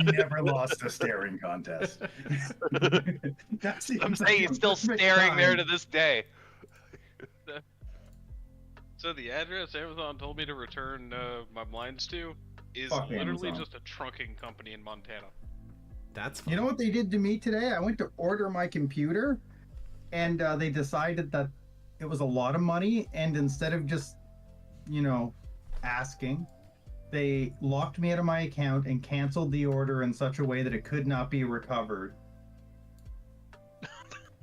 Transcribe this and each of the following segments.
never lost a staring contest. I'm saying he's still staring there to this day. So the address Amazon told me to return my blinds to is Fuck literally Amazon. just a trunking company in Montana. That's fun. You know what they did to me today? I went to order my computer, and they decided that it was a lot of money, and instead of just, asking, they locked me out of my account and canceled the order in such a way that it could not be recovered.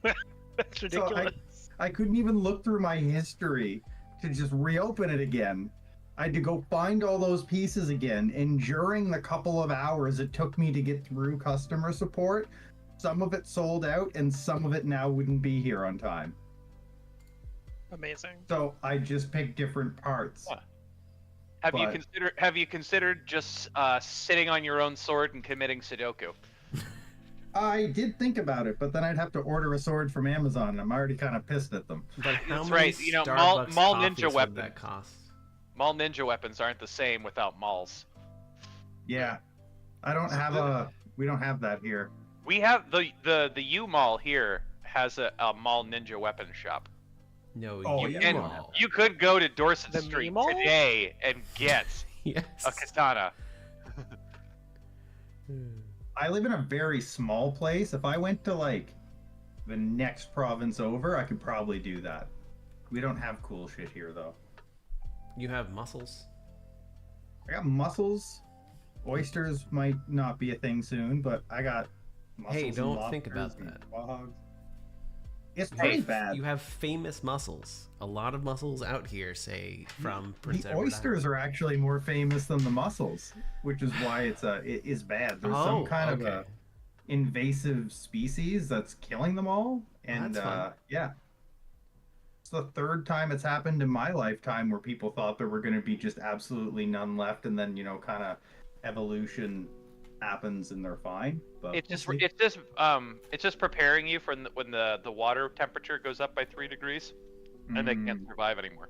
That's ridiculous. So I couldn't even look through my history to just reopen it again. I had to go find all those pieces again, and during the couple of hours it took me to get through customer support, some of it sold out and some of it now wouldn't be here on time. Amazing. So I just picked different parts. What? Have you considered just sitting on your own sword and committing Sudoku? I did think about it, but then I'd have to order a sword from Amazon, and I'm already kind of pissed at them. But how That's many right, Starbucks Mall coffees ninja would weapons. that cost? Mall ninja weapons aren't the same without malls. Yeah, I don't have we don't have that here. We have the U Mall here has a mall ninja weapon shop. No, Oh, you yeah. mall. You could go to Dorset The Street Mall? today and get Yes. a katana. I live in a very small place. If I went to like the next province over, I could probably do that. We don't have cool shit here though. You have muscles. I got mussels. Oysters might not be a thing soon, but I got mussels. Hey, and don't think about lobsters and that. quahogs. It's Hey, pretty bad. you have famous mussels. A lot of mussels out here, say, from Prince The Edward oysters are actually more famous than the mussels, which is why it is bad. There's some kind of a invasive species that's killing them all, and that's fun. yeah, it's the third time it's happened in my lifetime where people thought there were going to be just absolutely none left, and then kind of evolution happens and they're fine. But It's we'll see. it's just preparing you for when the water temperature goes up by 3 degrees, and they can't survive anymore.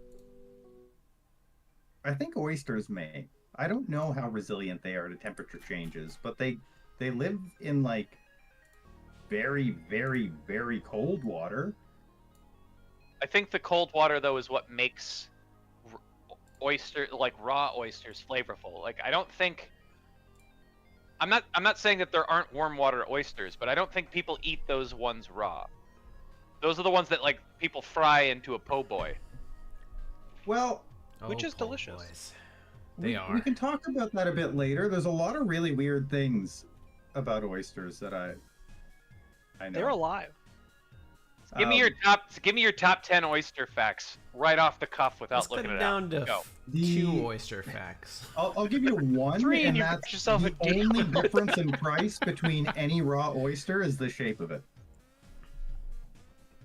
I think oysters may. I don't know how resilient they are to temperature changes, but they live in like very, very, very cold water. I think the cold water though is what makes raw oysters flavorful. Like I don't think I'm not saying that there aren't warm water oysters, but I don't think people eat those ones raw. Those are the ones that like people fry into a po' boy. Well, Which is po' delicious. boys. They are. We can talk about that a bit later. There's a lot of really weird things about oysters that I know. They're alive. Give me your top 10 oyster facts right off the cuff without Let's cut looking it it down up. to Go. two oyster facts. I'll give you one, 3 and and you that's got yourself the a deal. only difference in price between any raw oyster is the shape of it.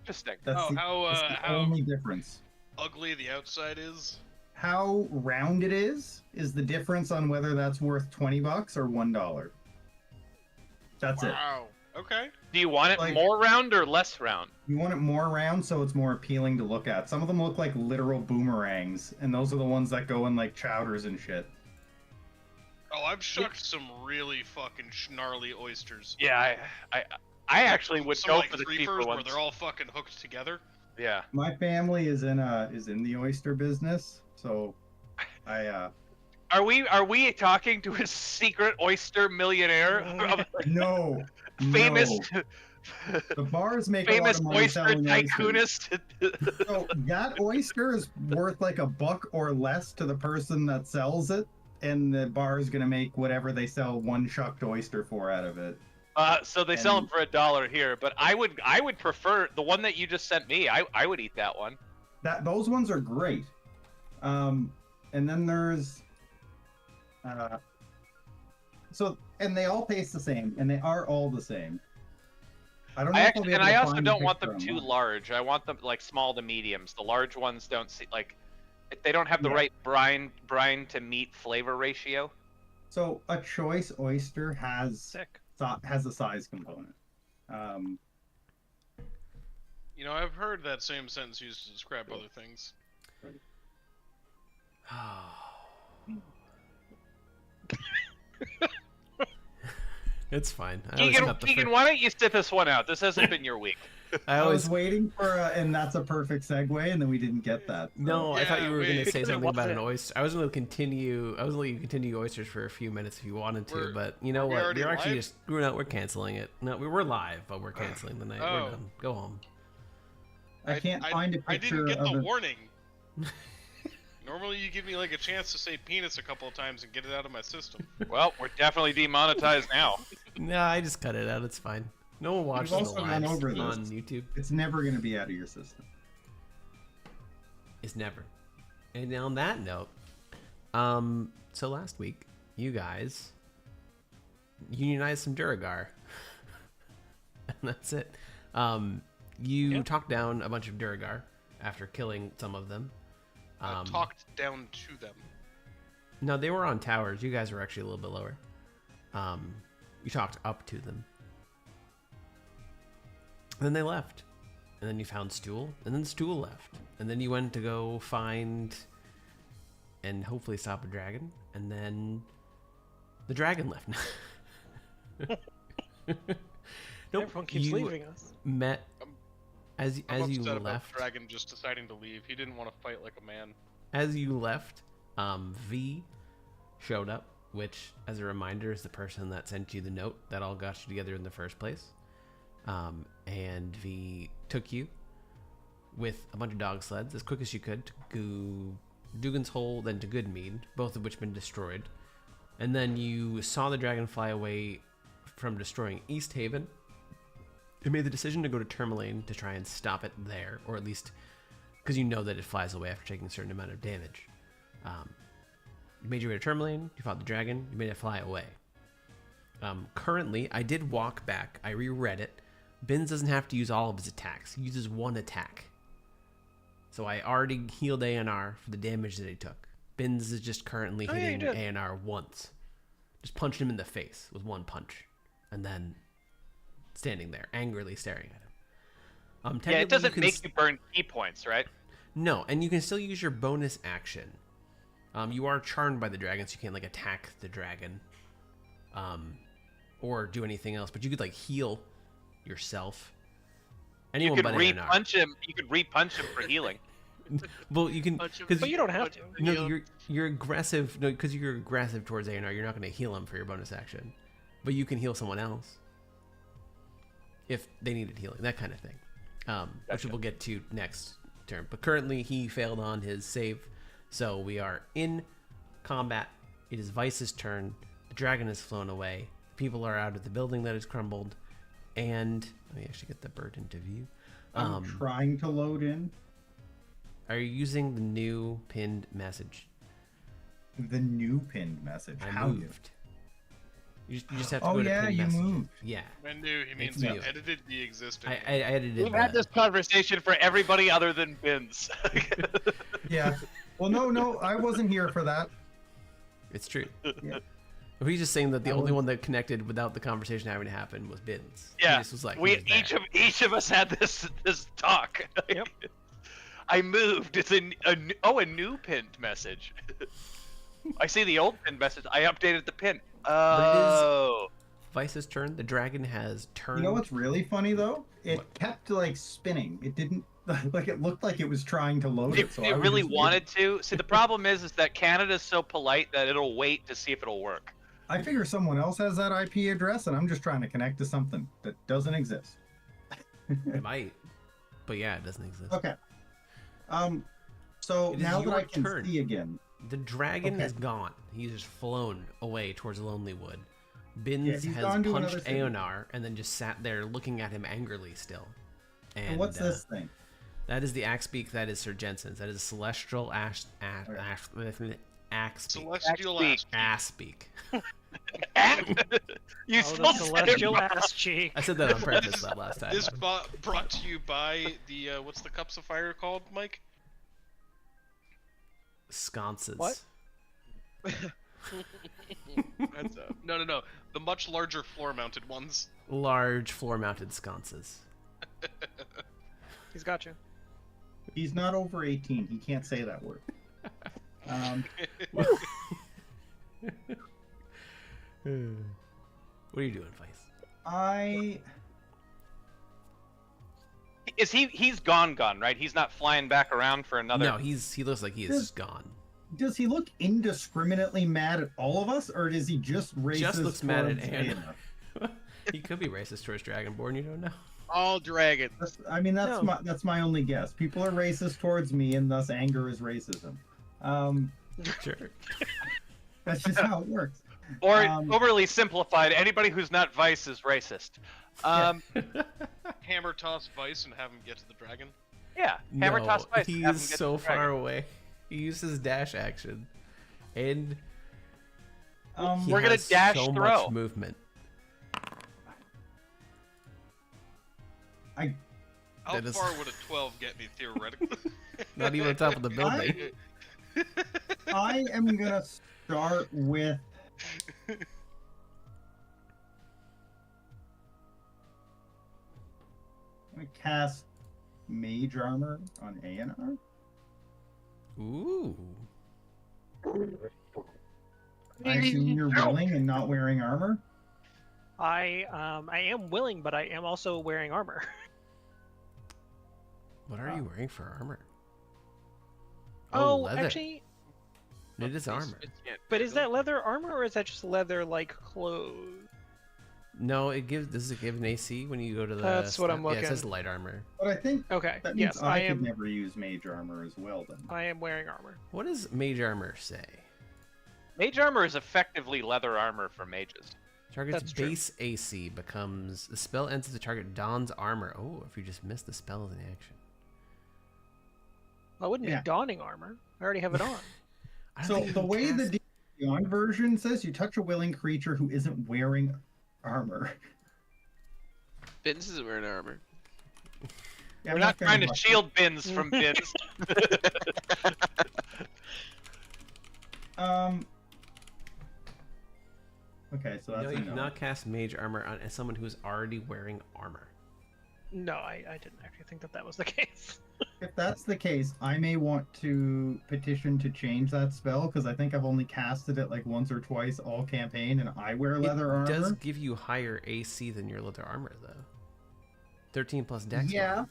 Interesting. That's Oh, the how only difference. ugly the outside is. How round it is the difference on whether that's worth $20 or $1. That's it. Wow. Okay. Do you want it Like- more round or less round? You want it more round so it's more appealing to look at. Some of them look like literal boomerangs, and those are the ones that go in like chowders and shit. Oh, I've shucked some really fucking gnarly oysters. Yeah, I actually would Some go like for the cheaper threefers where ones. they're all fucking hooked together. Yeah. My family is in the oyster business, so I Are we talking to a secret oyster millionaire? no famous no. The bars make famous a lot of money oyster selling oysters. tycoonist? So that oyster is worth like $1 or less to the person that sells it, and the bar is gonna make whatever they sell one shucked oyster for out of it. So they sell them for $1 here, but I would prefer the one that you just sent me. I would eat that one. Those ones are great. And then there's and they all taste the same, and they are all the same. I don't know if I'll be able I to also find a don't want picture them too online. large. I want them like small to mediums. The large ones don't see like they don't have the Yeah. right brine to meat flavor ratio. So a choice oyster has Sick. a size component. You know, I've heard that same sentence used to describe other things. It's fine. I always Keegan, cut the Keegan, why don't you sit this one out? This hasn't been your week. I I was always waiting for and that's a perfect segue, and then we didn't get that. so- no. I thought Yeah, you were going wait. to say Because it something about an wasn't- oyster. I was going to continue. I was going to continue oysters for a few minutes if you wanted to, We're- but you know we what? already We're actually live? just we're canceling it. No, we were live, but we're canceling the night. We're Oh. done. Go home. I can't find a I picture didn't get of the it. warning. Normally, you give me like a chance to say penis a couple of times and get it out of my system. Well, we're definitely demonetized now. No, I just cut it out. It's fine. No one watches the also gone lives over this. on YouTube. It's never going to be out of your system. It's never. And on that note, so last week you guys unionized some Duragar, and that's it. You talked down a bunch of Duragar after killing some of them. I talked down to them. No, they were on towers. You guys were actually a little bit lower. You talked up to them. And then they left. And then you found Stool. And then Stool left. And then you went to go find and hopefully stop a dragon. And then the dragon left. Nope, Everyone keeps you leaving us. met as I'm you upset about left. Dragon just deciding to leave. He didn't want to fight like a man. As you left, V showed up, which, as a reminder, is the person that sent you the note that all got you together in the first place. And V took you with a bunch of dog sleds as quick as you could to Dugan's Hole, then to Goodmead, both of which have been destroyed. And then you saw the dragon fly away from destroying East Haven. You made the decision to go to Tourmaline to try and stop it there, or at least because you know that it flies away after taking a certain amount of damage. You made your way to Tourmaline, you fought the dragon, you made it fly away. Currently, I did walk back, I reread it. Binns doesn't have to use all of his attacks, he uses one attack. So I already healed Aionar for the damage that he took. Binns is just currently Oh, yeah, you hitting did. Aionar once. Just punched him in the face with one punch. And then standing there, angrily staring at him. Yeah, Technically, it doesn't can make you burn key points, right? No, and you can still use your bonus action. You are charmed by the dragon, so you can't like attack the dragon, or do anything else. But you could like heal yourself. You Anyone could but Aionar. re-punch him. You could re-punch him for healing. Well, you can Punch him. because But you don't have to. no, you're aggressive. No, because you're aggressive towards Aionar, you're not going to heal him for your bonus action, but you can heal someone else if they needed healing, that kind of thing, which we'll get to next turn. But currently, he failed on his save, so we are in combat. It is Vice's turn. The dragon has flown away. People are out of the building that has crumbled, and let me actually get the bird into view. I'm trying to load in Are you using the new pinned message? the new pinned message. I How moved. You just have to Oh, go to yeah, pinned you messages. moved. Yeah, When new, he means It's he new. edited the existing. I edited We've had that. this conversation for everybody other than Binns. Yeah. Well, no, I wasn't here for that. It's true. Yeah. He's just saying that the I only was- one that connected without the conversation having to happen was Binns. He Yeah, just was like, we he was there. each of us had this talk. Yep. I moved. It's a new pinned message. I see the old pinned message. I updated the pin. But it is- Oh, Vice's turn. The dragon has turned. You know what's really funny though? It What? kept like spinning. It didn't like it looked like it was trying to load it. it, So it I was really just- wanted to. See, the problem is that Canada's so polite that it'll wait to see if it'll work. I figure someone else has that IP address, and I'm just trying to connect to something that doesn't exist. It might. But yeah, it doesn't exist. Okay. So It is now that your I can turn. see again, The dragon Okay. is gone. He's just flown away towards Lonely Wood. Binns Yeah, he's has gone to punched another city. Aionar and then just sat there looking at him angrily still. and what's this thing? That is the axe beak. That is Sir Jensen's. That is a celestial axe beak. Celestial Actually- ass. Ass beak. you Oh, still the said it celestial wrong. ass cheek. I said that on purpose that last time. This brought to you by the what's the cups of fire called, Mike? Sconces. What? That's, no, the much larger floor-mounted ones. Large floor-mounted sconces. He's got you. He's not over 18. He can't say that word. What are you doing, Vice? He's gone, right? He's not flying back around for another. No, he looks like he is gone. Does he look indiscriminately mad at all of us, or is he just racist? Just looks mad at towards Aionar. Aionar? He could be racist towards Dragonborn. You don't know. All dragons. That's my only guess. People are racist towards me, and thus anger is racism. Sure. That's just how it works. Or overly simplified, anybody who's not Vice is racist. Hammer toss Vice and have him get to the dragon. Yeah, hammer toss Vice. He's have him get to so the dragon. far away. He used his dash action, and he We're gonna has dash so throw. much movement. How That is- far would a 12 get me theoretically? Not even on top of the building. I am gonna start with. I'm gonna cast Mage Armor on Aionar. Ooh. I assume you're willing and not wearing armor. I am willing, but I am also wearing armor. What are you wearing for armor? Oh, leather. actually, It is armor. but is that leather armor or is that just leather like clothes? No, does it give an AC when you go to the? That's what I'm Yeah, it looking. says light armor. But I think Okay, that means yes, I I could am. never use Mage Armor as well. Then I am wearing armor. What does mage armor say? Mage armor is effectively leather armor for mages. Target's That's true. base AC becomes the spell ends as the target dons armor. Oh, if you just miss the spell is in action. Well, I wouldn't Yeah. be donning armor. I already have it on. I don't So think you the can way the cast- Beyond version says, you touch a willing creature who isn't wearing armor. Bins isn't wearing armor. Yeah, We're I'm not gonna trying to bust shield bins from bins. Okay, so No, that's you a no. cannot cast mage armor on someone who is already wearing armor. No, I didn't actually think that was the case. If that's the case, I may want to petition to change that spell because I think I've only casted it like once or twice all campaign, and I wear leather it armor. does give you higher AC than your leather armor, though. 13 plus dex. Yeah, mod.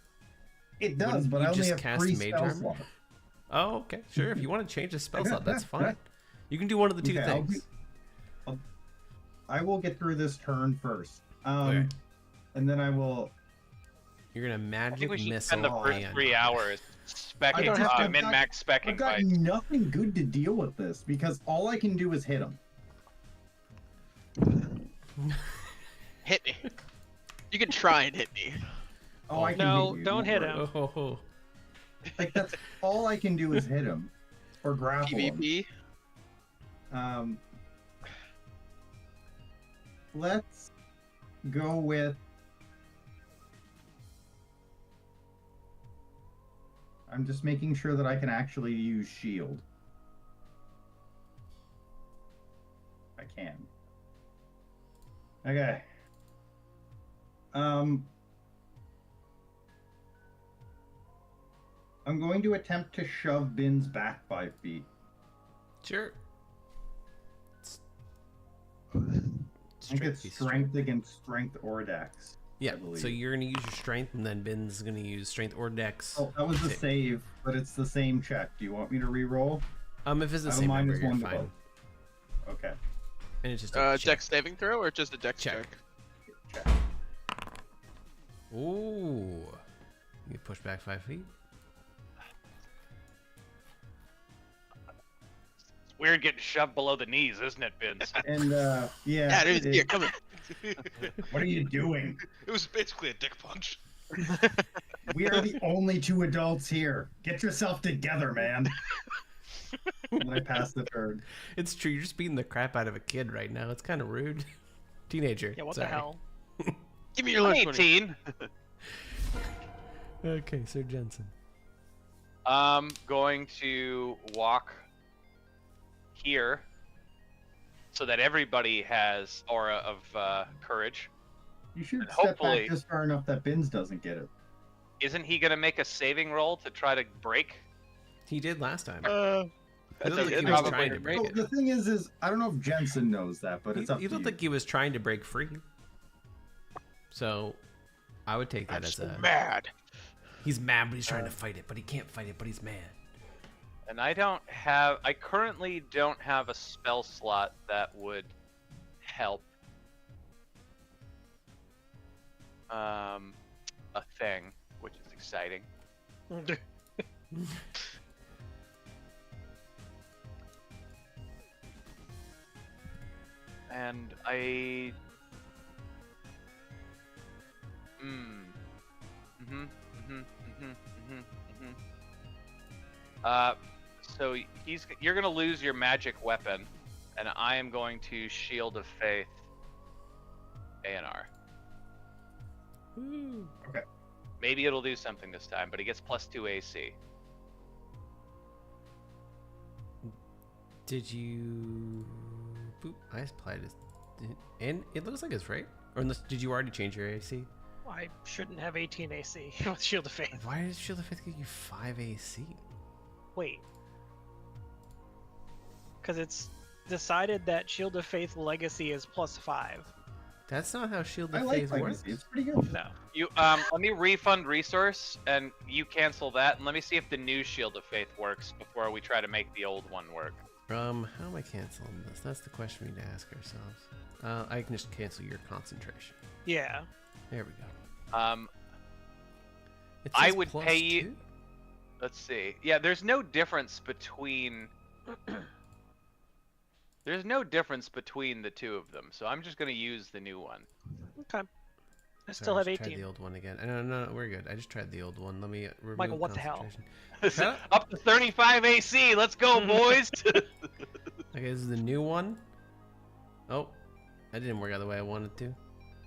it does, Wouldn't but you I only just have cast 3 mage spell armor? slots. Oh, okay. Sure. If you want to change the spell slot, that's fine. You can do one of the two Okay, things. I will get through this turn first, Okay. and then I will. You're gonna I magic think we should missile. spend the first Aionar. 3 hours I don't have to- min-max I've specking got Vice. nothing good to deal with this because all I can do is hit him. Hit me. You can try and hit me. Oh, I can No, hit you. don't hit worry. him. Oh, Like that's all I can do is hit him or grapple him. PvP. Let's go with. I'm just making sure that I can actually use shield. I can. Okay. I'm going to attempt to shove Bins back 5 feet. sure. I think it's strength against strength or dex. Yeah. I believe. So you're gonna use your strength, and then Ben's gonna use strength or dex. Oh, that was a Save. save, but it's the same check. Do you want me to re-roll? If it's the I have a same number, minus you're 1 to fine. both. Okay. And it's just a check. Dex saving throw or just a dex Check. check? Check. Ooh. You push back 5 feet. It's weird getting shoved below the knees, isn't it, Bins? And yeah. Yeah, dude, here, come here. What are you doing? It was basically a dick punch. We are the only 2 adults here. Get yourself together, man. And I passed the turn. It's true. You're just beating the crap out of a kid right now. It's kind of rude. Teenager. Yeah, what Sorry. the hell? Give me your lunch money. 18. Okay, Sir Jensen. I'm going to walk here so that everybody has aura of courage. You should And step hopefully- back just far enough that Bins doesn't get it. Isn't he going to make a saving roll to try to break? He did last time. He looked like he was Probably trying to break Well, it. the thing is I don't know if Jensen knows that, but it's up He to looked you. like he was trying to break free. So, I would take that I'm as so a. mad. He's mad, but he's trying to fight it, but he can't fight it, but he's mad. And I currently don't have a spell slot that would help a thing, which is exciting. And I so you're gonna lose your magic weapon, and I am going to Shield of Faith Aionar. Okay. Maybe it'll do something this time, but he gets +2 AC. Did you? Boop. I applied it, and it looks like it's right. Or unless, did you already change your AC? I shouldn't have 18 AC with Shield of Faith. Why did Shield of Faith give you 5 AC? Wait. Because it's decided that Shield of Faith Legacy is +5. That's not how Shield I of like Faith Legacy. works. It's pretty good. No. You let me refund resource, and you cancel that, and let me see if the new Shield of Faith works before we try to make the old one work. How am I canceling this? That's the question we need to ask ourselves. I can just cancel your concentration. Yeah. There we go. It I says would plus pay you. 2? Let's see. Yeah, there's no difference between. There's no difference between the two of them, so I'm just gonna use the new one. Okay. I Sorry, still have just tried 18. the old one again. No, we're good. I just tried the old one. Let me remove Michael, what the hell? concentration. Shut up. Up to 35 AC. Let's go, boys. Okay, this is the new one. Oh, that didn't work out the way I wanted to.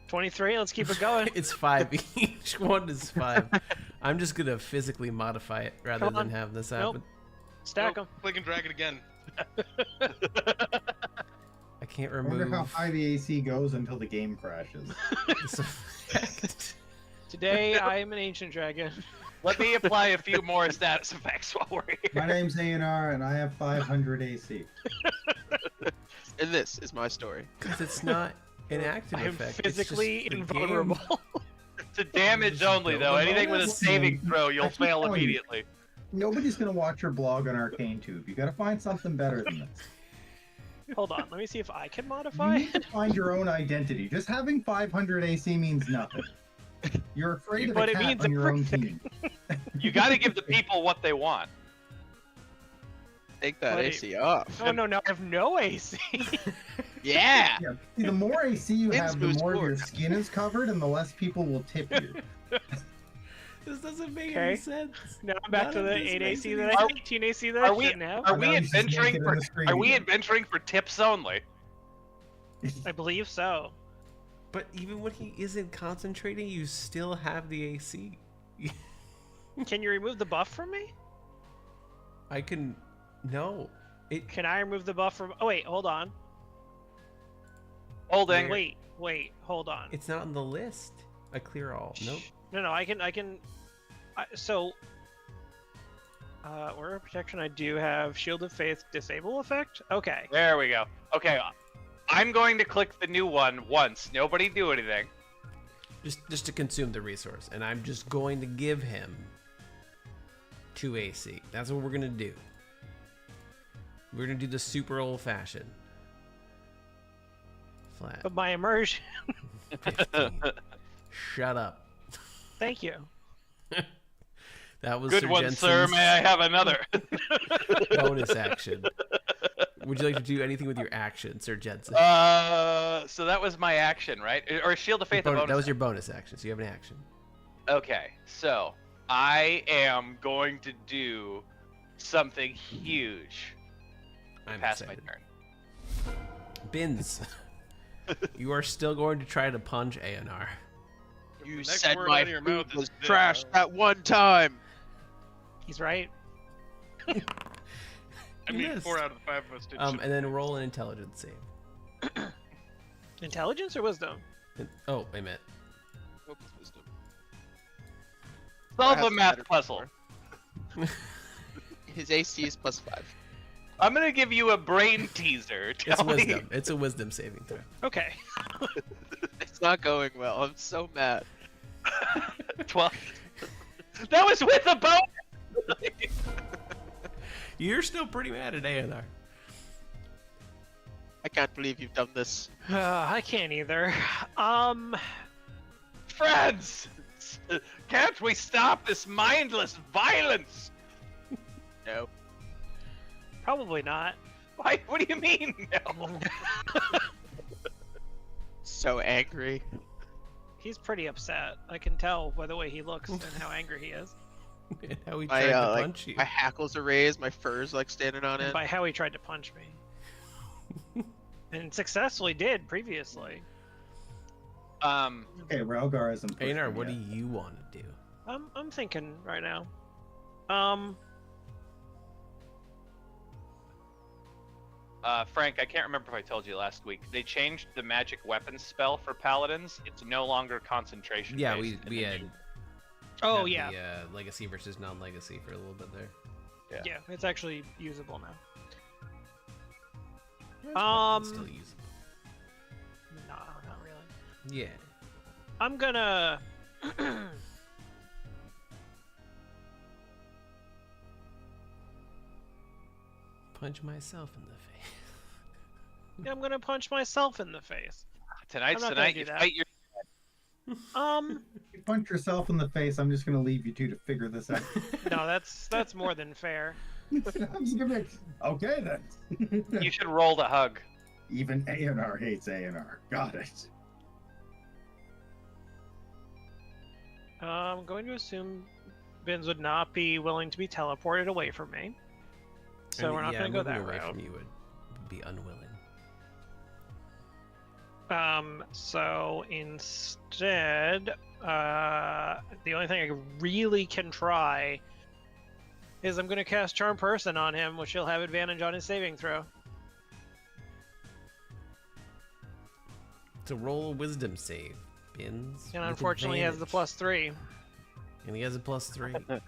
23. Let's keep it going. It's 5 each. One is 5. I'm just gonna physically modify it rather Come than on. have this Nope. happen. Stack Nope, them. click and drag it again. I can't I remove wonder how high the AC goes until the game crashes. this effect. Today, I am an ancient dragon. Let me apply a few more status effects while we're here. My name's Aionar, and I have 500 AC. And this is my story. Because it's not an active I am effect. physically it's just the invulnerable. game. To damage only, though. Anything with a saving throw, you'll I keep fail telling you. immediately. Nobody's gonna watch your blog on Arcane Tube. You gotta find something better than this. Hold on. Let me see if I can You modify. need to find your own identity. Just having 500 AC means nothing. You're afraid of But a it cat means on your own everything. team. You got to give the people what they want. Take that Wait. AC off. Oh no, I have no AC. Yeah. Yeah. See, the more AC you Things have, the moves more of your forward. skin is covered, and the less people will tip you. This doesn't make Okay. any sense. Now I'm back None to of the this 8 makes AC any that I sense. have. 18 AC that Are I we- shouldn't have. Are now we he's just adventuring naked for? on the screen Are we again. adventuring for tips only? I believe so. But even when he isn't concentrating, you still have the AC. Can you remove the buff from me? I can. No. Can I remove the buff from? Oh wait, hold on. Holding. Wait, hold on. It's not on the list. I clear all. Nope. No, I can. So, Warrior of Protection. I do have Shield of Faith disable effect. Okay. There we go. Okay, I'm going to click the new one once. Nobody do anything. Just to consume the resource, and I'm just going to give him 2 AC. That's what we're gonna do. We're gonna do the super old-fashioned. Flat. But my immersion. 15. Shut up. Thank you. That was Good Sir one, Jensen's sir. May I have another? bonus action. Would you like to do anything with your action, Sir Jensen? So that was my action, right? Or Shield of Faith. a bonus That was your bonus action, so you have an action. Okay, so I am going to do something huge. I'm Pass excited. my turn. Bins. You are still going to try to punch Aionar. You next said word my out of your mouth food is was this. trash that one time. He's right. I You mean, missed. 4 out of the 5 of us did. And then roll an intelligence save. Intelligence or wisdom? Oh, wait a minute. Oops, wisdom. Solve has a to math matter puzzle. His AC is +5. I'm gonna give you a brain teaser. It's Tell me- wisdom. It's a wisdom saving throw. Okay. It's not going well. I'm so mad. 12. That was with a bow. You're still pretty mad at Aionar. I can't believe you've done this. I can't either. Friends, can't we stop this mindless violence? No. Probably not. Why? What do you mean? No. So angry. He's pretty upset. I can tell by the way he looks and how angry he is. And how he My tried to punch you. my hackles are raised. My fur's like standing on And it. by how he tried to punch me. And successfully did previously. Okay, Ralgar isn't. pushing Aionar, what do yet. you want to do? I'm thinking right now. Frank, I can't remember if I told you last week. They changed the magic weapons spell for paladins. It's no longer concentration. Yeah, based in we the had. new- Oh had yeah. The legacy versus non-legacy for a little bit there. Yeah, it's actually usable now. It's still usable. No, not really. Yeah. I'm gonna Punch myself in the face. I'm gonna punch myself in the face. Tonight's I'm not the gonna night do you that. fight your. You punch yourself in the face. I'm just gonna leave you two to figure this out. No, that's more than fair. I'm just gonna be like, okay then. You should roll the hug. Even Aionar hates Aionar. Got it. I'm going to assume Bins would not be willing to be teleported away from me. So And, we're not yeah, going to go moving that away route. from you would be unwilling. So instead, the only thing I really can try is I'm going to cast Charm Person on him, which he'll have advantage on his saving throw. To roll a wisdom save. Bins. And with unfortunately, he has the advantage. +3. And he has a +3.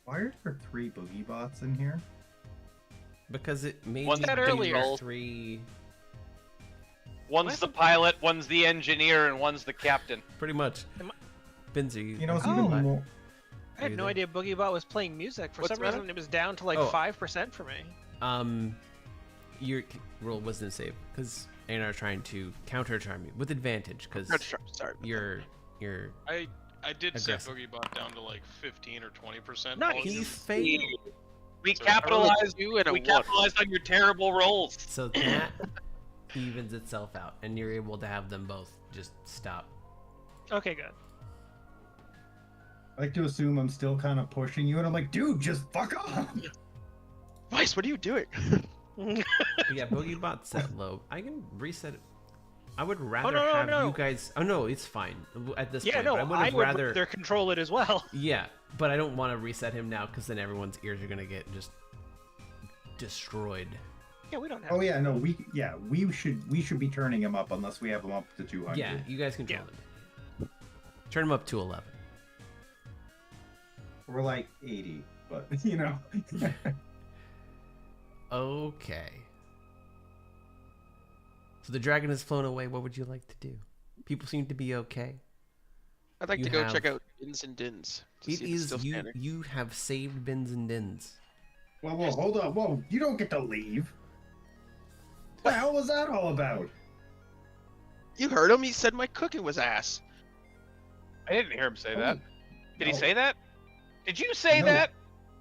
Why are there 3 boogie bots in here? Because it made Was me that do earlier? 3. One's the pilot, one's the engineer, and one's the captain. Pretty much. Am Bins, are you? You know, it's Oh. even more. I had You no there? idea Boogiebot was playing music. For What's some the matter? reason, it was down to like Oh. 5% for me. You roll wisdom save because Aionar is trying to counter charm you with advantage because Sorry. you're I did set Aggressive. Boogiebot down to like 15 or 20%. Nice. he volume. failed. We So, capitalized. You and a We one. capitalized on your terrible rolls. So that evens itself out, and you're able to have them both just stop. Okay, good. I like to assume I'm still kind of pushing you, and I'm like, dude, just fuck off. Vice, what are you doing? But yeah, Boogiebot's set low. I can reset it. I would rather no, have no. you guys. Oh no, it's fine at this Yeah, point. no, but I would I have would rather. rather control it as well. Yeah, but I don't want to reset him now because then everyone's ears are gonna get just destroyed. Yeah, we don't have Oh yeah, no, we should be turning him up unless we have him up to 200. Yeah, you guys control Yeah. him. Turn him up to 11. We're like 80, but you know. Okay. So the dragon has flown away. What would you like to do? People seem to be okay. I'd like You to go have- check out Dins and Dins. To It see if it's is still you. standing. You have saved Bins and Dins. Whoa, hold on, whoa! You don't get to leave. What the hell was that all about? You heard him. He said my cooking was ass. I didn't hear him say that. Did he No. say that? Did you say No. that?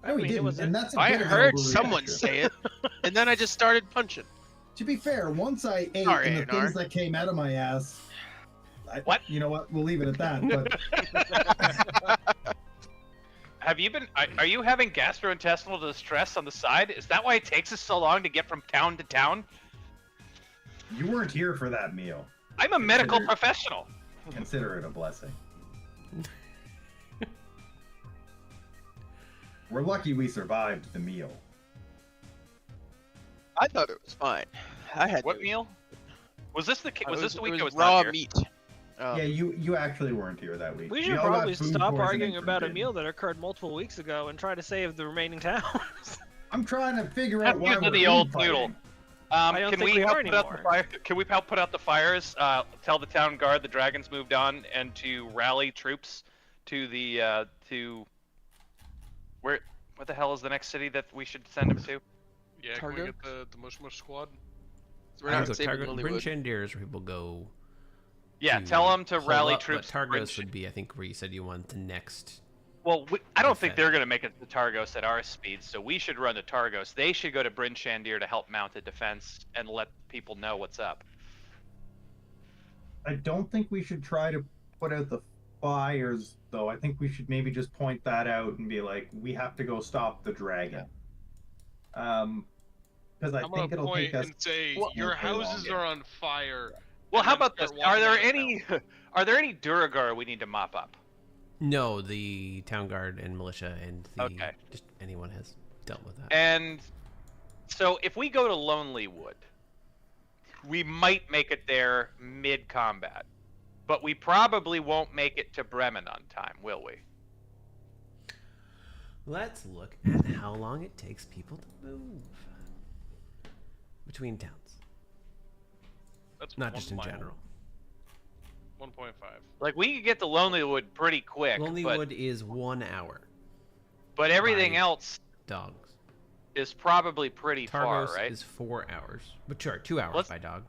No, he mean, it didn't, was and that's a I bit of an heard overreaction. someone say it, and then I just started punching. To be fair, once I ate Sorry, and the Aionar. things that came out of my ass. What? You know what? We'll leave it at that. But Have you been? Are you having gastrointestinal distress on the side? Is that why it takes us so long to get from town to town? you weren't here for that meal. I'm a medical Consider- professional. Consider it a blessing. We're lucky we survived the meal. I thought it was fine. I had What to- meal? Was this the it was this the week it I was raw not here? meat. Yeah, you actually weren't here that week. We should all got probably food stop poisoning arguing from about a Jin. meal that occurred multiple weeks ago and try to save the remaining towns. I'm trying to figure That's out why using we're the old infighting. noodle. I don't can think we we help are put out the anymore. fire? Can we help put out the fires? Tell the town guard the dragons moved on, and to rally troops to the where? What the hell is the next city that we should send them to? Yeah, can we Targo? get the Mush Mush squad? So we're not saving Bryn Lilywood. Shandir is where people go. Yeah, to tell them to pull rally up, troops. But to Bryn Targos would be, I think, where you said you wanted the next. Well, I don't think Perfect. they're going to make it to Targos at our speed, so we should run to Targos. They should go to Bryn Shandir to help mount a defense and let people know what's up. I don't think we should try to put out the fires, though. I think we should maybe just point that out and be like, we have to go stop the dragon. Because I I'm think gonna it'll point take us. and say Well, your not very long, houses yeah. are on fire. Well, and how then about this? start Are walking there out of any town. are there any Duragar we need to mop up? No, the town guard and militia and the Okay. just anyone has dealt with that. And so if we go to Lonely Wood, we might make it there mid-combat. But we probably won't make it to Bremen on time, will we? Let's look at how long it takes people to move between towns, That's not 1 just in mile. general. 1.5. Like, we could get to Lonely Wood pretty quick, Lonelywood is 1 hour. but everything by else Dogs. is probably pretty far, Targos right? is 4 hours, but sure, 2 hours Let's- by dog.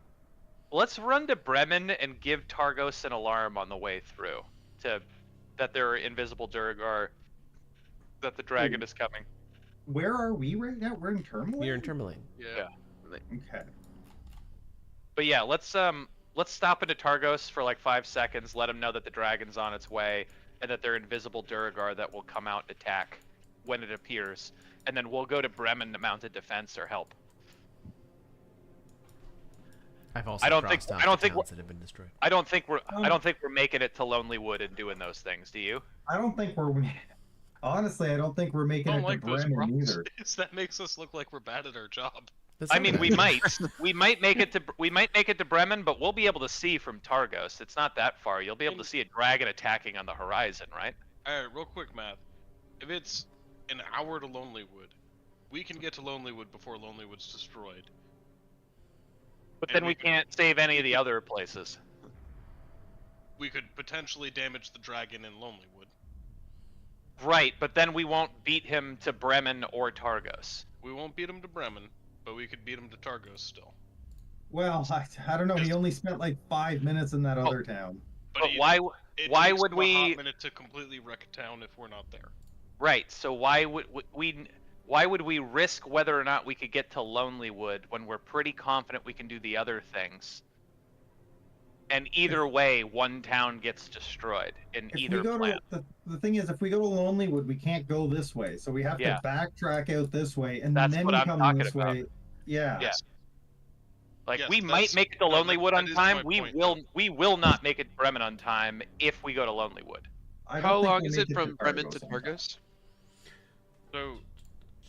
Let's run to Bremen and give Targos an alarm on the way through that there are invisible Duragar, that the dragon is coming. Where are we right now? We're in Terminal? You're in Tourmaline. Yeah. Okay. But yeah, let's stop into Targos for like 5 seconds, let them know that the dragon's on its way, and that they're invisible Duragar that will come out and attack when it appears, and then we'll go to Bremen to mount a defense or help. I've also I don't think- crossed out I don't the think towns that have been destroyed. I don't think we're making it to Lonely Wood and doing those things. Do you? I don't think we're. Honestly, I don't think we're I making don't it like to those Bremen either. promises. That makes us look like we're bad at our job. That's I not mean, bad. we might make it to Bremen, but we'll be able to see from Targos. It's not that far. You'll be able to see a dragon attacking on the horizon, right? Alright, real quick math. If it's an hour to Lonelywood, we can get to Lonelywood before Lonelywood's destroyed. But And then we we can't save any of the other places. We could potentially damage the dragon in Lonelywood. Right, but then we won't beat him to Bremen or Targos. We won't beat him to Bremen, but we could beat him to Targos still. Well, I don't know. We only spent like 5 minutes in that other town. But it- why it why takes would them a hot we- minute to completely wreck a town if we're not there? Right, so why would we risk whether or not we could get to Lonely Wood when we're pretty confident we can do the other things? And either way, one town gets destroyed in If either we go plan. to the thing is, if we go to Lonelywood, we can't go this way, so we have Yeah. to backtrack out this way and That's then what I'm come talking this about. way. Yeah. Yeah. Like, Yes, we might that's- make it to no, that- Lonely Wood on that is time. my We point. will not make it to Bremen on time if we go to Lonely Wood. I don't How think long we'll is make it from to Bremen to Targos on time. Targos? So,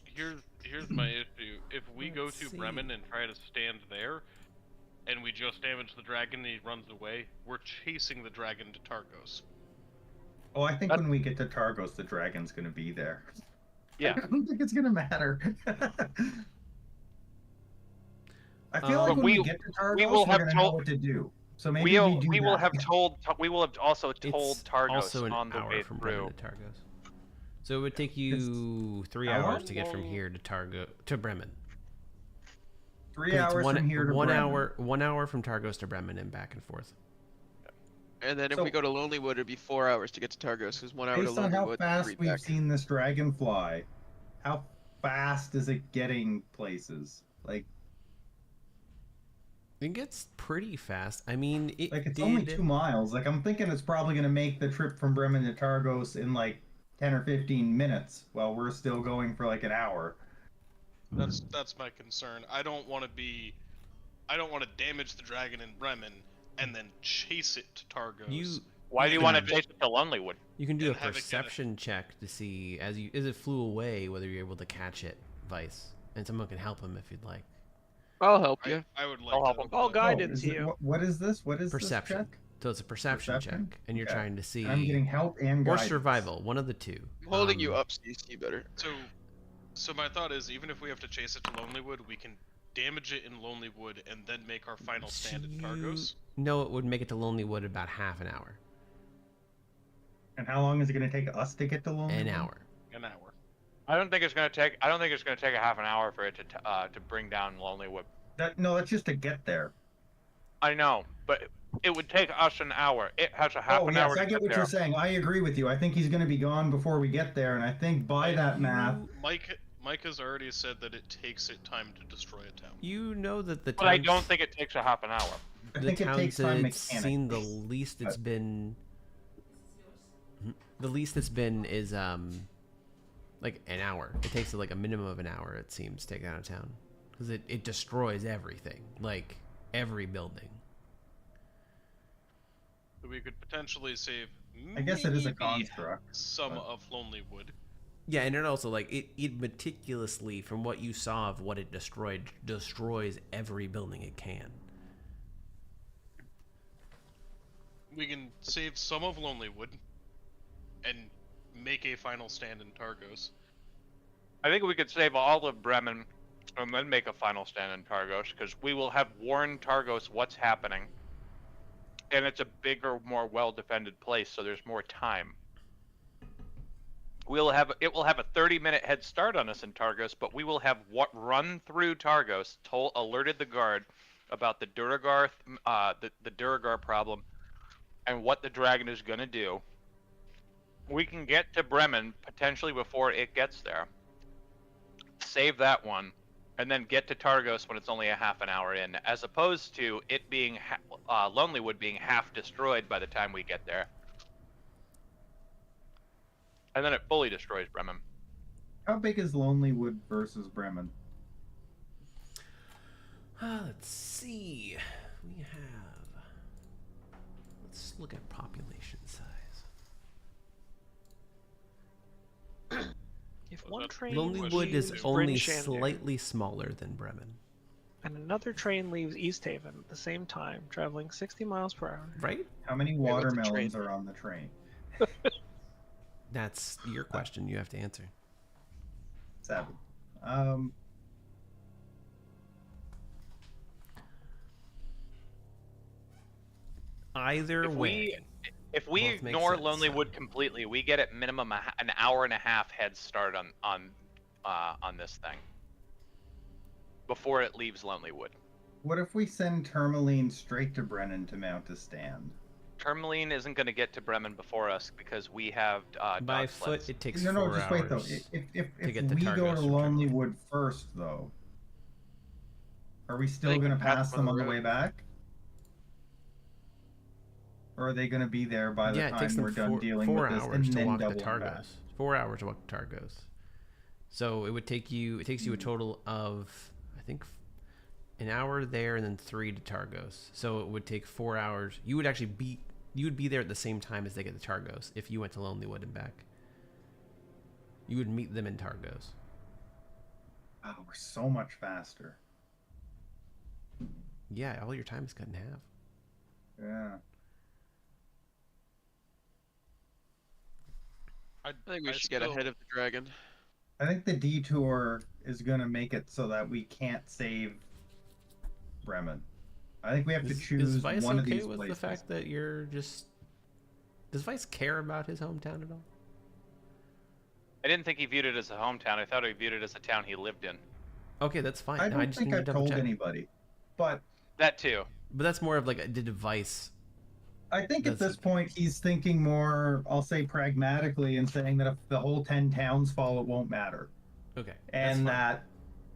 here's my issue. If we go Let's to see. Bremen and try to stand there, and we just damage the dragon and he runs away, we're chasing the dragon to Targos. Oh, I think That- when we get to Targos, the dragon's gonna be there. Yeah. I don't think it's gonna matter. I feel like But when we- we get to Targos, we will we're have gonna know told- what to do. So maybe we do We will that. have also told It's Targos also an on the hour way from through. Bremen to Targos. So it would take you 3 How hours long? to get from here to Bremen. 3 'Cause it's hours from here to one Bremen. hour, 1 hour from Targos to Bremen and back and forth. And then if So- we go to Lonelywood, it'd be 4 hours to get to Targos, because 1 hour to Based on how Lonelywood, fast 3 we've back. seen this dragon fly, how fast is it getting places? Like It gets pretty fast. I mean, it it's did. only 2 miles. Like I'm thinking it's probably gonna make the trip from Bremen to Targos in like 10 or 15 minutes, while we're still going for like an hour. That's my concern. I don't want to damage the dragon in Bremen and then chase it to Targos. Why do you And want to have it- chase it to Lonelywood? You can do a and have it get a- perception check to see as it flew away whether you're able to catch it, Vice, and someone can help him if you'd like. I'll help you. I would like I'll help to. him. All like- guidance is it- you. what is this? What is Perception. this check? So it's a perception Perception? check, and you're Okay. trying to see, And I'm getting help and or guidance. survival, one of the two. I'm holding you up, so you see better. So my thought is, even if we have to chase it to Lonelywood, we can damage it in Lonelywood and then make our final stand in Targos. No, it would make it to Lonelywood about half an hour. And how long is it going to take us to get to Lonely? An hour. An hour. I don't think it's gonna take. I don't think it's gonna take a half an hour for it to bring down Lonelywood. No, that's just to get there. I know, but it would take us an hour. It has a half Oh, an yes, hour to I get get what there. you're saying. I agree with you. I think he's going to be gone before we get there, and I think by that math, Mike has already said that it takes it time to destroy a town. You know that the But I don't think it takes a half an hour. I the think it towns takes that time it's seen the mechanically. least it's been. The least it's been is like an hour. It takes like a minimum of an hour, it seems, to take it out of town, because it destroys everything, like every building. So we could potentially save. I guess it is a maybe construct. Some but- of Lonelywood. Yeah, and it also like it meticulously, from what you saw of what it destroyed, destroys every building it can. We can save some of Lonelywood and make a final stand in Targos. I think we could save all of Bremen and then make a final stand in Targos, because we will have warned Targos what's happening. And it's a bigger, more well-defended place, so there's more time. It will have a 30-minute head start on us in Targos, but we will have run through Targos, alerted the guard about the Duragar, the Duragar problem, and what the dragon is going to do. We can get to Bremen potentially before it gets there. Save that one, and then get to Targos when it's only a half an hour in, as opposed to it being Lonelywood being half destroyed by the time we get there. And then it fully destroys Bremen. How big is Lonelywood versus Bremen? Let's see. We have. Let's look at population size. If one that- train Lonelywood is leaves only Bryn Shander slightly smaller than Bremen, and another train leaves East Haven at the same time, traveling 60 miles per hour. right? How many what's the watermelons train? are on the train? That's your question. You have to answer. 7. Either way, If we Both make ignore sense. Lonelywood completely, we get at minimum an hour and a half head start on this thing before it leaves Lonelywood. What if we send Tourmaline straight to Brennan to mount a stand? Tourmaline isn't going to get to Bremen before us because we have by dog foot sleds. it takes No, 4 just wait though. hours. If get to we go Targos to from Tourmaline. Lonelywood first, though, are we still They going to can pass pass them on them on the the way road. back? Or are they going to be there by the Yeah, it takes time them we're done dealing 4 with this hours and to then walk to doubling back? Targos. 4 hours to walk to Targos. So it would take you. It takes you a total of, I think, an hour there and then 3 to Targos. So it would take 4 hours. You would actually be. You would be there at the same time as they get to Targos if you went to Lonelywood and back. You would meet them in Targos. Oh, we're so much faster. Yeah, all your time is cut in half. Yeah. I think we should get ahead of the dragon. I think the detour is going to make it so that we can't save Bremen. I think we have to Is choose Vice one of okay these with places. the fact that you're just? Does Vice care about his hometown at all? I didn't think he viewed it as a hometown. I thought he viewed it as a town he lived in. Okay, that's fine. I No, don't just think need to I've double told check. anybody, but That too. But that's more of like a device. I think at That's this point he's thinking more, I'll say pragmatically, and saying that if the whole 10 towns fall, it won't matter. Okay. that's And fine. that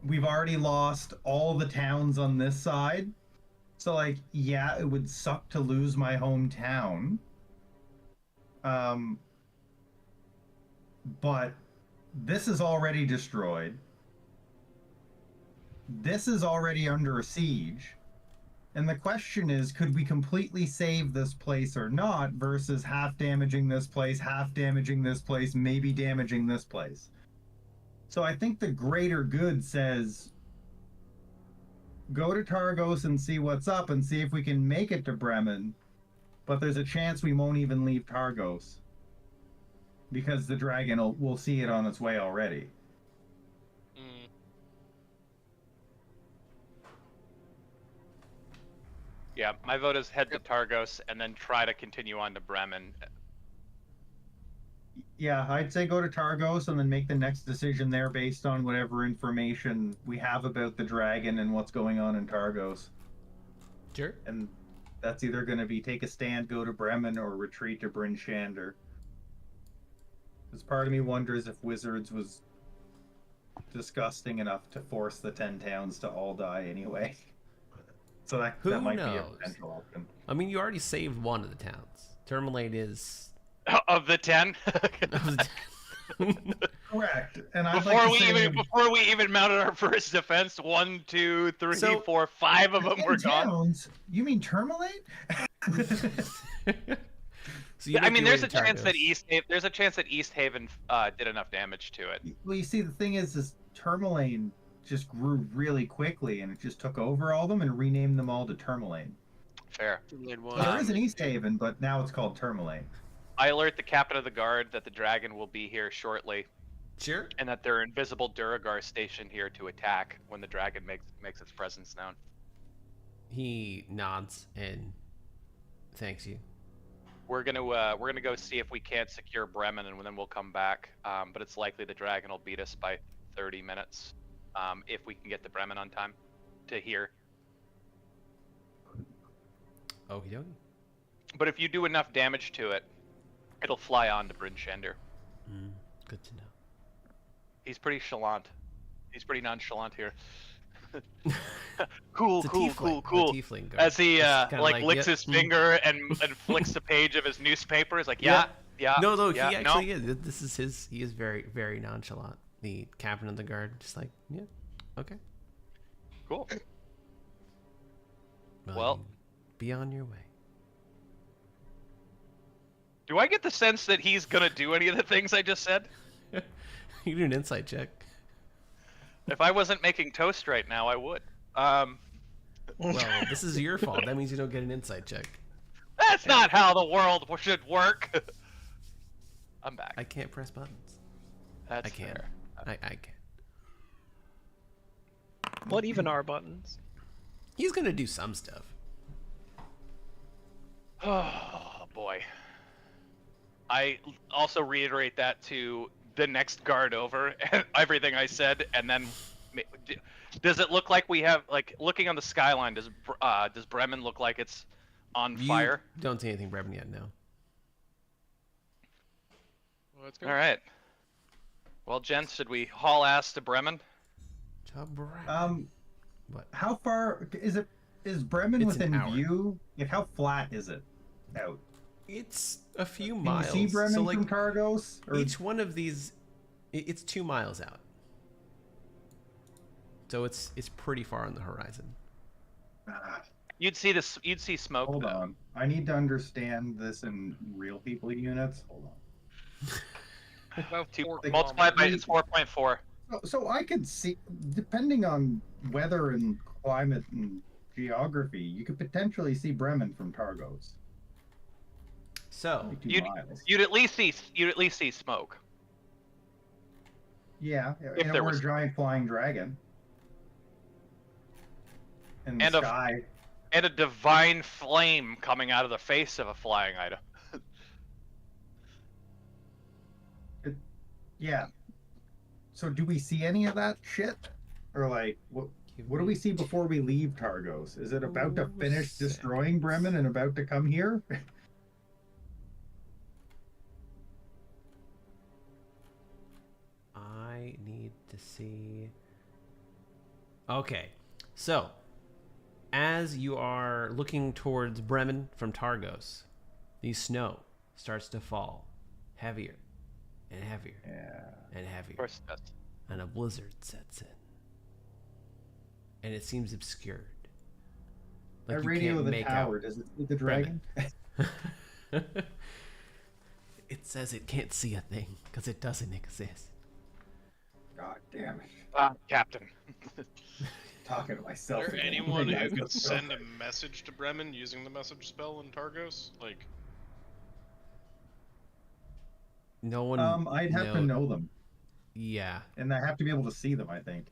we've already lost all the towns on this side. So, like, yeah, it would suck to lose my hometown. But this is already destroyed. This is already under a siege. And the question is, could we completely save this place or not, versus half damaging this place, maybe damaging this place? So I think the greater good says, go to Targos and see what's up and see if we can make it to Bremen. but there's a chance we won't even leave Targos because the dragon will see it on its way already. Mm. Yeah, my vote is head to Targos and then try to continue on to Bremen. Yeah, I'd say go to Targos and then make the next decision there based on whatever information we have about the dragon and what's going on in Targos. Sure. And that's either going to be take a stand, go to Bremen, or retreat to Bryn Shander. Because part of me wonders if Wizards was disgusting enough to force the 10 towns to all die anyway. So that might be a potential option. I mean, you already saved one of the towns. Tourmaline is... Of the 10? Correct. And I'd before like to before we even mounted our first defense, 1, 2, 3, 4, 5 of them were gone. Towns? You mean Tourmaline? So I mean, there's a chance that East Haven did enough damage to it. Well, you see, the thing is Tourmaline just grew really quickly, and it just took over all of them and renamed them all to Tourmaline. Fair. There is an East Haven, but now it's called Tourmaline. I alert the captain of the guard that the dragon will be here shortly. Sure. And that there are invisible Duragar stationed here to attack when the dragon makes its presence known. He nods and thanks you. We're gonna go see if we can't secure Bremen, and then we'll come back. But it's likely the dragon will beat us by 30 minutes if we can get to Bremen on time to here. Okie dokie. But if you do enough damage to it, it'll fly on to Bryn Shander. Good to know. He's pretty chalant. He's pretty nonchalant here. Cool. Tiefling As he like, licks his finger and flicks the page of his newspaper. He's like, yeah. No, yeah, he actually is. This is his. He is very, very nonchalant. The captain of the guard, just like, yeah, okay. Cool. Well, be on your way. Do I get the sense that he's gonna do any of the things I just said? You do an insight check. If I wasn't making toast right now, I would. Well, this is your fault. That means you don't get an insight check. That's not how the world should work. I'm back. I can't press buttons. That's I can. fair. I can. What even are buttons? He's gonna do some stuff. Oh boy. I also reiterate that to the next guard over, everything I said, and then does it look like we have, like, looking on the skyline, does Bremen look like it's on fire? Don't see anything Bremen yet, no. Well, that's good. All right. Well, gents, should we haul ass to Bremen? What? How far is Bremen It's within an hour. view? Like, how flat is it out? It's a few Can miles. you see Bremen so, like, from Targos? Or... each one of these, it's 2 miles out. So it's pretty far on the horizon. You'd see smoke. Hold though. on. I need to understand this in real people units. Hold on. About 4 Multiplied by kilometers. it's 4.4. So I could see, depending on weather and climate and geography, you could potentially see Bremen from Targos. So Like 2 miles. You'd at least see smoke. Yeah, if and there or was- a giant flying dragon. In the And a- sky. And a divine flame coming out of the face of a flying item. Yeah. So do we see any of that shit? Or like, what do we see before we leave Targos? Is it about to finish destroying Bremen and about to come here? I need to see. Okay, so as you are looking towards Bremen from Targos, the snow starts to fall heavier and heavier and heavier. Of course it does. And a blizzard sets in. And it seems obscured. That you radio can't of the make tower, out does it see the dragon? It says it can't see a thing because it doesn't exist. God damn it. Captain. talking to Is myself. there again. anyone Hey, who guys, could let's go. send a message to Bremen using the message spell in Targos? Like, No one. I'd have to know them, Yeah. and I have to be able to see them. I think.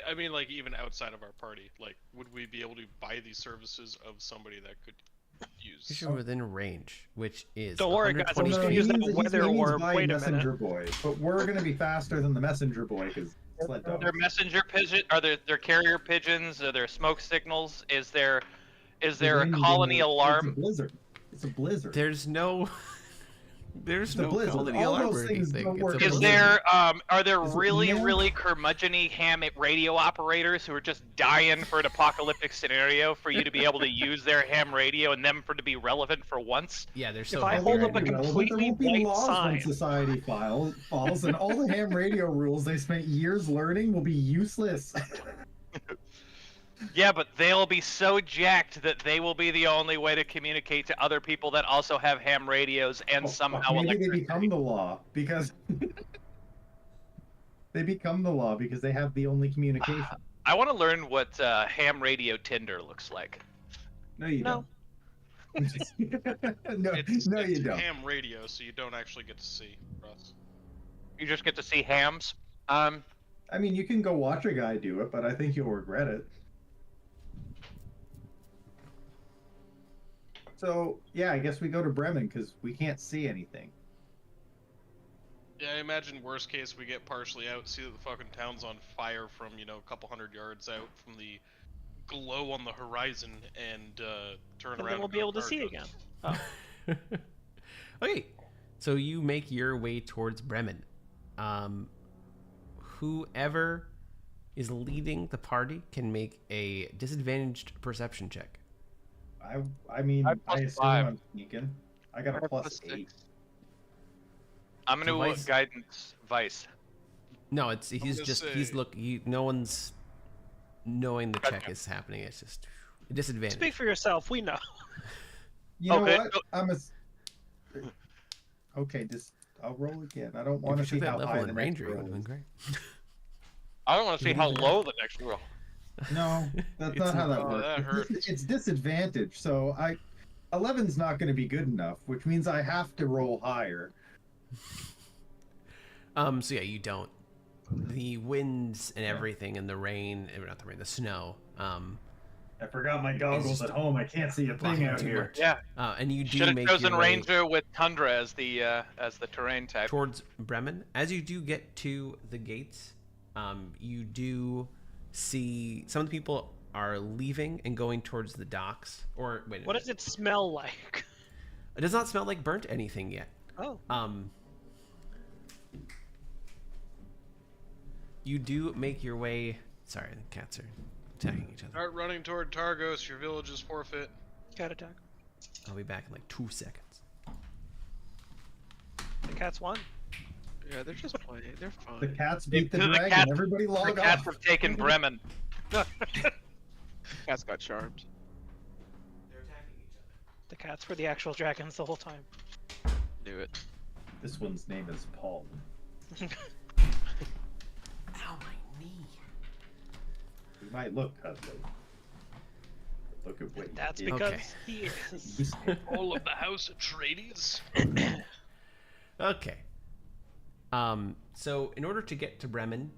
I mean, like, even outside of our party, like, would we be able to buy these services of somebody that could use? Because you're within range, which is. Don't worry, guys, I'm 120 just gonna he use that means- weather he means orb. by Wait a messenger minute. boy, but we're gonna be faster than the messenger boy because sled Are dogs. there messenger pigeon? Are there carrier pigeons? Are there smoke signals? Is there a Rain is colony in the- alarm? It's a blizzard. It's a blizzard. There's no. There's It's a no blizzard. colony All alarm those or things anything. don't It's a work Is Blizzard. blizzard. there are there Is it really email? really curmudgeon-y ham radio operators who are just dying for an apocalyptic scenario for you to be able to use their ham radio and them for to be relevant for once? Yeah, there's If so. I Well, hold they're up a irrelevant. completely there won't be white laws sign. when society falls, and all the ham radio rules they spent years learning will be useless. Yeah, but they'll be so jacked that they will be the only way to communicate to other people that also have ham radios and somehow Maybe they electricity. become the law because they become the law because they have the only communication. I want to learn what ham radio Tinder looks like. No, you No. don't. no, It's you don't. ham radio, so you don't actually get to see, Russ. You just get to see hams. I mean, you can go watch a guy do it, but I think you'll regret it. So, yeah, I guess we go to Bremen because we can't see anything. Yeah, I imagine worst case we get partially out, see that the fucking town's on fire from, you know, a couple hundred yards out from the glow on the horizon, and turn And around. then we'll and be go able to see Targos. again. Okay, so you make your way towards Bremen. Whoever is leading the party can make a disadvantaged perception check. I mean, I have I +5. assume I'm sneaking. I got I a have +8. I'm gonna Vice- guidance vice. No, it's he's gonna just say- no one's knowing the check Gotcha. is happening. It's just a disadvantage. Speak for yourself. We know. You know Okay. what? Okay, just I'll roll again. I don't If want you to see took that how level high in the ranger, next it would roll have been is. great. I don't want to see how low the next roll. No, that's It's not how that not- works. that It's hurts. It's disadvantage. So 11's not going to be good enough, which means I have to roll higher. So yeah, you don't. The winds and everything, and the rain, not the rain, the snow. I forgot my goggles just at home. I can't see a blocking thing out too here. much. Yeah, And you do should have make chosen your way ranger with tundra as the terrain type. towards Bremen. As you do get to the gates, you do see some of the people are leaving and going towards the docks. Or wait, a What minute. does it smell like? It does not smell like burnt anything yet. Oh. You do make your way. Sorry, the cats are attacking each other. Start running toward Targos. Your village is forfeit. Cat attack. I'll be back in like 2 seconds. The cat's won. Yeah, they're just playing. They're The fine. cats beat the The dragon. cats- Everybody The log cats off. have taken Bremen. Cat's got charms. They're attacking each other. The cats were the actual dragons the whole time. Knew it. This one's name is Paul. Ow, my knee. He might look cuddly. Look at what he That's did. because Okay. he is. He's- All of the House Atreides. Okay. So in order to get to Bremen,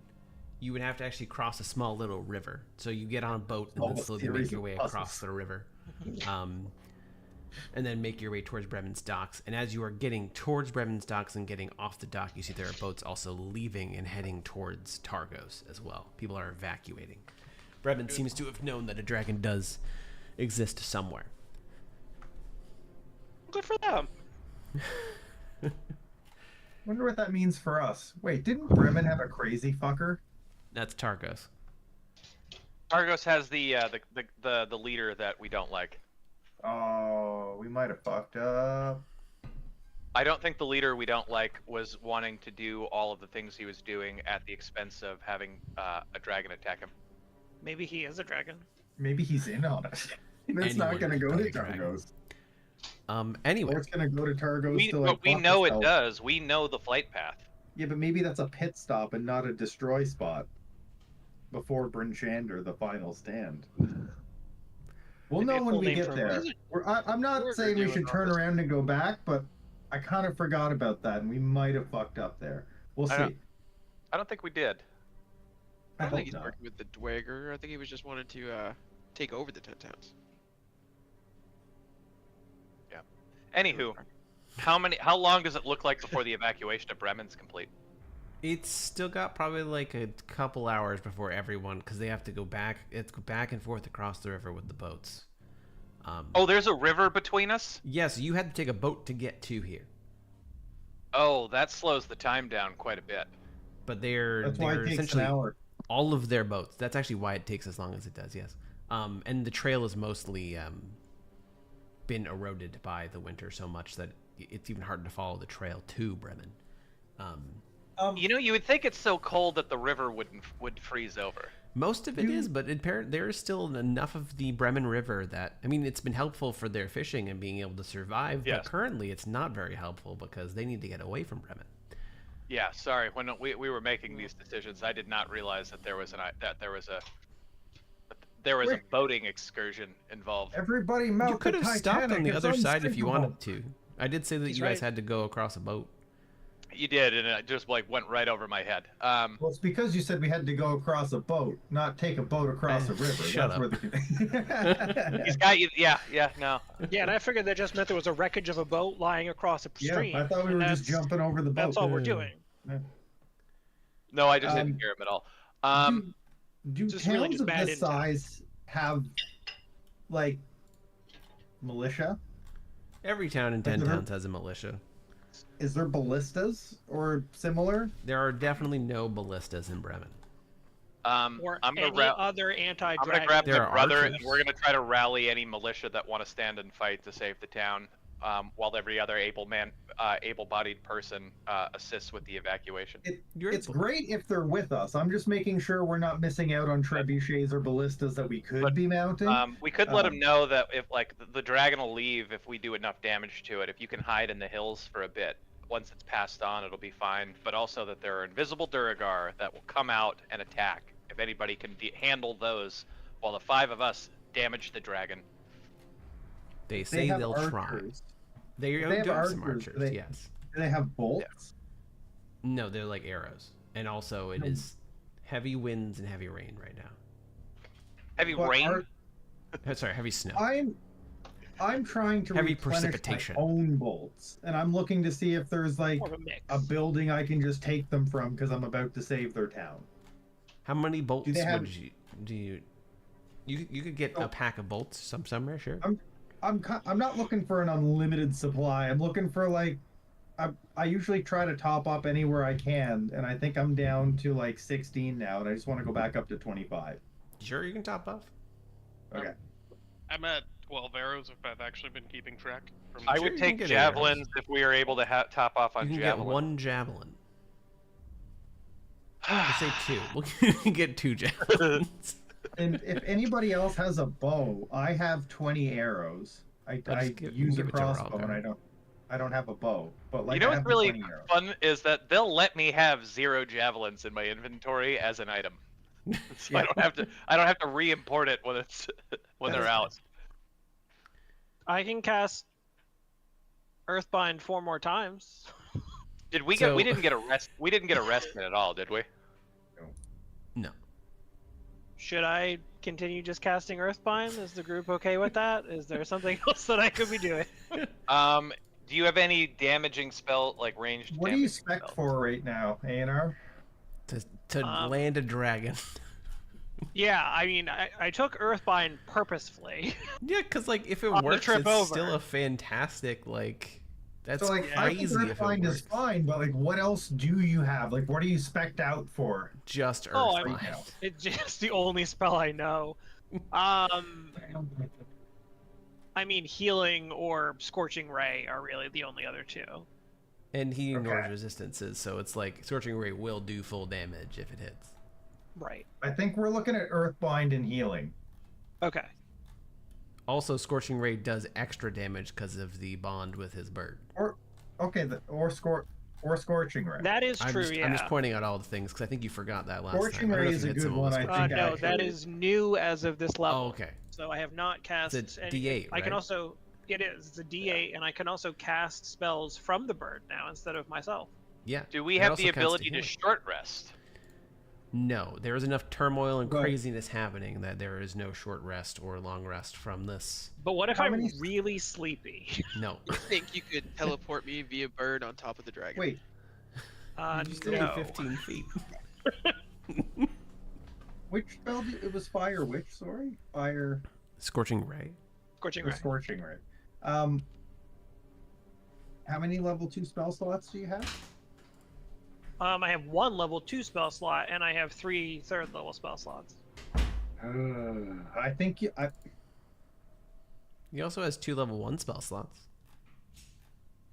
you would have to actually cross a small little river. So you get on a boat and Oh, then a slowly series make your of way puzzles. across the river. And then make your way towards Bremen's docks. And as you are getting towards Bremen's docks and getting off the dock, you see there are boats also leaving and heading towards Targos as well. People are evacuating. Bremen seems to have known that a dragon does exist somewhere. Good for them. Wonder what that means for us. Wait, didn't Bremen have a crazy fucker? That's Targos. Targos has the leader that we don't like. Oh, we might have fucked up. I don't think the leader we don't like was wanting to do all of the things he was doing at the expense of having a dragon attack him. Maybe he is a dragon. Maybe he's in on it. It's not Anyone going to could go be to a dragon. Targos. Anyway, Or it's going to go to Targos to like. But we fuck know it itself. does. We know the flight path. Yeah, but maybe that's a pit stop and not a destroy spot. before Bryn Shander, the final stand. We'll Maybe know a when full we name get for there. I'm not We're saying we doing should all turn this. around and go back, but I kind of forgot about that, and we might have fucked up there. We'll I don't- see. I don't think we did. I don't hope think he's not. working with the Dwagger. I think he was just wanted to take over the 10 towns. Anywho, how long does it look like before the evacuation of Bremen's complete? It's still got probably like a couple hours before everyone, because they have to go back. It's back and forth across the river with the boats. Oh, there's a river between us? Yes, you had to take a boat to get to here, Oh, that slows the time down quite a bit. but they're That's why it takes an essentially hour. all of their boats. That's actually why it takes as long as it does. Yes, and the trail is mostly been eroded by the winter so much that it's even harder to follow the trail to Bremen. You know, you would think it's so cold that the river would freeze over. Most of it is, but there is still enough of the Bremen River that, I mean, it's been helpful for their fishing and being able to survive, Yes. but currently it's not very helpful because they need to get away from Bremen. Yeah, sorry. When we were making these decisions, I did not realize that there was a boating excursion involved. Everybody mount You could the have stopped Titanic, on the it's other side if you unsinkable. wanted to. I did say that He's you guys right. had to go across a boat. You did, and it just like went right over my head. Well, it's because you said we had to go across a boat, not take a boat across a river. Shut That's up. where the... He's got you. Yeah, no. Yeah, and I figured that just meant there was a wreckage of a boat lying across a Yeah, stream. I thought we and were just that's- jumping over the boat. That's all we're doing. No, I just didn't hear him at all. Do just really towns just of bad this intel. size have, like, militia? Every town in 10 Like the- towns has a militia. Is there ballistas or similar? There are definitely no ballistas in Bremen. Or I'm gonna any other anti-dragon. I'm gonna grab There my are brother, archers. and we're gonna try to rally any militia that want to stand and fight to save the town, while every other able-bodied person assists with the evacuation. It's great if they're with us. I'm just making sure we're not missing out on trebuchets or ballistas that we could But, be mounting. We could let him know that if like the dragon will leave if we do enough damage to it. If you can hide in the hills for a bit, once it's passed on, it'll be fine. But also that there are invisible Duragar that will come out and attack. If anybody can handle those, while the 5 of us damage the dragon. They say have they'll try. archers. They They do have have some archers. archers, yes. Do they have bolts? No, they're like arrows. And also it is heavy winds and heavy rain right now. Heavy But rain. Sorry, heavy snow. I'm trying to Heavy replenish precipitation. my own bolts, and I'm looking to see if there's like More of a mix. a building I can just take them from because I'm about to save their town. How many bolts they have- would you could get a pack of bolts somewhere, sure. I'm not looking for an unlimited supply. I'm looking for like I usually try to top up anywhere I can, and I think I'm down to like 16 now, and I just want to go back up to 25. Sure, you can top off. Okay. I'm at 12 arrows if I've actually been keeping track. From I Sure, would you can take get javelins if we are able to top off on You can javelin. get 1 javelin. I say 2. You can get 2 javelins. And if anybody else has a bow, I have 20 arrows. I use a give it to crossbow, Ralgar. and I don't have a bow. But like You know I what's have the really 20 arrows. fun is that they'll let me have 0 javelins in my inventory as an item, so I don't have to re-import it when it's when they're out. I can cast Earthbind 4 more times. Did we So- we didn't get arrested at all, did we? No. Should I continue just casting Earthbind? Is the group okay with that? Is there something else that I could be doing? Do you have any damaging spell like ranged? What do you damaging spec spells? for right now, Aionar? To land a dragon. Yeah, I mean, I took Earthbind purposefully. Yeah, because like if it On the works, trip it's over. still a fantastic like. That's So like I think crazy if it Earthbind is works. fine, but like what else do you have? Like what are you spec'd out for? Just Oh, Earthbind. right now. It's just the only spell I know. I mean, healing or scorching ray are really the only other 2. And he ignores Okay. resistances, so it's like Scorching Ray will do full damage if it hits. Right. I think we're looking at Earthbind and healing. Okay. Also, Scorching Ray does extra damage because of the bond with his bird. Or okay, or score. Or Scorching Ray. That is true, yeah. I'm just pointing out all the things because I think you forgot that last Scorching time. I don't know Ray if is you a hit some good of those one, I questions. think. No, that actually. is new as of this level. Oh, okay. So I have not cast It's a any. D8, I can right? also. It is. It's a D8, and I can also cast spells from the bird now instead of myself. Yeah. Do we It have also the counts ability to healing. short rest? No, there is enough turmoil and Right. craziness happening that there is no short rest or long rest from this. But what if How I'm many- really sleepy? No. You think you could teleport me via bird on top of the dragon? Wait, You still no. need 15 feet. which spell? It was Fire. Which? Sorry, Fire. Scorching Ray. Scorching Or Ray. Scorching Ray. How many level 2 spell slots do you have? I have 1 level 2 spell slot, and I have 3 third level spell slots. I think He also has 2 level 1 spell slots.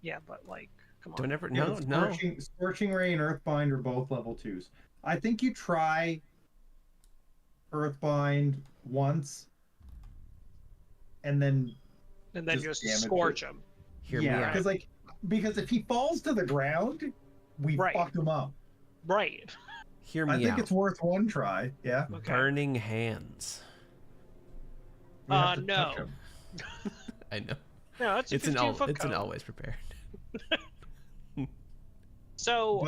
Yeah, but like, come on. Don't ever. yeah, No. Scorching Ray and Earthbind are both level 2s. I think you try Earthbind once, and then And then just just damage scorch it. him. Hear me yeah, out. because if he falls to the ground, we Right. fuck him up. Right. Hear me I think out. it's worth one try. Yeah. Okay. Burning hands. We have to no. touch him. I know. No, it's a It's an 15-foot it's an cone. always prepared. So,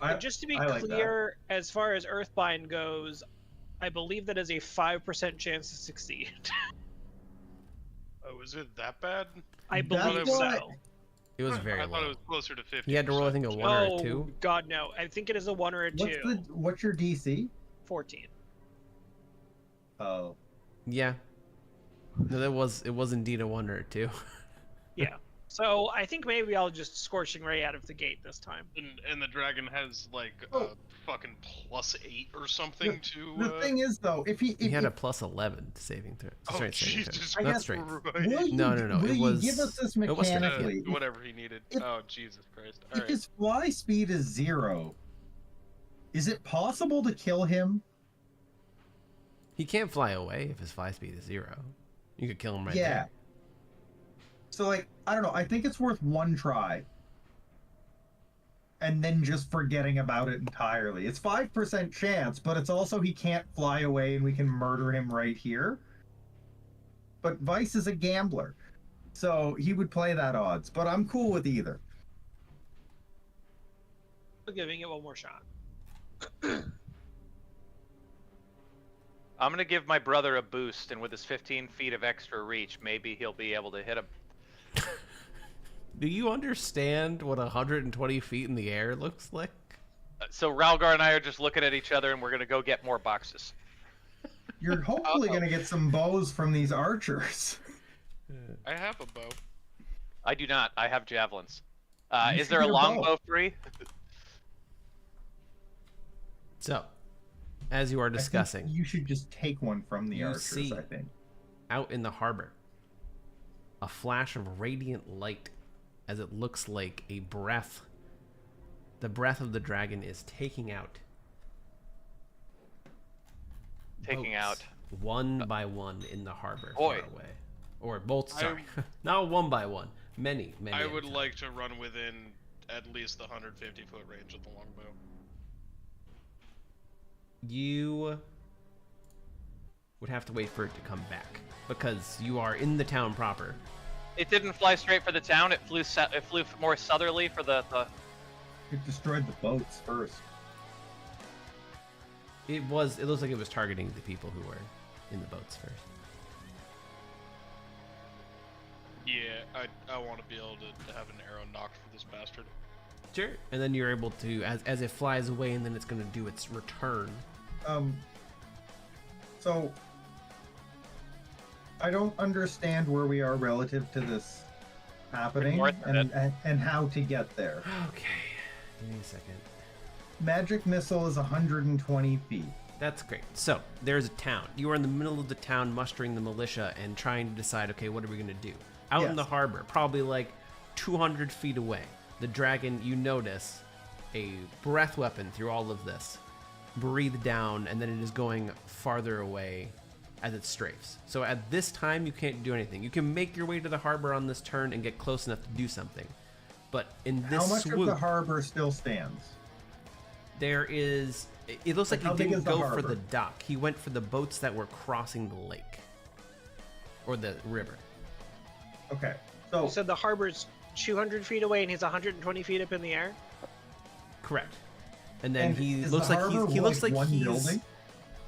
But just to be I like that. clear, as far as Earthbind goes, I believe that is a 5% chance to succeed. Oh, is it that bad? I That's believe what- so. It was very I thought low. it was closer to 50. He had to roll, I think, a 1 or a Oh 2. God, no! I think it is a 1 or a 2. what's your DC? 14. Oh, Yeah. No, it was indeed a 1 or a 2. Yeah. So I think maybe I'll just Scorching Ray out of the gate this time. And the dragon has like Oh. fucking +8 or something to. the thing is though, if He had a plus 11 saving throw. Oh, Straight saving Jesus throw. I Not guess- straight. Christ. will you, No, will it you was- give us this it was straight. mechanically? Whatever he needed. If- Oh, Jesus Christ. If Alright. his fly speed is 0, is it possible to kill him? He can't fly away if his fly speed is 0. You could kill him right Yeah. there. So like, I don't know. I think it's worth one try. And then just forgetting about it entirely. It's 5% chance, but it's also he can't fly away and we can murder him right here. But Vice is a gambler. So he would play that odds, but I'm cool with either. Giving it one more shot. I'm gonna give my brother a boost, and with his 15 feet of extra reach, maybe he'll be able to hit him. Do you understand what 120 feet in the air looks like? So Ralgar and I are just looking at each other, and we're gonna go get more boxes. You're hopefully going to get some bows from these archers. I have a bow. I do not. I have javelins. You Is should there a get a bow. longbow free? So, as you are I think discussing, you should just take one from the You archers, see. I think. out in the harbor, a flash of radiant light as it looks like a breath. The breath of the dragon is taking out. Taking boats, out. one by one in the harbor Boy. far away. Or boats, sorry. Not one by one. Many, many. I at a would time. like to run within at least the 150-foot range of the longbow. You would have to wait for it to come back because you are in the town proper. It didn't fly straight for the town. It flew. It flew more southerly for the. It destroyed the boats first. It looks like it was targeting the people who were in the boats first. Yeah, I want to be able to have an arrow knocked for this bastard. Sure. And then you're able to, as it flies away, and then it's going to do its return. So I don't understand where we are relative to this happening north of and how to get there. Okay. Give me a second. Magic missile is 120 feet. That's great. So, there's a town. You are in the middle of the town mustering the militia and trying to decide, okay, what are we going to do? Out in Yes. the harbor, probably like 200 feet away, the dragon, you notice a breath weapon through all of this. Breathe down, and then it is going farther away as it strafes. So at this time, you can't do anything. You can make your way to the harbor on this turn and get close enough to do something. But in this How much swoop, of the harbor still stands? there is. It looks like How he big didn't is the go for harbor? the dock. He went for the boats that were crossing the lake or the river. Okay, You so said the harbor's 200 feet away and he's 120 feet up in the air? Correct. And then And he is looks the like harbor he looks like one he's. building?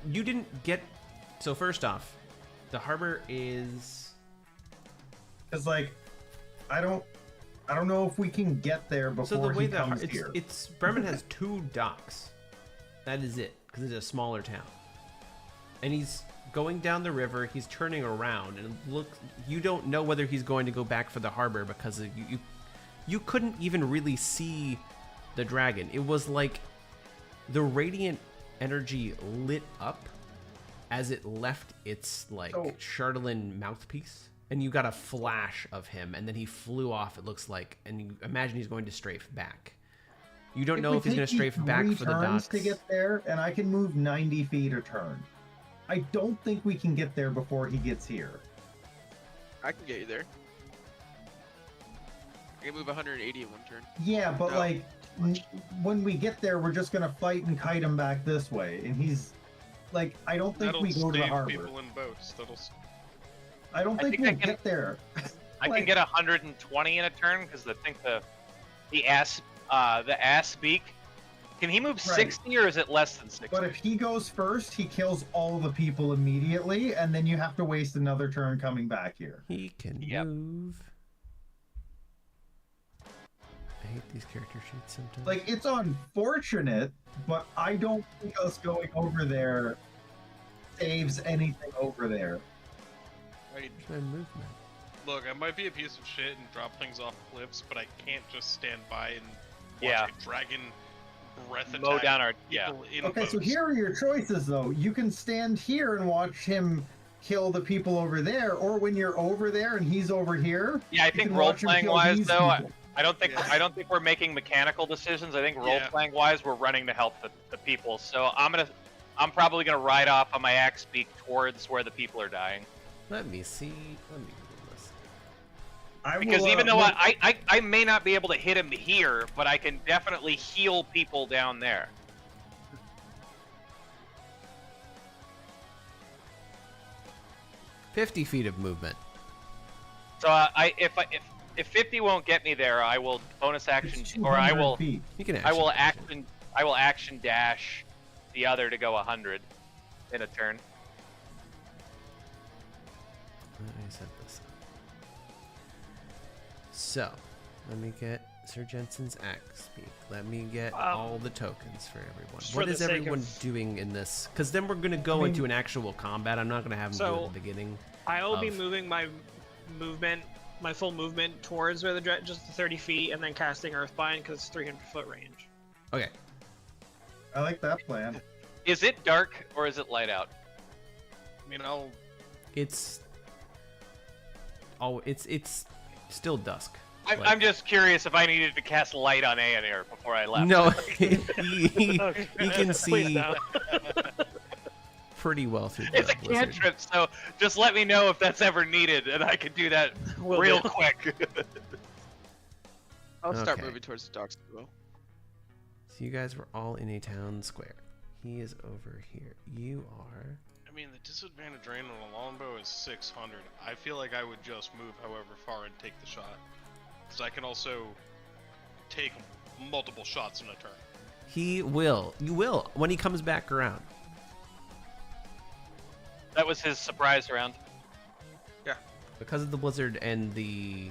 You didn't get. So first off, the harbor is. it's like, I don't know if we can get there before So the way he that comes here. it's Bremen has 2 docks. That is it, because it's a smaller town. And he's going down the river. He's turning around, and look, you don't know whether he's going to go back for the harbor because you couldn't even really see the dragon. It was like the radiant energy lit up as it left its like So- Charlatan mouthpiece. And you got a flash of him, and then he flew off, it looks like, and you imagine he's going to strafe back. You don't know if he's going to strafe back for the docks. to get there, and I can move 90 feet a turn. I don't think we can get there before he gets here. I can get you there. I can move 180 in one turn. Yeah, but No. like, when we get there, we're just gonna fight and kite him back this way, and he's like, I don't think That'll we go to the save harbor. people in boats. That'll. I don't I think think we'll I can- get there. I can Like- get 120 in a turn because I think the ass beak. Can he move Right. 60 or is it less than 60? But if he goes first, he kills all the people immediately, and then you have to waste another turn coming back here. He can Yep. move. I hate these character sheets sometimes. Like, it's unfortunate, but I don't think us going over there saves anything over there. I, Where's my movement? look, I might be a piece of shit and drop things off cliffs, but I can't just stand by and watch Yeah. a dragon breath attack Mow down our people in Okay, so boats. here are your choices, though. You can stand here and watch him kill the people over there, or when you're over there and he's over here. Yeah, I you think can role watch him playing kill wise these though, people. I don't think Yeah. I don't think we're making mechanical decisions. I think role Yeah. playing wise we're running to help the people. So I'm probably gonna ride off on my axe beak towards where the people are dying. Let me see. Let me do this. I Because will, even though look- I may not be able to hit him here, but I can definitely heal people down there. "50 feet of movement." So if 50 won't get me there, I will bonus action, it's or I 200 will feet. You can. I will action. action dash the other to go 100 in a turn. Let me set this up. So, let me get Sir Jensen's axe speak. Let me get all the tokens for everyone. just for What the is sake everyone of- doing in this? Because then we're going to go I mean- into an actual combat. I'm not going to have them do it So- at the beginning. I'll be Of- moving my full movement towards where just the 30 feet, and then casting Earthbind because it's 300-foot range. Okay. I like that plan. Is it dark or is it light out? I mean, I'll. It's still dusk. I'm, Like- I'm just curious if I needed to cast light on Aionar before I left. No, he Okay. can Please see no. pretty well through the It's a blizzard. cantrip, so just let me know if that's ever needed, and I can do that Will real do. quick. I'll start Okay. moving towards the docks as well. So you guys were all in a town square. He is over here. You are. I mean, the disadvantage range on a longbow is 600. I feel like I would just move however far and take the shot, because I can also take multiple shots in a turn. He will. You will when he comes back around. That was his surprise round. Because of the blizzard and the.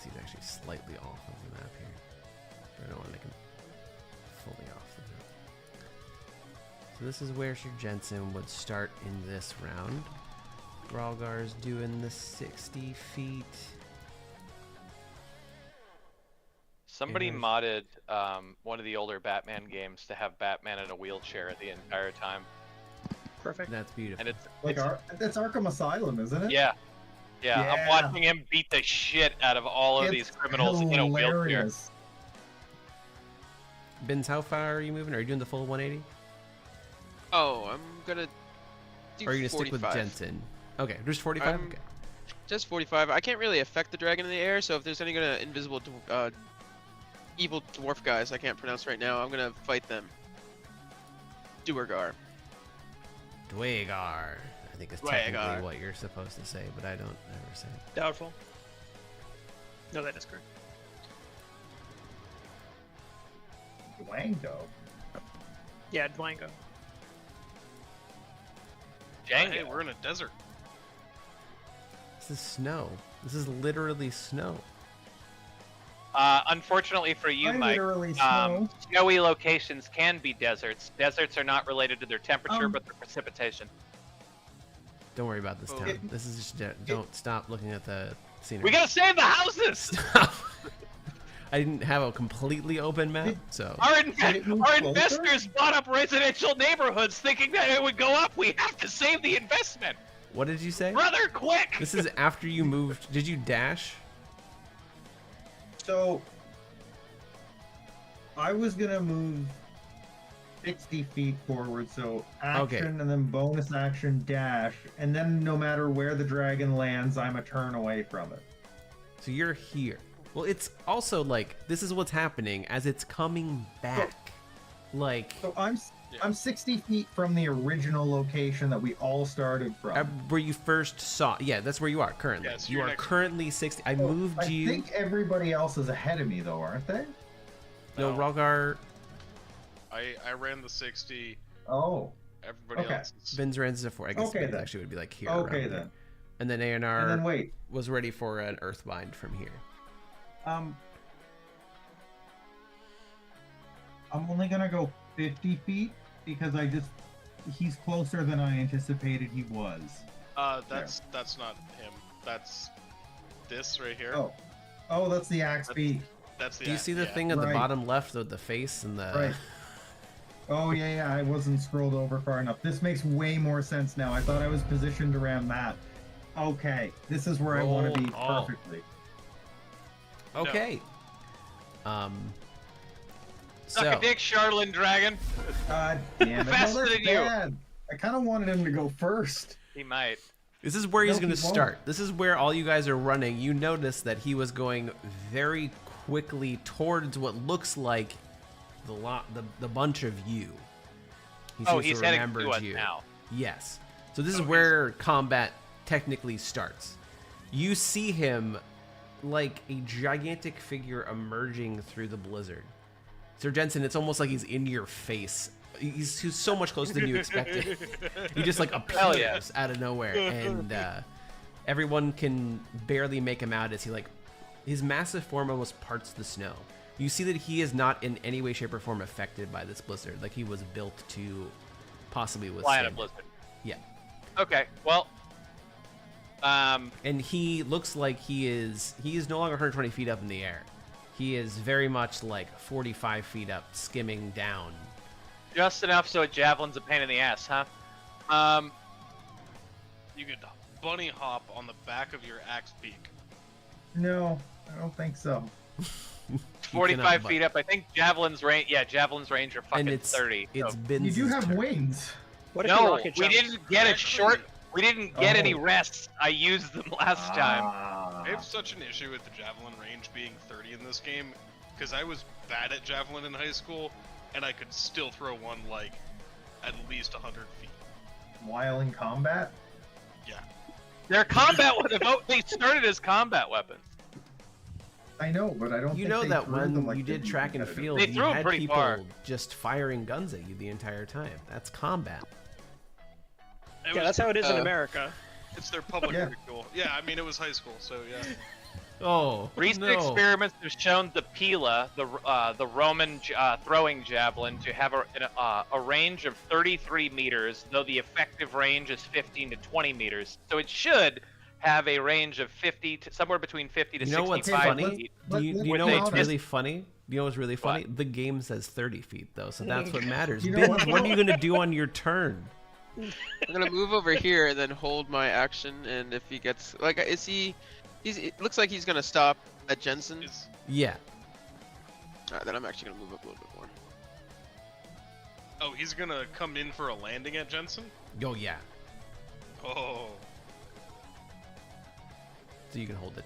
He's actually slightly off of the map here. I don't want to make him fully off the map. So this is where Sir Jensen would start in this round. Ralgar's doing the 60 feet. Somebody Yeah. modded one of the older Batman games to have Batman in a wheelchair the entire time, Perfect. That's beautiful. and it's Like, that's Arkham Asylum, isn't it? yeah. I'm Yeah. watching him beat the shit out of all of It's these criminals in a wheelchair. hilarious. Bins, how far are you moving? Are you doing the full 180? Oh, I'm gonna do Or are you gonna 45. stick with Jensen? Okay, just 45? I'm- Okay. Just 45. I can't really affect the dragon in the air, so if there's any gonna invisible, evil dwarf guys I can't pronounce right now, I'm gonna fight them. Duergar. Dwagar. I think it's Dwagar. technically what you're supposed to say, but I don't ever say it. Doubtful. No, that is correct. Dwango. Yeah, Dwango. Django. Hey, we're in a desert. This is snow. This is literally snow. Unfortunately for you, I Mike, literally snow. snowy locations can be deserts. Deserts are not related to their temperature, Um, but their precipitation. Don't worry about this Oh. town. This is just don't stop looking at the scenery. We gotta save the houses. Stop. I didn't have a completely open map, so Our, Did it move our closer? investors bought up residential neighborhoods thinking that it would go up. We have to save the investment. what did you say? Brother, quick! This is after you moved. Did you dash? So I was gonna move 60 feet forward, so action Okay. and then bonus action dash, and then no matter where the dragon lands, I'm a turn away from it. So you're here. Well, it's also like this is what's happening as it's coming back. Like So I'm 60 feet from the original location that we all started from. where you first saw. Yeah, that's where you are currently. Yeah, so you you're are next- currently 60. I moved I you. think everybody else is ahead of me though, aren't they? No, No. Ralgar. I ran the 60. Oh, Everybody Okay. else is... Ben's ran to 4. I guess Okay, Ben's then. actually would be like here. okay around there. then. And then And then Aionar wait. was ready for an Earthbind from here. I'm only gonna go 50 feet because he's closer than I anticipated he was. That's not him. That's this right here. Oh, that's the axe beak. That's the Do you see the yeah. thing at the Right. bottom left with the face and the? Right. Oh yeah, I wasn't scrolled over far enough. This makes way more sense now. I thought I was positioned around that. Okay, this is where I want to be Roll all. perfectly. Okay. Suck So a dick, Charlin Dragon. God damn it! Faster No, that's than you. bad. I kind of wanted him to go first. He might. this is where he's No, going he to won't. start. This is where all you guys are running. You notice that he was going very quickly towards what looks like the bunch of you. He Oh, seems he's to heading remember to us you. now. Yes. So this is Oh, where combat technically starts. You see him like a gigantic figure emerging through the blizzard. Sir Jensen, it's almost like he's in your face. He's so much closer than you expected. He just like Hell yeah. appears out of nowhere, and everyone can barely make him out as he his massive form almost parts the snow. You see that he is not in any way, shape, or form affected by this blizzard. Like he was built to possibly Fly withstand in a it. blizzard. Yeah. Okay, well, And he looks like he is no longer 120 feet up in the air. He is very much like 45 feet up, skimming down. just enough so a javelin's a pain in the ass, huh? You could bunny hop on the back of your axe beak. No, I don't think so. You 45 cannot feet up. I think javelin's range. Yeah, javelin's range are fucking And it's 30. It's so- been. You do have wings. What if he No, rocket we jumps? didn't get a Actually- short. We didn't get any Oh. rests. I used them last time. Ah. I have such an issue with the javelin range being 30 in this game, because I was bad at javelin in high school, and I could still throw one like at least 100 feet. While in combat. Yeah. They're combat. They started as combat weapons. I know, but I don't. You think know they that threw when them like you did this track and competitive. field, They you threw 'em had pretty people far. just firing guns at you the entire time. That's combat. Yeah, that's how it is in uh, America. It's their public Yeah. ridicule. Yeah, I mean, it was high school, so yeah. Oh, Recent no. experiments have shown the Pila, the Roman throwing javelin, to have a range of 33 meters, though the effective range is 15 to 20 meters. So it should have a range of 50 to somewhere between 50 to You know what's 65 funny? feet. Do you Let's know be what's honest. really funny? You know what's really funny? The game says 30 feet though, so that's what matters. You know Binge, what are you gonna do on your turn? I'm gonna move over here and then hold my action, and if he gets like, is he? It looks like he's gonna stop at Jensen. Is, Yeah. Alright, then I'm actually gonna move up a little bit more. oh, he's gonna come in for a landing at Jensen? Oh yeah. Oh. So you can hold it,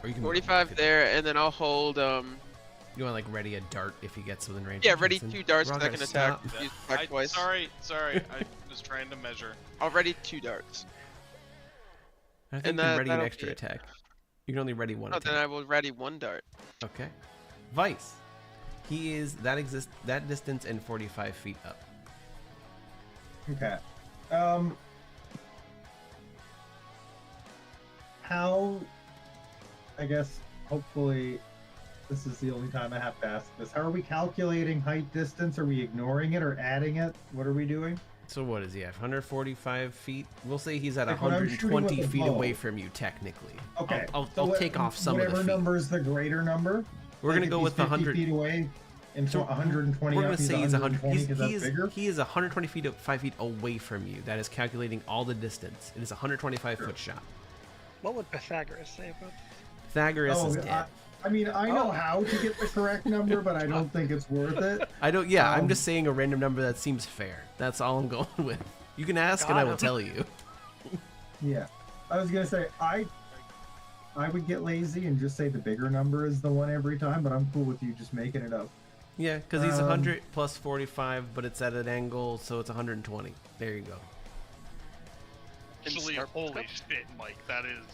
or you can 45 there, and then I'll hold. You want like ready a dart if he gets within range? Yeah, of ready Jensen? 2 darts We're all that gonna can attack. stop. Use attack twice. Sorry, I was trying to measure. I'll ready 2 darts. I think And you can that- ready an that'll extra be it. attack. You can only ready one Oh, attack. then I will ready 1 dart. Okay. Vice. He is that distance and 45 feet up. Okay. How? I guess. Hopefully, this is the only time I have to ask this. How are we calculating height distance? Are we ignoring it or adding it? What are we doing? So what is he at? 145 feet? We'll say he's at Like when I'm shooting 120 with a feet bow. away from you, technically. Okay. I'll so what- take off some of the whatever feet. number is the greater number. We're Like gonna if go he's with the 50 100. feet away. And So 120 We're up, gonna say he's 120 he's, because he that's is bigger. he is 120 feet 5 feet away from you. That is calculating all the distance. It is a 125 foot shot. What would Pythagoras say about Pythagoras is dead. I mean, I know how to get the correct number, but I don't think it's worth it. I don't. Yeah, I'm Um, just saying a random number that seems fair. That's all I'm going with. You can ask and I will Got him. tell you. Yeah, I was gonna say I would get lazy and just say the bigger number is the one every time, but I'm cool with you just making it up. Yeah, because he's 100 plus 45, but it's at an angle, so it's 120. There you go. Actually, Start- holy shit, Mike, that is.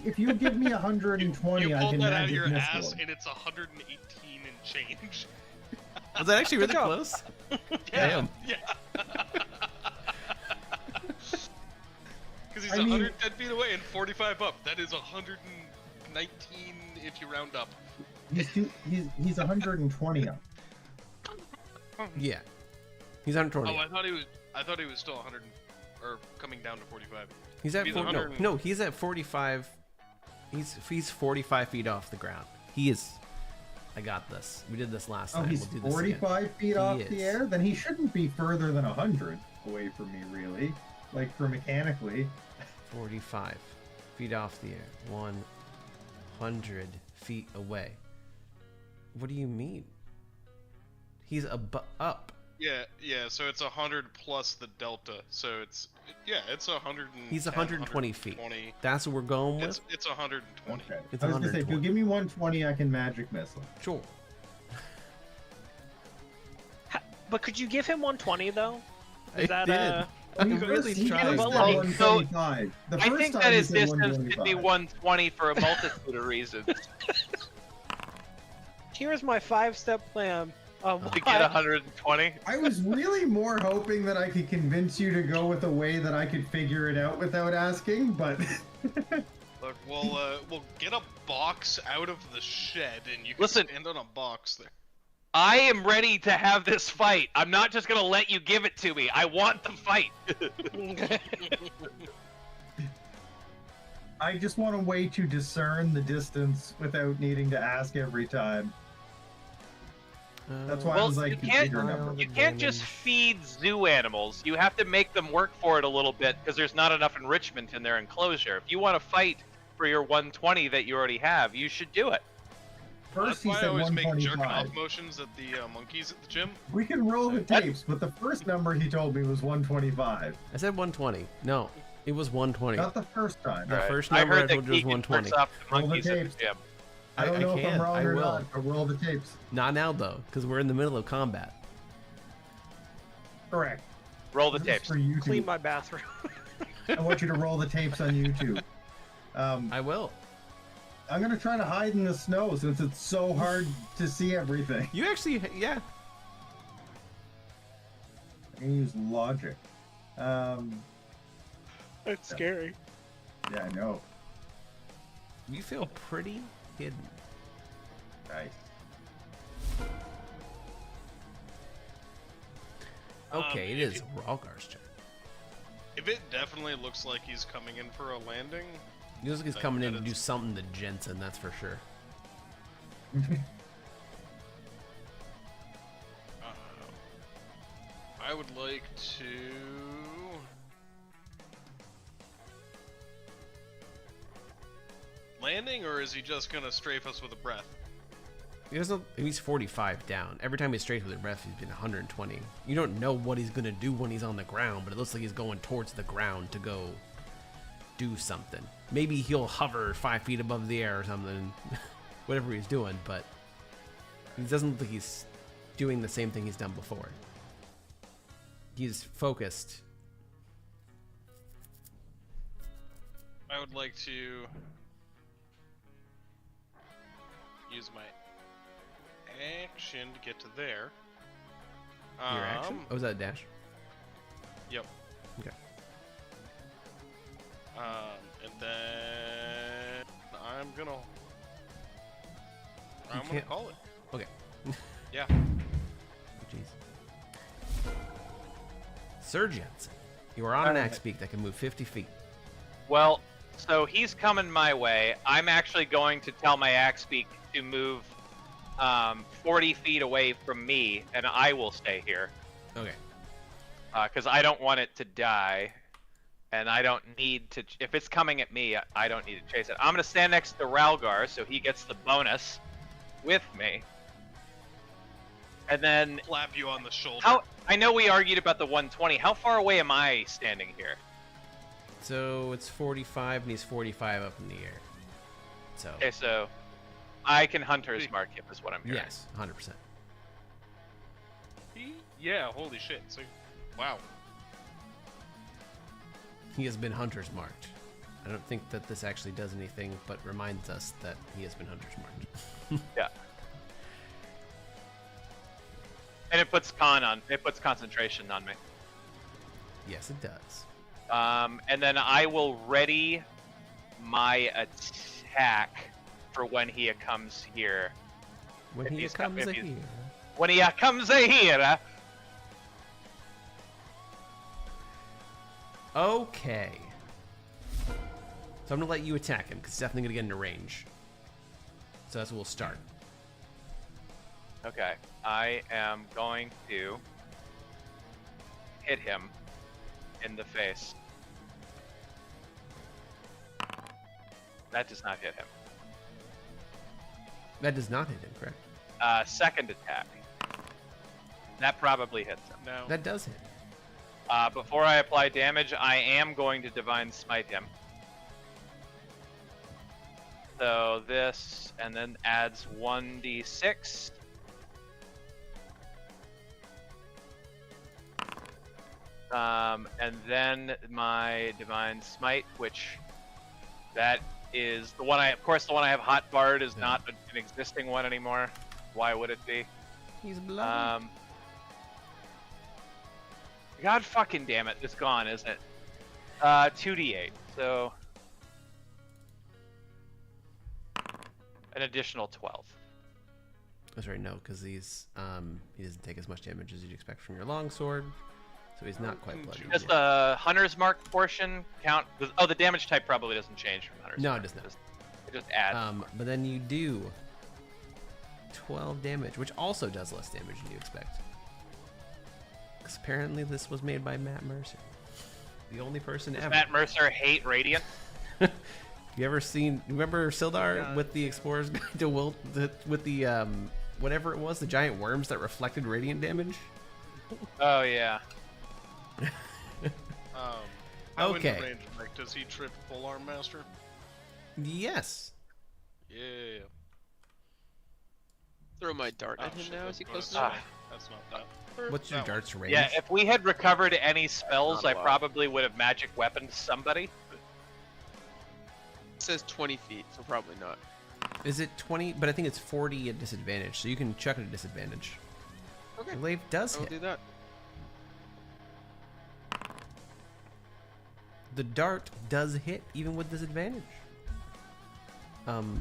If you give me 120, You I pulled can that out of magic your missile ass, it. and it's 118 and change. Was that actually really job. close? Yeah, Damn. yeah. Because he's I mean- 110 feet away and 45 up. That is 119 if you round up. He's 120 up. Yeah. He's 120. Oh, I thought he was still 100 or coming down to 45. He's at he's 40, no, he's at 45. He's 45 feet off the ground. He is. I got this. We did this last Oh, time. he's We'll do this again. 45 feet off He the is. air? Then he shouldn't be further than 100 away from me, really. Like, for mechanically. 45 feet off the air. 100 feet away. What do you mean? He's up. Yeah, so it's 100 plus the delta. So it's 100 and He's 120 feet. 120. That's what we're going with. It's 120. Okay. It's I was gonna say, if you 120. give me 120, I can magic missile. Sure. But could you give him 120 though? Is I that did. I'm really He trying. said Well, like, 125. The I first think time that he his said distance could be 125. 120 for a multitude of reasons. Here's my 5-step plan. To get 120. I was really more hoping that I could convince you to go with a way that I could figure it out without asking, but Look, we'll get a box out of the shed, and you can Listen. stand on a box there. I am ready to have this fight. I'm not just gonna let you give it to me. I want the fight. I just want a way to discern the distance without needing to ask every time. That's why I Well, was you like, the can't- bigger number. You can't just feed zoo animals. You have to make them work for it a little bit because there's not enough enrichment in their enclosure. If you want to fight for your 120 that you already have, you should do it. First That's he why I said always make jerking 125. off motions at the monkeys at the gym. We can roll the tapes, but the first number he told me was 125. I said 120. No, it was 120. Not the first time. The Right. first I number I heard that told you was Keegan 120. jerks off the Roll the monkeys at tapes. the gym. I don't know if can. I'm wrong I or will. not, but roll the tapes. Not now though, because we're in the middle of combat. Correct. Roll the This is tapes. for YouTube. Clean my bathroom. I want you to roll the tapes on YouTube. I will. I'm gonna try to hide in the snow since it's so hard to see everything. You actually, yeah. I'm gonna use logic. That's scary. Yeah, I know. You feel pretty hidden. Nice. Okay, it is Ralgar's turn. If it definitely looks like he's coming in for a landing, He looks like he's coming in to do something to Jensen, that's for sure. I would like to. Landing, or is he just gonna strafe us with a breath? He doesn't. He's 45 down. Every time he's straight with a breath, he's been 120. You don't know what he's gonna do when he's on the ground, but it looks like he's going towards the ground to go do something. Maybe he'll hover 5 feet above the air or something, whatever he's doing, but he doesn't look like he's doing the same thing he's done before. He's focused. I would like to use my action to get to there. Your action? Oh, was that a dash? Yep. Okay. And then I'm gonna call it. Okay. Yeah. Jeez. Sir Jensen, you are on an axe beak that can move 50 feet. Well, so he's coming my way. I'm actually going to tell my axe beak to move 40 feet away from me, and I will stay here. Okay. Because I don't want it to die, and I don't need to. If it's coming at me, I don't need to chase it. I'm going to stand next to Ralgar, so he gets the bonus with me. And then Slap you on the shoulder. I know we argued about the 120. How far away am I standing here? So it's 45, and he's 45 up in the air. So. Okay, so I can Hunter's Mark him, is what I'm hearing. Yes, 100%. Yeah, holy shit. So, wow. He has been Hunter's marked. I don't think that this actually does anything, but reminds us that he has been Hunter's marked. Yeah. And it puts concentration on me. Yes, it does. And then I will ready my attack for when he comes here. When he comes here. When he comes here. Okay. So I'm gonna let you attack him because he's definitely gonna get into range. So that's where we'll start. Okay, I am going to hit him in the face. That does not hit him. That does not hit him, correct? Second attack. That probably hits him. No. That does hit. Before I apply damage, I am going to Divine Smite him. So this, and then adds 1d6. And then my Divine Smite, which that is the one of course the one I have Hot Bard is not an existing one anymore. Why would it be? He's bloody. God fucking damn it, it's gone, isn't it? 2d8, so an additional 12. That's right, no, because he doesn't take as much damage as you'd expect from your longsword, so he's not quite bloody. Does the Hunter's Mark portion count? Oh, the damage type probably doesn't change from Hunter's Mark. No, it does not. It just adds. But then you do 12 damage, which also does less damage than you expect. Because apparently this was made by Matt Mercer. The only person Does ever. Matt Mercer hate Radiant? You ever seen? Remember Sildar with the Explorer's Guide to with the whatever it was, the giant worms that reflected radiant damage? Oh yeah. How Okay. in range, Mike? Does he trip Full Arm Master? Yes. Yeah. Throw my dart Oh, at him shit, now. that's Is he close bonus. enough? That's not that. What's your That one. dart's range? Yeah, if we had recovered any spells, Not a I lot. probably would have magic weaponed somebody. It says 20 feet, so probably not. Is it 20? But I think it's 40 at disadvantage, so you can chuck it at disadvantage. Okay. Glaive does I'll hit. do that. The dart does hit, even with disadvantage.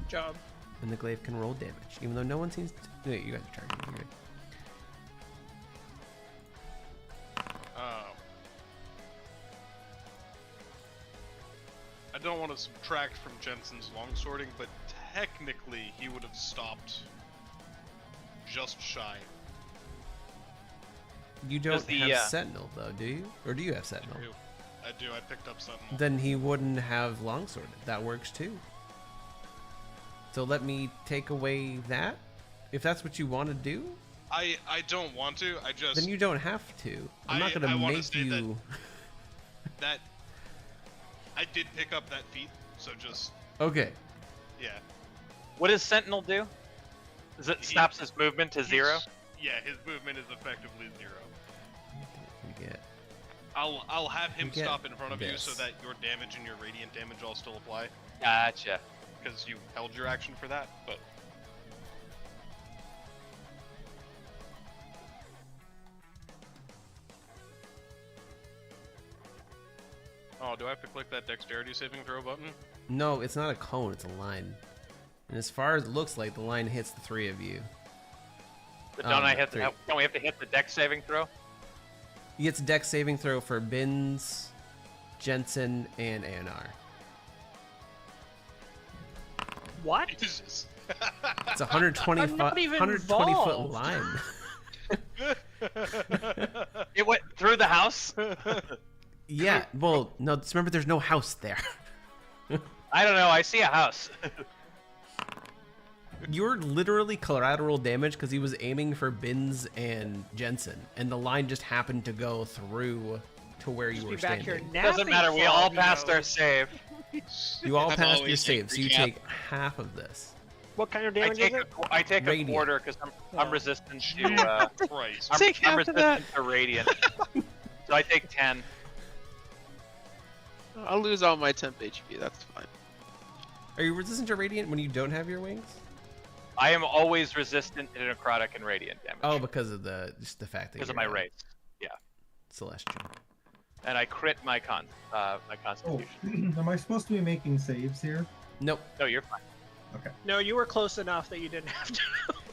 Job. And the glaive can roll damage, even though no one seems to... Wait, you guys are charging. You're good. I don't want to subtract from Jensen's longswording, but technically he would have stopped just shy. You don't the, have Sentinel, though, do you? Or do you have Sentinel? I do. I picked up Sentinel. Then he wouldn't have longsworded. That works, too. So let me take away that? If that's what you want to do? I don't want to. I just Then you don't have to. I'm not going I to wanna make say you... that I did pick up that feat, so just Okay. yeah. What does Sentinel do? Does it stops his movement to 0? Yeah, his movement is effectively 0. We get I'll have him get stop in front of you so this. that your damage and your radiant damage all still apply, Gotcha. because you held your action for that. But oh, do I have to click that dexterity saving throw button? No, it's not a cone, it's a line. And as far as it looks like, the line hits the 3 of you. But don't I have three. to? Don't we have to hit the dex saving throw? He gets a dex saving throw for Bins, Jensen, and Aionar. What? Jesus. It's a 120 I'm foot, not even 120 foot involved. line. It went through the house. Yeah, well, no, just remember there's no house there. I don't know. I see a house. You're literally collateral damage because he was aiming for Bins and Jensen, and the line just happened to go through to where you Just were be back here standing. Doesn't matter. We all passed our save. You all As passed your always, save, so you recap. take half of this. What kind of I damage is take it? I take a Radiant. quarter because I'm Oh. resistant to Christ. Take I'm half of that. resistant to radiant. So I take 10. I'll lose all my temp HP. That's fine. Are you resistant to radiant when you don't have your wings? I am always resistant to necrotic and radiant damage. Oh, because of just the fact that because of you're my race. Yeah, celestial. and I crit my my Oh, constitution. am I supposed to be making saves here? Nope. No, you're fine. No, you were close enough that you didn't have to.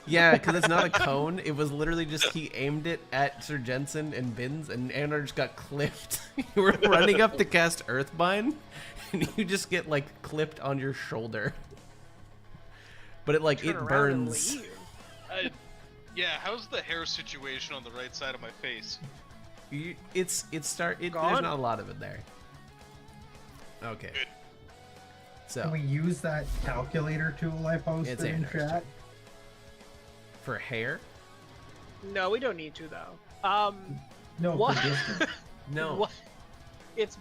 Yeah, because it's not a cone. It was literally just he aimed it at Sir Jensen and Bins, and Aionar just got clipped. You were running up to cast Earthbind, and you just get like clipped on your shoulder. But it Turn it around and burns. leave. Yeah, how's the hair situation on the right side of my face? There's Gone? not a lot of it there. Okay. Good. So Can we use that calculator tool I posted It's in Aionar's chat? turn. For hair? No, we don't need to though. No, What? for distance. No. What? It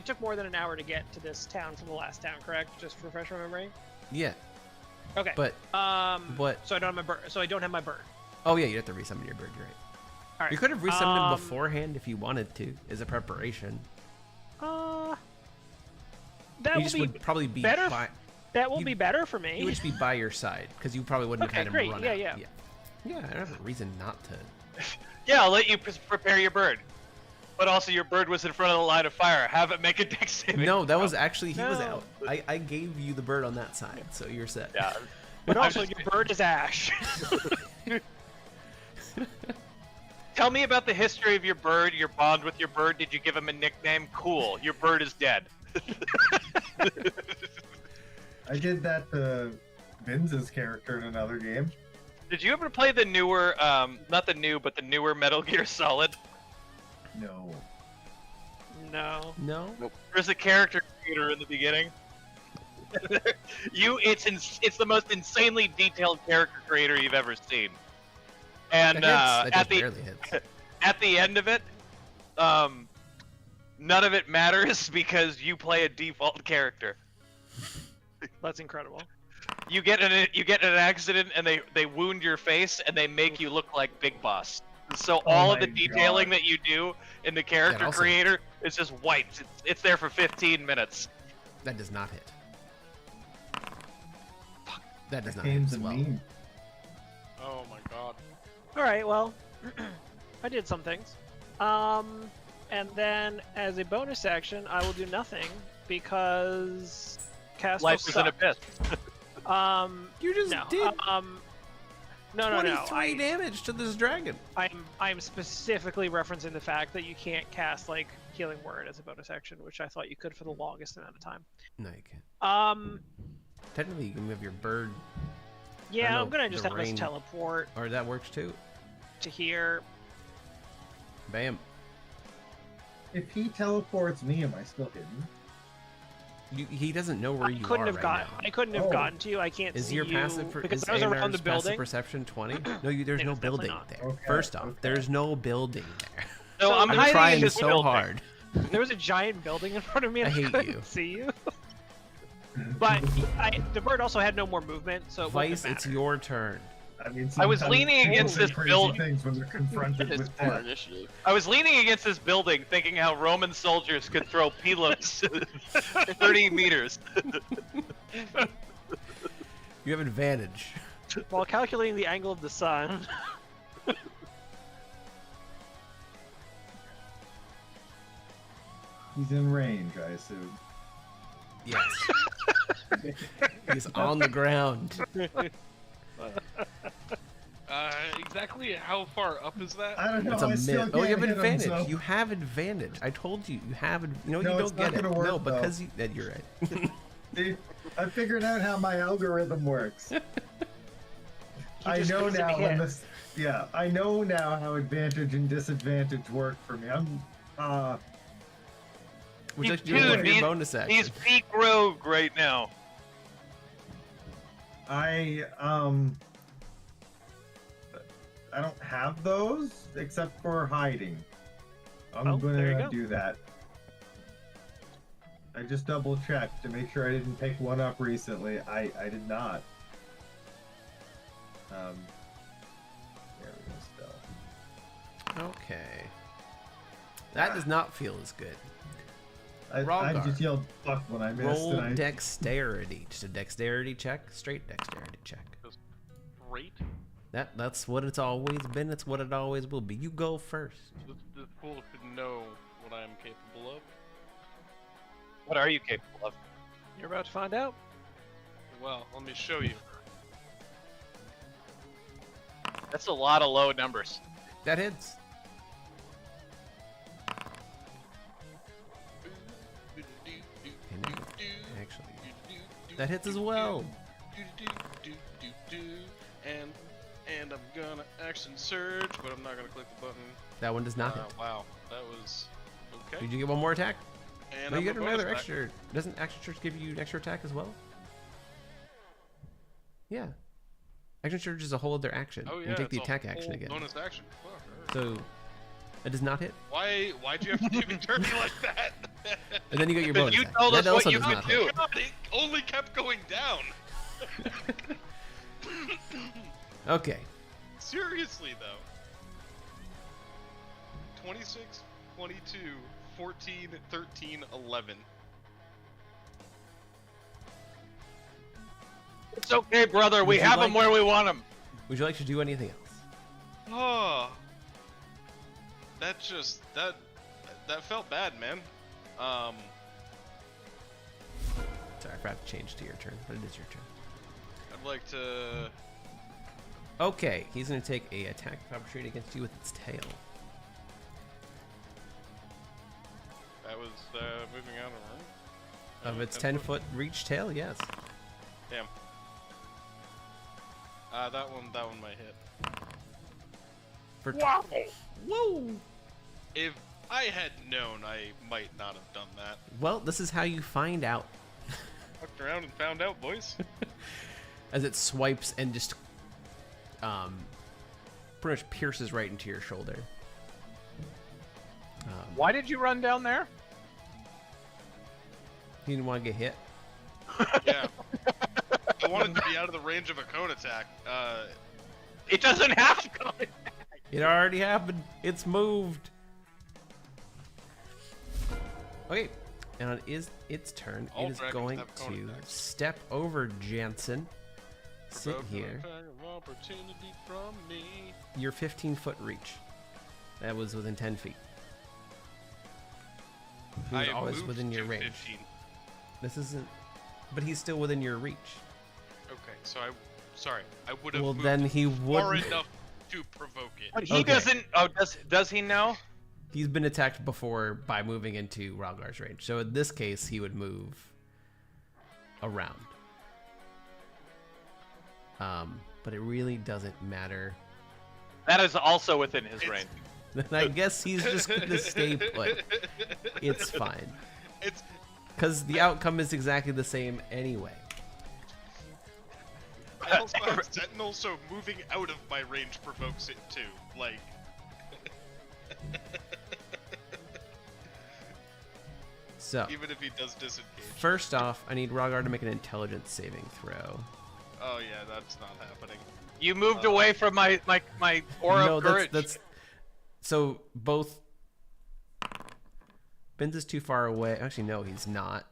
took more than an hour to get to this town from the last town, correct? Just to refresh my memory. Yeah. Okay. But what? So I don't have my bird. So I don't have my bird. Oh yeah, you have to resummon your bird. You're right. All right. You could have resummoned him beforehand if you wanted to, as a preparation. That You will just be would probably be better. by, That will you- be better for me. he would just be by your side because you probably wouldn't Okay, have had him great. run Yeah, out. yeah. Yeah, I don't have a reason not to. Yeah, I'll let you prepare your bird. But also, your bird was in front of the line of fire. Have it make a dex saving. No, that throw. was actually he was No. out. I gave you the bird on that side, so you're set. Yeah. But I'm also, just- your bird is ash. Tell me about the history of your bird, your bond with your bird. Did you give him a nickname? Cool. Your bird is dead. I did that to Vince's character in another game. Did you ever play the newer, not the new, but the newer Metal Gear Solid? No. No. No. There's a character creator in the beginning. It's the most insanely detailed character creator you've ever seen. And That at just the barely hits. at the end of it, none of it matters because you play a default character. That's incredible. You get in an accident and they wound your face and they make you look like Big Boss. So all of my the detailing God. that you do in the character also- creator is just wiped. It's there for 15 minutes. That does not hit. That does That not hit game's as a well. meme. Oh my god. All right. Well, I did some things. And then as a bonus action, I will do nothing because cast will Life is an suck. abyss. You just No. did No. 23 damage to this dragon. I'm specifically referencing the fact that you can't cast like Healing Word as a bonus action, which I thought you could for the longest amount of time. No, you can't. Um, Technically, you can move your bird, yeah, know, I'm gonna just the have us rain- teleport or that works too. to here. Bam. If he teleports me, am I still hidden? He doesn't know where I you couldn't are have right gotten. now. I couldn't have Oh. gotten to you. I can't Is see your you passive because is I was around Aionar's the passive building. perception 20? No, there's It no is definitely building not. there. Okay, First off, okay. there's no building there. So I'm I'm hiding in trying this so building. hard. There was a giant building in front of me and I I hate couldn't you. see you. But the bird also had no more movement, so it wouldn't Vice, have it's mattered. your turn. I mean, I was sometimes leaning against totally this crazy building. things when they're confronted It's with poor death. initiative. I was leaning against this building, thinking how Roman soldiers could throw pilums 30 meters. You have advantage. While calculating the angle of the sun. He's in range, I assume. Yes. He's on the ground. Exactly how far up is that? I don't know. It's a I still minute. Oh, you have can't hit him, advantage. so- You have advantage. I told you. You have. You know, No, you it's don't not get it. gonna work, No, though. because you. You're right. See, I figured out how my algorithm works. I just know makes it now when hit. this. Yeah, I know now how advantage and disadvantage work for me. Would you like to do Dude, one for your he's- bonus action? He's peak rogue right now. I don't have those except for hiding. I'm Oh, there you gonna go. do that. I just double checked to make sure I didn't pick one up recently. I did not. There we go. Spell. Okay. That does not feel as good. I Ralgar. just yelled fuck when I missed. Roll and I, dexterity. Just a dexterity check. Straight dexterity check. Great. That's what it's always been. It's what it always will be. You go first. The fool could know what I am capable of. What are you capable of? You're about to find out. Well, let me show you. That's a lot of low numbers. That hits. Actually, that hits as well. And I'm gonna action surge, but I'm not gonna click the button. That one does not hit. Wow, that was okay. Did you get one more attack? And No, I'm you a get bonus another attack. extra. Doesn't action surge give you an extra attack as well? Yeah. Action surge is a whole other action. Oh yeah, you take the it's a attack action whole again. bonus action. Fuck, alright. So it does not hit. Why'd you have to do me dirty like that? And then you get your But bonus you attack. told That us what also you does could not do. hit. God, it only kept going down. Okay. Seriously though. 26, 22, 14, 13, 11. It's okay, brother. We Would you have like- him where we want him. Would you like to do anything else? Oh, that felt bad, man. Sorry, I forgot to change to your turn, but it is your turn. I'd like to. Okay, he's going to take a attack of opportunity against you with its tail. That was moving out of room. Of its 10-foot reach tail, yes. Damn. That one might hit. For Wow. Whoa! If I had known, I might not have done that. Well, this is how you find out. Fucked around and found out, boys. As it swipes and just pretty much pierces right into your shoulder. Why did you run down there? You didn't want to get hit. Yeah. I wanted to be out of the range of a cone attack. It doesn't have to go. It already happened. It's moved. Okay, and on its turn, All it is dragons going have cone to attacks. step over Jensen. Sit Provoke an here. attack of opportunity from me. Your 15-foot reach. That was within 10 feet. He was I always moved within your to range. 15. This isn't, but he's still within your reach. Okay, so I would have Well, moved then he far wouldn't. enough to provoke it. But he Okay. doesn't. Oh, does he now? He's been attacked before by moving into Ralgar's range. So in this case, he would move around. But it really doesn't matter. That is also within his It's- range. Then I guess he's just gonna stay put. It's fine. It's Because the outcome is exactly the same anyway. I also have Sentinel, so moving out of my range provokes it too. Like, So, Even if he does disengage. first off, I need Ralgar to make an intelligence saving throw. Oh yeah, that's not happening. You moved away from my aura No, of courage. that's so both. Ben's is too far away. Actually, no, he's not.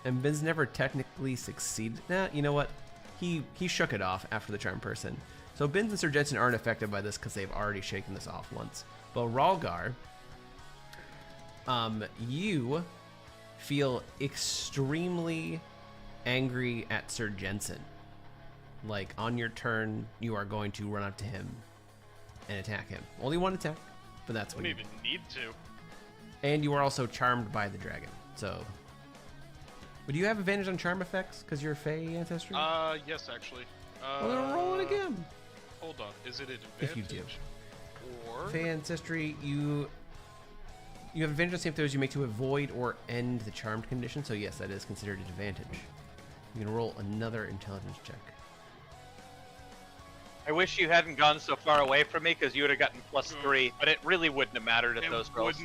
And Ben's never technically succeeded. Nah, you know what? He shook it off after the charm person. So Ben's and Sir Jensen aren't affected by this because they've already shaken this off once. But Ralgar, you feel extremely angry at Sir Jensen. Like, on your turn, you are going to run up to him and attack him. Only one attack, but that's what Don't you... even need to. And you are also charmed by the dragon, so... Would you have advantage on charm effects because you're Fey ancestry? Yes, actually. Well, then roll it again. Hold on. Is it an advantage? If you do. Or Fey ancestry, you have advantage on save throws you make to avoid or end the charmed condition, so yes, that is considered an advantage. You can roll another intelligence check. I wish you hadn't gone so far away from me because you would have gotten +3, but it really wouldn't have mattered at those rolls.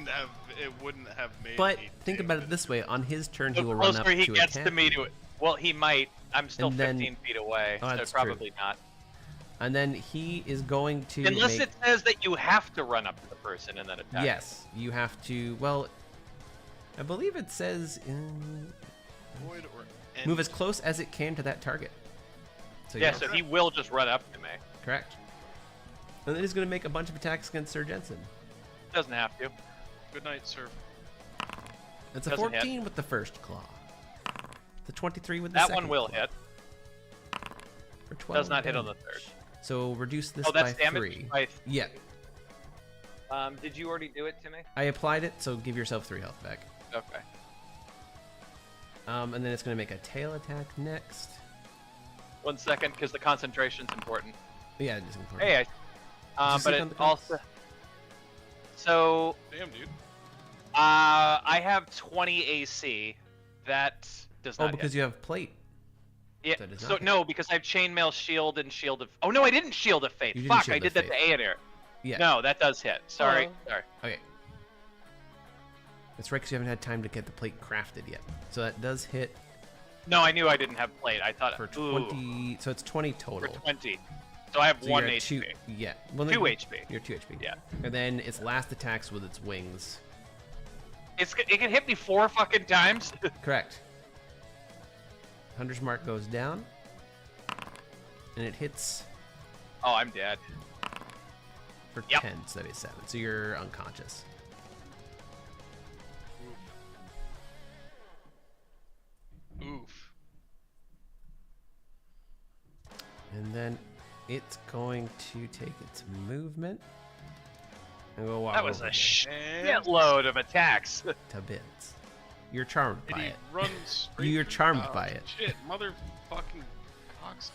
It wouldn't have made. But any think about it difference. this way: on his turn, The he will run up closer he to gets attack to me, you. well, he might. I'm still And then- 15 feet away, Oh, so that's probably not. And then he is going to Unless make... it says that you have to run up to the person and then attack. Yes, you have to. Well, I believe it says Void or end. move as close as it can to that target. So Yeah, so he will just run up to me. correct. And then he's going to make a bunch of attacks against Sir Jensen. Doesn't have to. Good night, sir. It's a Doesn't hit. 14 with the first claw. The 23 with the That second one will claw. hit. For 12 Does not hit on the damage. third. So reduce this Oh, that's by damage? 3. By Yeah, did you already do it to me? I applied it, so give yourself 3 health back. Okay. And then it's going to make a tail attack next. 1 second, because the concentration's important. Yeah, it is important. Hey, you see but it it on the also... So, Damn, dude. I have 20 AC. That does Oh, not because hit. you have plate. Yeah, that does so not hit. no, because I have chainmail, shield, and shield of... Oh, no, I didn't shield of fate. You didn't Fuck, shield I of did that to fate. Aionar. Yeah. No, that does hit. Sorry, sorry. Okay. That's right, because you haven't had time to get the plate crafted yet. So that does hit No, I knew I didn't have plate. I thought... for ooh, 20. So it's 20 total. for 20. So I have So 1 you're at HP. 2, yeah. Well, 2 then HP. You're 2 HP. Yeah. And then its last attacks with its wings. It can hit me 4 fucking times. Correct. Hunter's Mark goes down. And it hits Oh, I'm dead. for Yep. 10 instead of 7. So you're unconscious. Oof. And then it's going to take its movement and go walk That was over a And shitload of attacks. to bits. You're charmed did by he it. run straight You're through- charmed oh, by it. Shit, motherfucking cocks.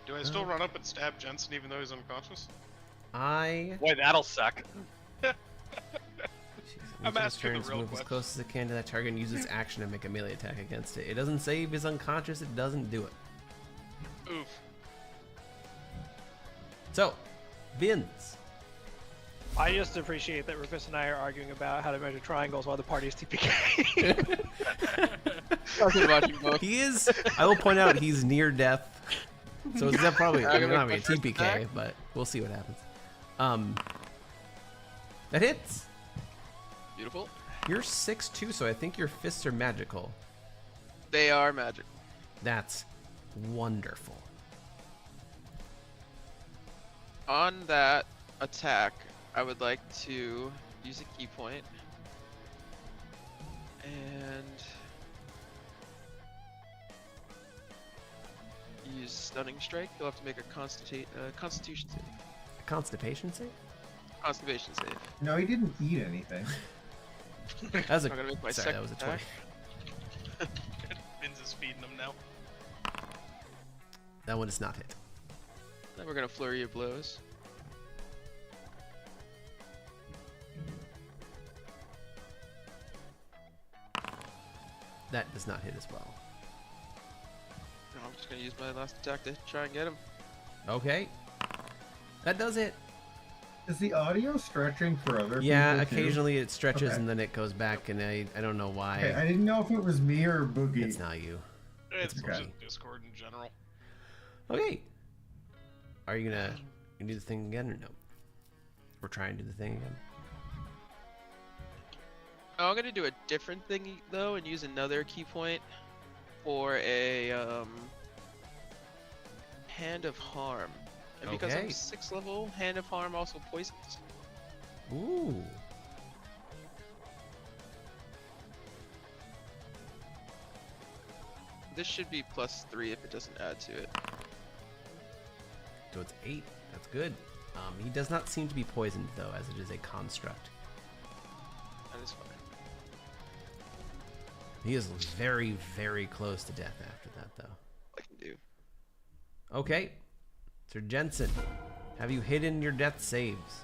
Do I still run up and stab Jensen even though he's unconscious? Boy, that'll suck. Jeez, I'm each of its asking the turns real move as question. close as it can to that target and use its action to make a melee attack against it. It doesn't say if it's unconscious, it doesn't do it. Oof. So, Vince. I just appreciate that Rufus and I are arguing about how to measure triangles while the party is TPK. I've been watching both. He is, I will point out, he's near death. So it's not probably I'm gonna not make be a my first TPK, attack. but we'll see what happens. That hits. Beautiful. You're 6'2", so I think your fists are magical. They are magic. That's wonderful. On that attack, I would like to use a key point and use stunning strike. You'll have to make a constitution save. A constipation save? Constitution save. No, he didn't eat anything. That was a, I'm gonna make my sorry, that second was a 20. attack. Vince is feeding him now. That one is not hit. Then we're gonna flurry of blows. That does not hit as well. And I'm just gonna use my last attack to try and get him. Okay. That does hit. Is the audio stretching for other Yeah, people too? occasionally it stretches Okay. and then it goes back, and I don't know why. Okay, I didn't know if it was me or Boogie. It's not you. It's Okay. just Discord in general. Okay. Are you gonna do the thing again or no? We're trying to do the thing again. Oh, I'm gonna do a different thing though, and use another key point for a Hand of Harm. And because I'm Okay. 6th level, Hand of Harm also poisons. Ooh. This should be +3 if it doesn't add to it. So it's 8. That's good. He does not seem to be poisoned though, as it is a construct. That is fine. He is very, very close to death after that though. I can do. Okay. Sir Jensen, have you hidden your death saves?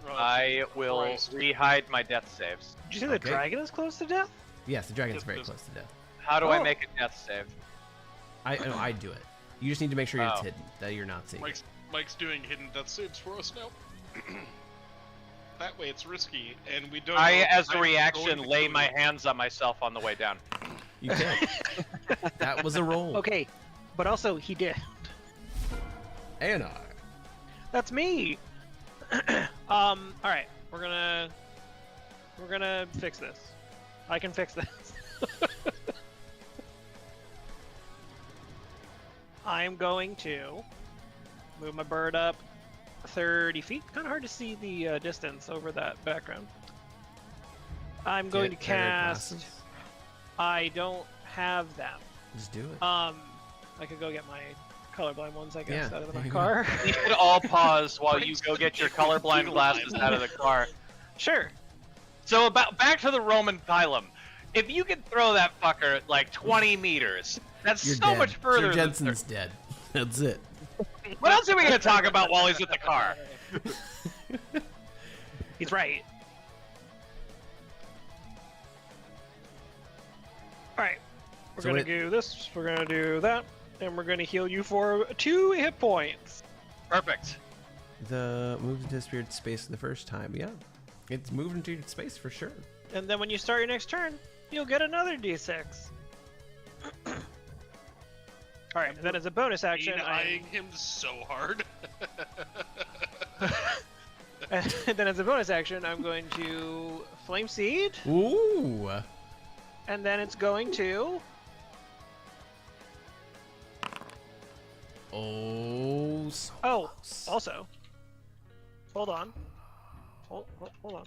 I will Christ. rehide my death saves. Did you say the Okay. dragon is close to death? Yes, the dragon's Yes, very yes. close to death. How do I Oh. make a death save? No, I do it. You just need to make sure it's Oh. hidden, that you're not seeing. Mike's doing hidden death saves for us now. That way it's risky, and we don't. I, know as if a I'm reaction, going to lay kill my you. hands on myself on the way down. You can. That was a roll. Okay, but also he did. Aionar. That's me. All right, we're gonna fix this. I can fix this. I'm going to move my bird up 30 feet. Kind of hard to see the distance over that background. I'm going to Get better cast. glasses. I don't have them. Just do it. I could go get my colorblind ones, I guess, Yeah, out of there my you car. We should all pause while you go get your colorblind glasses out of the car. Sure. So back to the Roman Pilum. If you could throw that fucker like 20 meters, that's You're so dead. much further. Sir than Jensen's dead. That's it. What else are we gonna talk about while he's at the car? He's right. Alright. We're So gonna it- do this, we're gonna do that, and we're gonna heal you for 2 hit points. Perfect. The moves into spirit space the first time. Yeah, it's moved into your space for sure. And then when you start your next turn, you'll get another d6. Alright, then as a bonus action, Been eyeing him so hard. and then as a bonus action, I'm going to Flame Seed, Ooh. and then it's going to... Oh. So Oh, close. also, hold on. Hold on.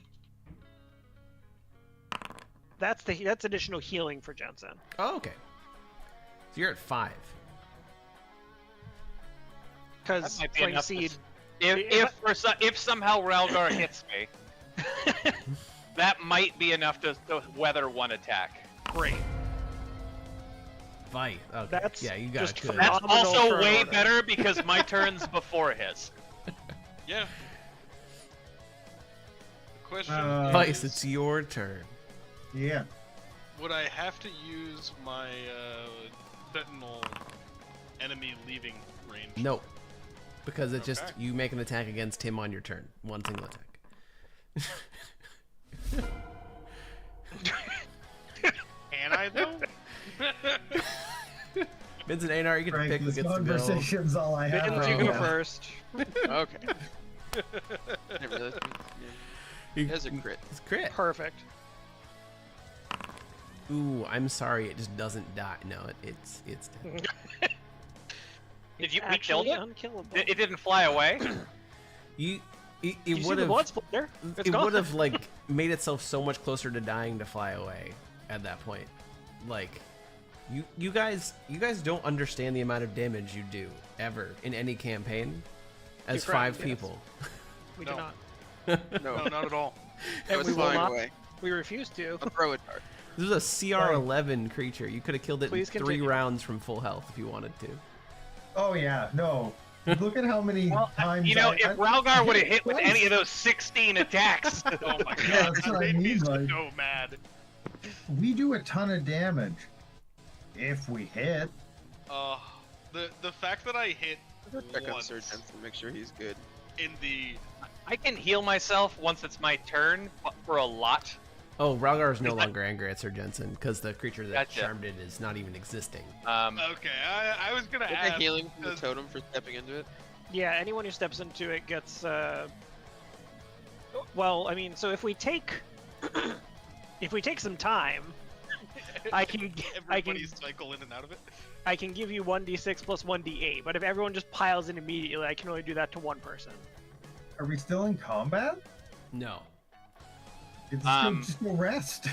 That's additional healing for Jensen. Oh, okay. So you're at 5. Because That might be Flame enough to Seed. If somehow Ralgar hits me, that might be enough to weather one attack. Great. Fight. Okay. That's yeah, you got just it good. That's Phenomenal also turn way order. better because my turn's before his. Yeah. The question Vice, is, it's your turn. Yeah. would I have to use my sentinel enemy leaving range? No. Because it just, Okay. you make an attack against him on your turn. One single attack. Can I though? Vincent Aionar, you can Frank, pick who this gets to go. conversation's all I have. Vince, you right go now. first. Okay. Didn't realize You- That's a crit. It's crit. Perfect. Ooh, I'm sorry, it just doesn't die. No, it's dead. Did you? We Actually killed it. unkillable. It didn't fly away. It Did you see would the have blood splatter? It's it gone. would have like made itself so much closer to dying to fly away at that point. Like you guys don't understand the amount of damage you do ever in any campaign as You're correct, 5 yes. people. We No. do not. No, not at all. I And was we will flying not. away. We refuse to. I'll throw it hard. This was a CR11 creature. You could have killed it Please in 3 continue. rounds from full health if you wanted to. Oh yeah, no. Look at how many times. You know, I- if I- Ralgar would have I hit with twice. any of those 16 attacks. Oh my Yeah, god, that's that what I made me mean, like- so mad. We do a ton of damage if we hit. The fact that I hit Check on once Sir Jensen, make sure he's good. in the I can heal myself once it's my turn, but for a lot. Oh, Ralgar is no longer angry at Sir Jensen because the creature that Gotcha. charmed it is not even existing. Okay, I was gonna Get ask. the healing from the because- totem for stepping into it. Yeah, anyone who steps into it gets. Well, I mean, so if we take some time, I can Everybody cycle in and out of it. I can give you 1d6 plus 1d8. But if everyone just piles in immediately, I can only do that to one person. Are we still in combat? No. Just go rest.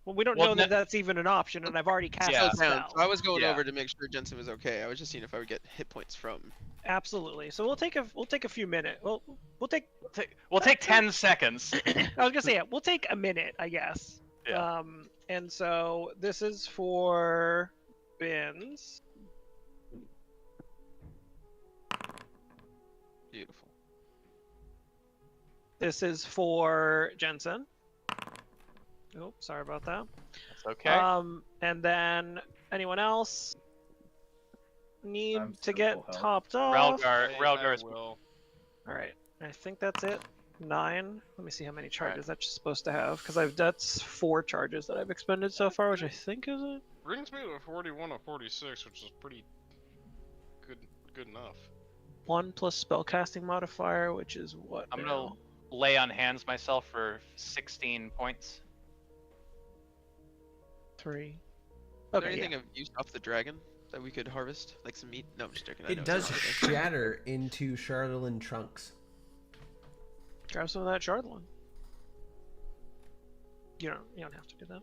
Well, we don't Well, know that no- that's even an option, and I've already cast Yeah. a Slow down. spell. So I was going Yeah. over to make sure Jensen was okay. I was just seeing if I would get hit points from. Absolutely. So we'll take a few minutes. We'll take. We'll take 10 seconds. I was gonna say we'll take a minute, I guess. Yeah. And so this is for Bins. Beautiful. This is for Jensen. Oh, sorry about that. That's okay. And then anyone else need I'm to still get full health. topped off? Ralgar's will. All right. I think that's it. 9. Let me see how many charges that's supposed to have, because that's 4 charges that I've expended so far, which I think is it. Brings me to 41 or 46, which is pretty good enough. 1 plus spellcasting modifier, which is what? I'm now? gonna lay on hands myself for 16 points. 3. Is there Okay. anything Yeah. of use off the dragon that we could harvest? Like some meat? No, I'm just joking. I know It it's does not okay. shatter into Charlatan trunks. Grab some of that Chardlon. You don't have to do that.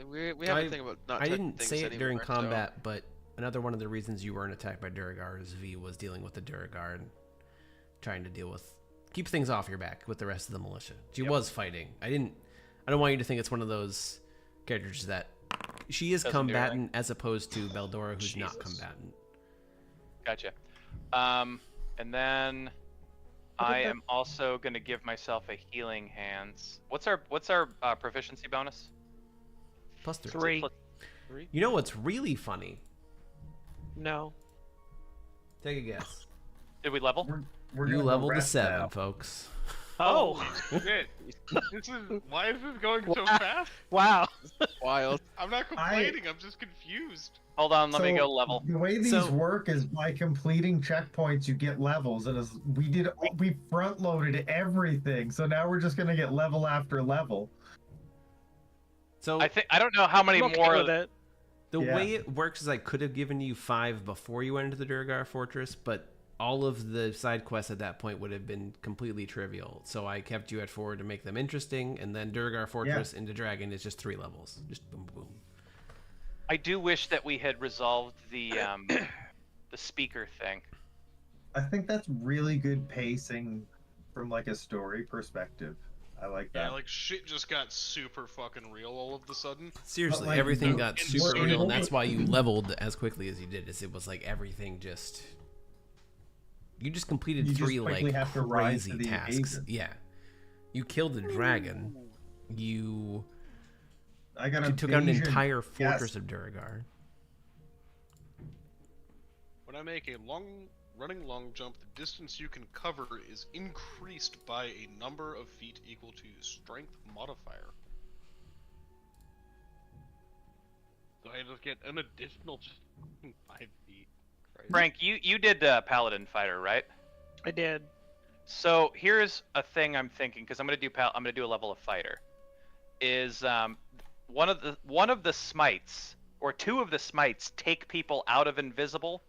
We have a thing about not I touching didn't things say it during anymore, so- combat, but another one of the reasons you weren't attacked by Duragar is V was dealing with the Duragar and trying to deal with keep things off your back with the rest of the militia. She was fighting. I don't want you to think it's one of those characters that she is Doesn't do combatant as opposed to Beldora, who's not Jesus. combatant. Gotcha. And then I am also gonna give myself a healing hands. What's our proficiency bonus? Plus 3. 3. Plus- You know what's really funny? No. Take a guess. Did we level? We're You gonna go leveled to rest 7, now. folks. Oh. Shit. Why is this going so fast? Wow. Wild. I'm not complaining. I'm just confused. Hold on, let me So, go level. The way these So- work is by completing checkpoints, you get levels, and as we front loaded everything, so now we're just gonna get level after level. So I don't know how many I'm okay more. with it. the Yeah. way it works is I could have given you 5 before you went into the Duragar Fortress, but all of the side quests at that point would have been completely trivial. So I kept you at 4 to make them interesting, and then Duragar Fortress into Dragon is just 3 levels. Just boom, boom. I do wish that we had resolved the the speaker thing. I think that's really good pacing from like a story perspective. I like that. Yeah, like shit just got super fucking real all of a sudden. Seriously, like, everything the- got it's super so- real, and that's why you leveled as quickly as you did. Is it was like everything just you just completed You just 3 quickly like have to rise crazy to the tasks. occasion. Yeah, you killed the dragon. You I got a took out an entire fortress Yes. of Duragar. When I make a running long jump, the distance you can cover is increased by a number of feet equal to strength modifier. So I just get an additional just 5 feet. Christ. Frank, you did Paladin Fighter, right? I did. So here's a thing I'm thinking, because I'm gonna do a level of fighter. Is one of the smites or 2 of the smites take people out of invisible,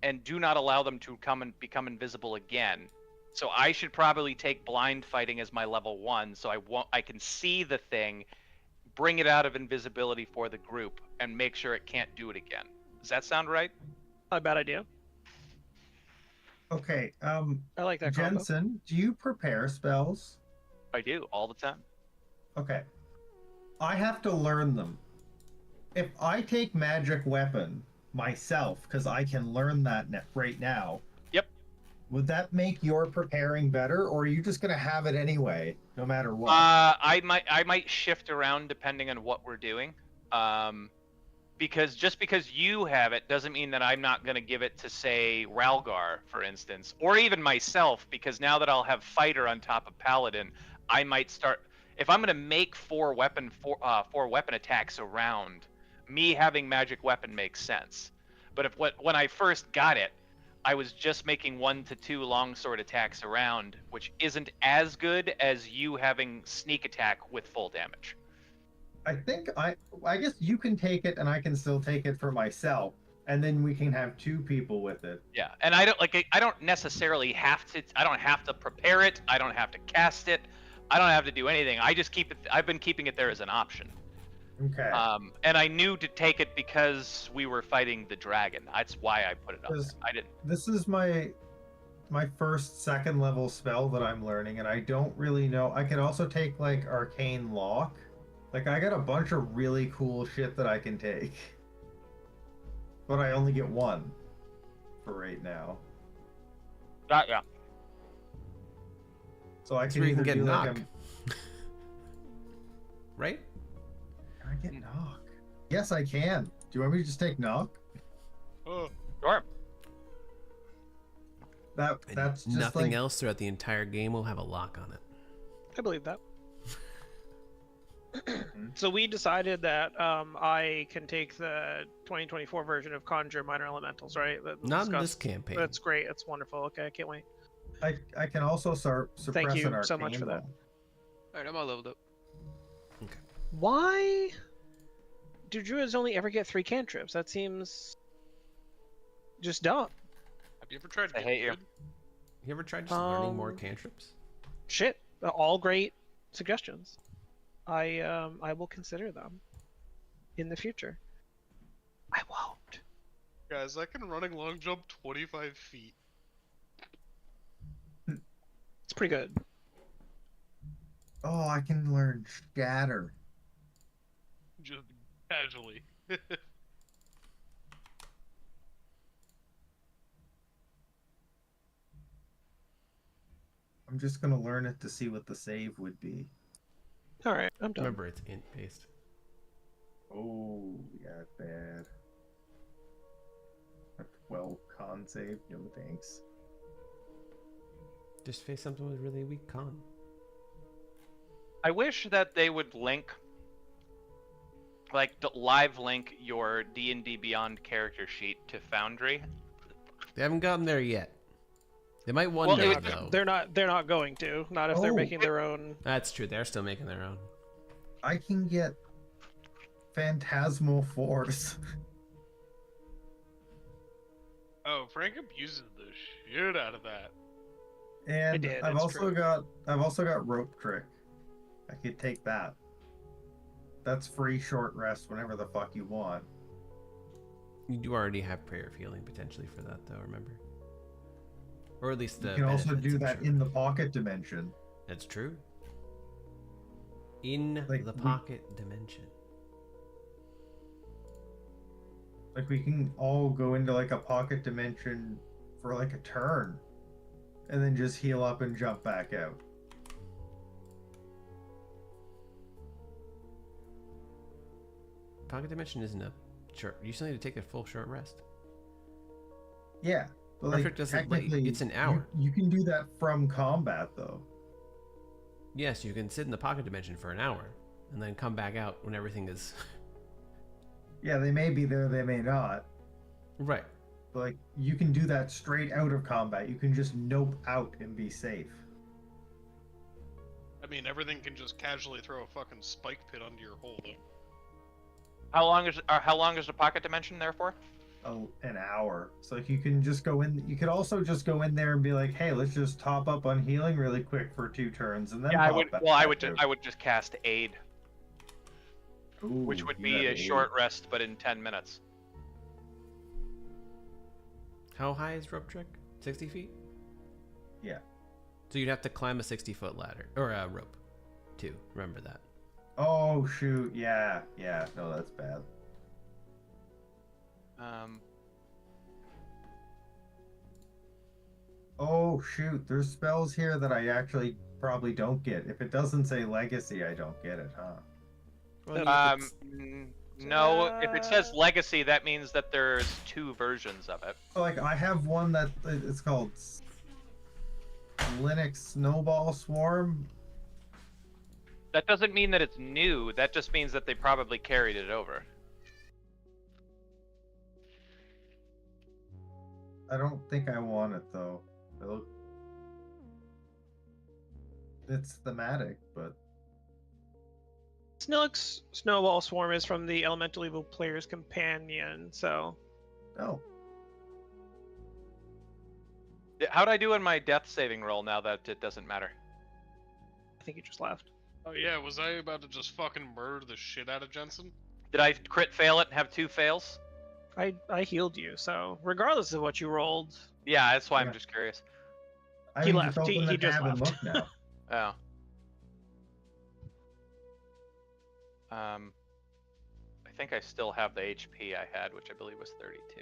and do not allow them to come and become invisible again. So I should probably take blind fighting as my level 1, so I can see the thing, bring it out of invisibility for the group, and make sure it can't do it again. Does that sound right? Not a bad idea. Okay, I like that combo. Jensen, do you prepare spells? I do all the time. Okay. I have to learn them. If I take magic weapon myself, because I can learn that right now. Yep. Would that make your preparing better, or are you just gonna have it anyway, no matter what? I might shift around depending on what we're doing. because just because you have it doesn't mean that I'm not going to give it to, say, Ralgar, for instance, or even myself, because now that I'll have Fighter on top of Paladin, I might start. If I'm going to make four weapon attacks around, me having magic weapon makes sense. But when I first got it, I was just making 1 to 2 longsword attacks around, which isn't as good as you having sneak attack with full damage. I think I guess you can take it and I can still take it for myself, and then we can have 2 people with it. Yeah, and I don't necessarily have to. I don't have to prepare it. I don't have to cast it. I don't have to do anything. I just keep it. I've been keeping it there as an option. Okay. And I knew to take it because we were fighting the dragon. That's why I put it on there. I didn't. This is my first 2nd level spell that I'm learning, and I don't really know. I can also take like Arcane Lock. Like, I got a bunch of really cool shit that I can take. But I only get 1 for right now. Yeah. So I That's can where you either can get do knock. like a... Right? Can I get knock? Yes, I can. Do you want me to just take knock? Oh, Sure. That's just Nothing like... else throughout the entire game will have a lock on it. I believe that. So we decided that I can take the 2024 version of Conjure Minor Elementals, right? Not in this campaign. That's great. That's wonderful. Okay, I can't wait. I can also suppress Thank you an so much arcane for that. ball. Alright, I'm all leveled up. Why do druids only ever get 3 cantrips? That seems just dumb. have you ever tried to I get hate you. good? You ever tried just learning more cantrips? Shit, all great suggestions. I will consider them in the future. I won't. Guys, I can running long jump 25 feet. It's pretty good. Oh, I can learn Shatter. Just casually. I'm just gonna learn it to see what the save would be. All right, I'm done. Remember, it's int based. Oh, yeah, bad. A 12 con save? No thanks. Just face something with really weak con. I wish that they would link, like, live link your D&D Beyond character sheet to Foundry. They haven't gotten there yet. They might one Well, day it- though. They're not going to. Not if they're Oh. making their own. That's true. They're still making their own. I can get Phantasmal Force. Oh, Frank abuses the shit out of that. And did, I've it's also true. got Rope Trick. I could take that. That's free short rest whenever the fuck you want. You do already have Prayer of Healing potentially for that, though. Remember, or at least the. You can also benefits, do I'm that sure. in the pocket dimension. That's true. In Like, the we- pocket dimension. Like, we can all go into like a pocket dimension for like a turn, and then just heal up and jump back out. Pocket dimension isn't a short. You still need to take a full short rest. Yeah, but Perfect like, doesn't wait. technically, It's an hour. You can do that from combat though. Yes, you can sit in the pocket dimension for an hour, and then come back out when everything is Yeah, they may be there, they may not. right. But like, you can do that straight out of combat. You can just nope out and be safe. I mean, everything can just casually throw a fucking spike pit under your hole, though. How long is the pocket dimension there for? An hour. So like, you can just go in. You could also just go in there and be like, "Hey, let's just top up on healing really quick for 2 turns," and then Yeah, I pop would. back Well, I out would. there. I would just cast aid, Ooh, which would you be have a aid. short rest, but in 10 minutes. How high is rope trick? 60 feet? Yeah. So you'd have to climb a 60-foot ladder or a rope, too. Remember that. Oh shoot! Yeah, yeah. No, that's bad. Oh shoot! There's spells here that I actually probably don't get. If it doesn't say legacy, I don't get it, huh? Well, Um, No, if it says legacy, that means that there's 2 versions of it. Like, I have one that it's called Linux Snowball Swarm. That doesn't mean that it's new. That just means that they probably carried it over. I don't think I want it though. It's thematic, but Snilix Snowball Swarm is from the Elemental Evil Player's Companion, so... oh. How'd I do in my death saving roll now that it doesn't matter? I think he just left. Oh yeah, was I about to just fucking murder the shit out of Jensen? Did I crit fail it and have 2 fails? I healed you, so regardless of what you rolled... Yeah, that's why Yeah. I'm just curious. I He can left. just He open the just tab and left. look now. Oh. I think I still have the HP I had, which I believe was 32.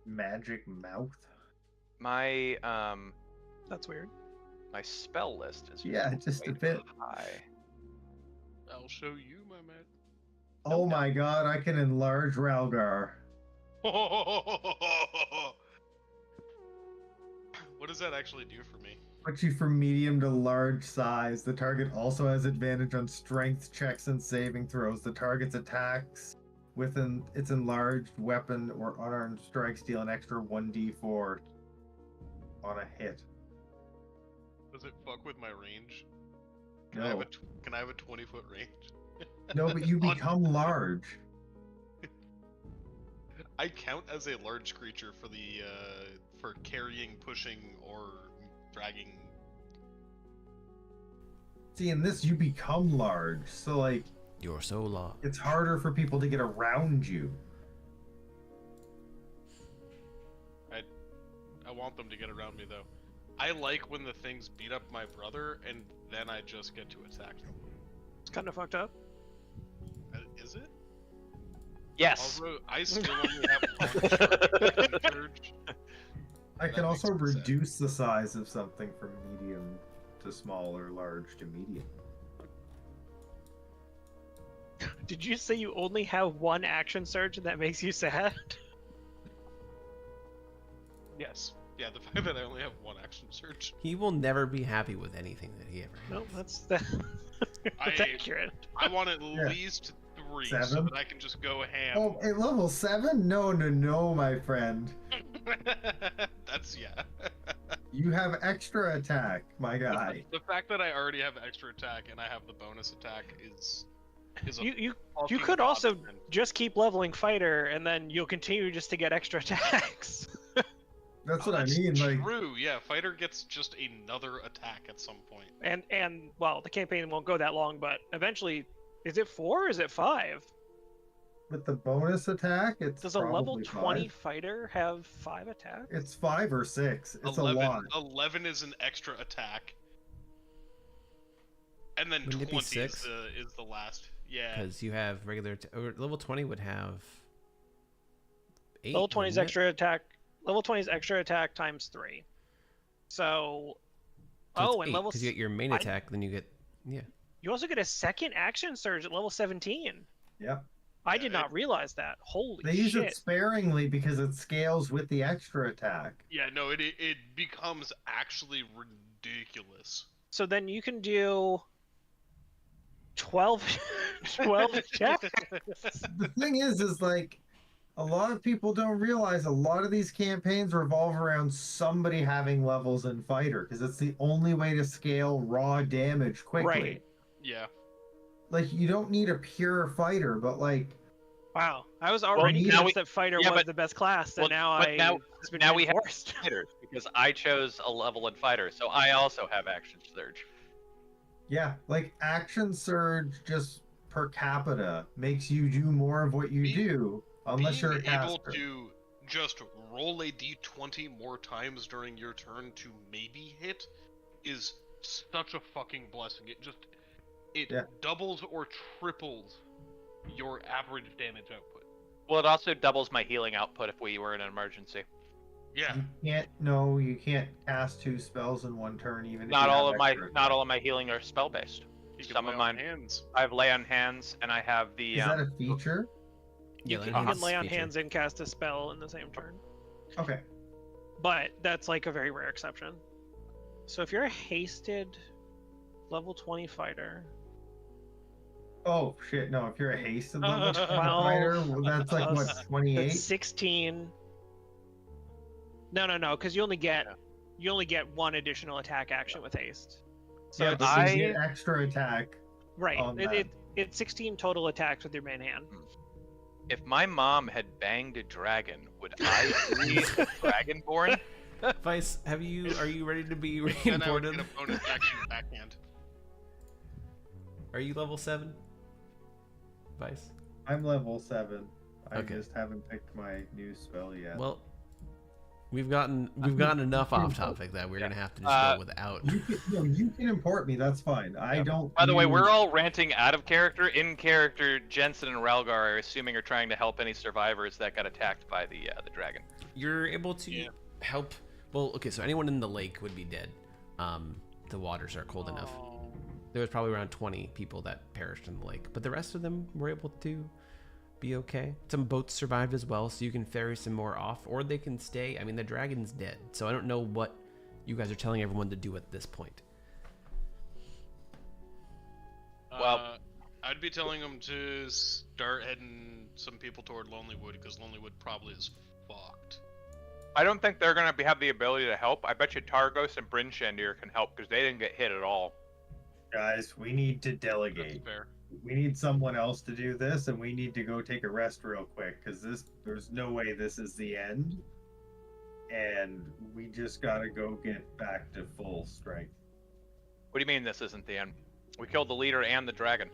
Magic mouth. My That's weird. my spell list is Yeah, just a way bit. high. I'll show you, my man. Oh my god, I can enlarge Ralgar. What does that actually do for me? Puts you from medium to large size. The target also has advantage on strength checks and saving throws. The target's attacks with its enlarged weapon or unarmed strikes deal an extra 1d4 on a hit. Does it fuck with my range? Can No. I have a 20-foot range? No, but you On- become large. I count as a large creature for the for carrying, pushing, or dragging. See, in this, you become large. So, like, You're so large. it's harder for people to get around you. I want them to get around me though. I like when the things beat up my brother, and then I just get to attack them. It's kind of fucked up. Is it? Yes. Also, I still only have one charge. I That can makes also me sad. reduce the size of something from medium to small or large to medium. Did you say you only have one action surge and that makes you sad? Yes. Yeah, the fact that I only have one action surge. He will never be happy with anything that he ever has. No, that's accurate. I want at Yeah. least 3 so 7? that I can just go ham. Oh, at level 7? No, my friend. That's yeah. You have extra attack, my guy. The fact that I already have extra attack and I have the bonus attack is a You fucking could also godsend. just keep leveling fighter, and then you'll continue just to get extra attacks. That's Oh, what I mean. Like, true. Yeah, fighter gets just another attack at some point. and well, the campaign won't go that long, but eventually, is it 4 or is it 5? with the bonus attack, it's Does a level probably 20 5. fighter have 5 attacks? It's 5 or 6. It's 11, a lot. 11 is an extra attack, and then Wouldn't it 20 be is 6? the last. Yeah. Because you have regular... or level 20 would have... 8, Level 20 is wouldn't it? extra attack. Level 20 is extra attack times 3. So, So oh, it's and level because you get your main I- attack, then you get... Yeah. you also get a second action surge at level 17. Yep. I did not realize that. Holy They use shit! it sparingly because it scales with the extra attack. Yeah, no, it becomes actually ridiculous. So then you can do 12 attacks. The thing is like, a lot of people don't realize a lot of these campaigns revolve around somebody having levels in fighter because it's the only way to scale raw damage quickly. Right. Yeah. Like, you don't need a pure fighter, but like, Wow, I was already now convinced that fighter yeah, was but- the best class, and well, now but I now- it's been now we have reinforced. fighters because I chose a level in fighter, so I also have action surge. yeah, like action surge just per capita makes you do more of what you Be- do, unless you're a Being able caster. to just roll a d20 more times during your turn to maybe hit is such a fucking blessing. It Yeah. doubles or triples your average damage output. Well, it also doubles my healing output if we were in an emergency. Yeah. You can't cast 2 spells in one turn, even if Not you all have of my extra not all of my healing are spell based. You can Some lay of on mine. hands. I have lay on hands, and I have the. Is that a feature? You Yeah, can, that you can is lay on feature. hands and cast a spell in the same turn. Okay. But that's like a very rare exception. So if you're a hasted level 20 fighter, Oh shit! No, if you're a hasted level 20 Well, fighter, well, that's like what, that's 28? 16. No, because you only get one additional attack action with haste. So Yeah, it's, but you get extra attack. right. on It's 16 total attacks with your main hand. If my mom had banged a dragon, would I be a dragonborn? Vice, are you ready to be And I would reimported? get a bonus action backhand. Are you level 7? Vice? I'm level 7. I Okay. just haven't picked my new spell yet. Well, we've gotten enough off topic that we're gonna have to just go without. You can import me. That's fine. I don't. By the way, use- we're all ranting out of character. In character, Jensen and Ralgar are assuming are trying to help any survivors that got attacked by the dragon. You're able to Yeah. help. Well, okay, so anyone in the lake would be dead. The waters are cold enough. There was probably around 20 people that perished in the lake, but the rest of them were able to be okay. Some boats survived as well, so you can ferry some more off, or they can stay. I mean, the dragon's dead, so I don't know what you guys are telling everyone to do at this point. Well- I'd be telling them to start heading some people toward Lonelywood, because Lonelywood probably is fucked. I don't think they're gonna have the ability to help. I bet you Targos and Bryn Shandir can help because they didn't get hit at all. Guys, we need to That's delegate. fair. We need someone else to do this, and we need to go take a rest real quick because there's no way this is the end, and we just gotta go get back to full strength. What do you mean this isn't the end? We killed the leader and the dragon.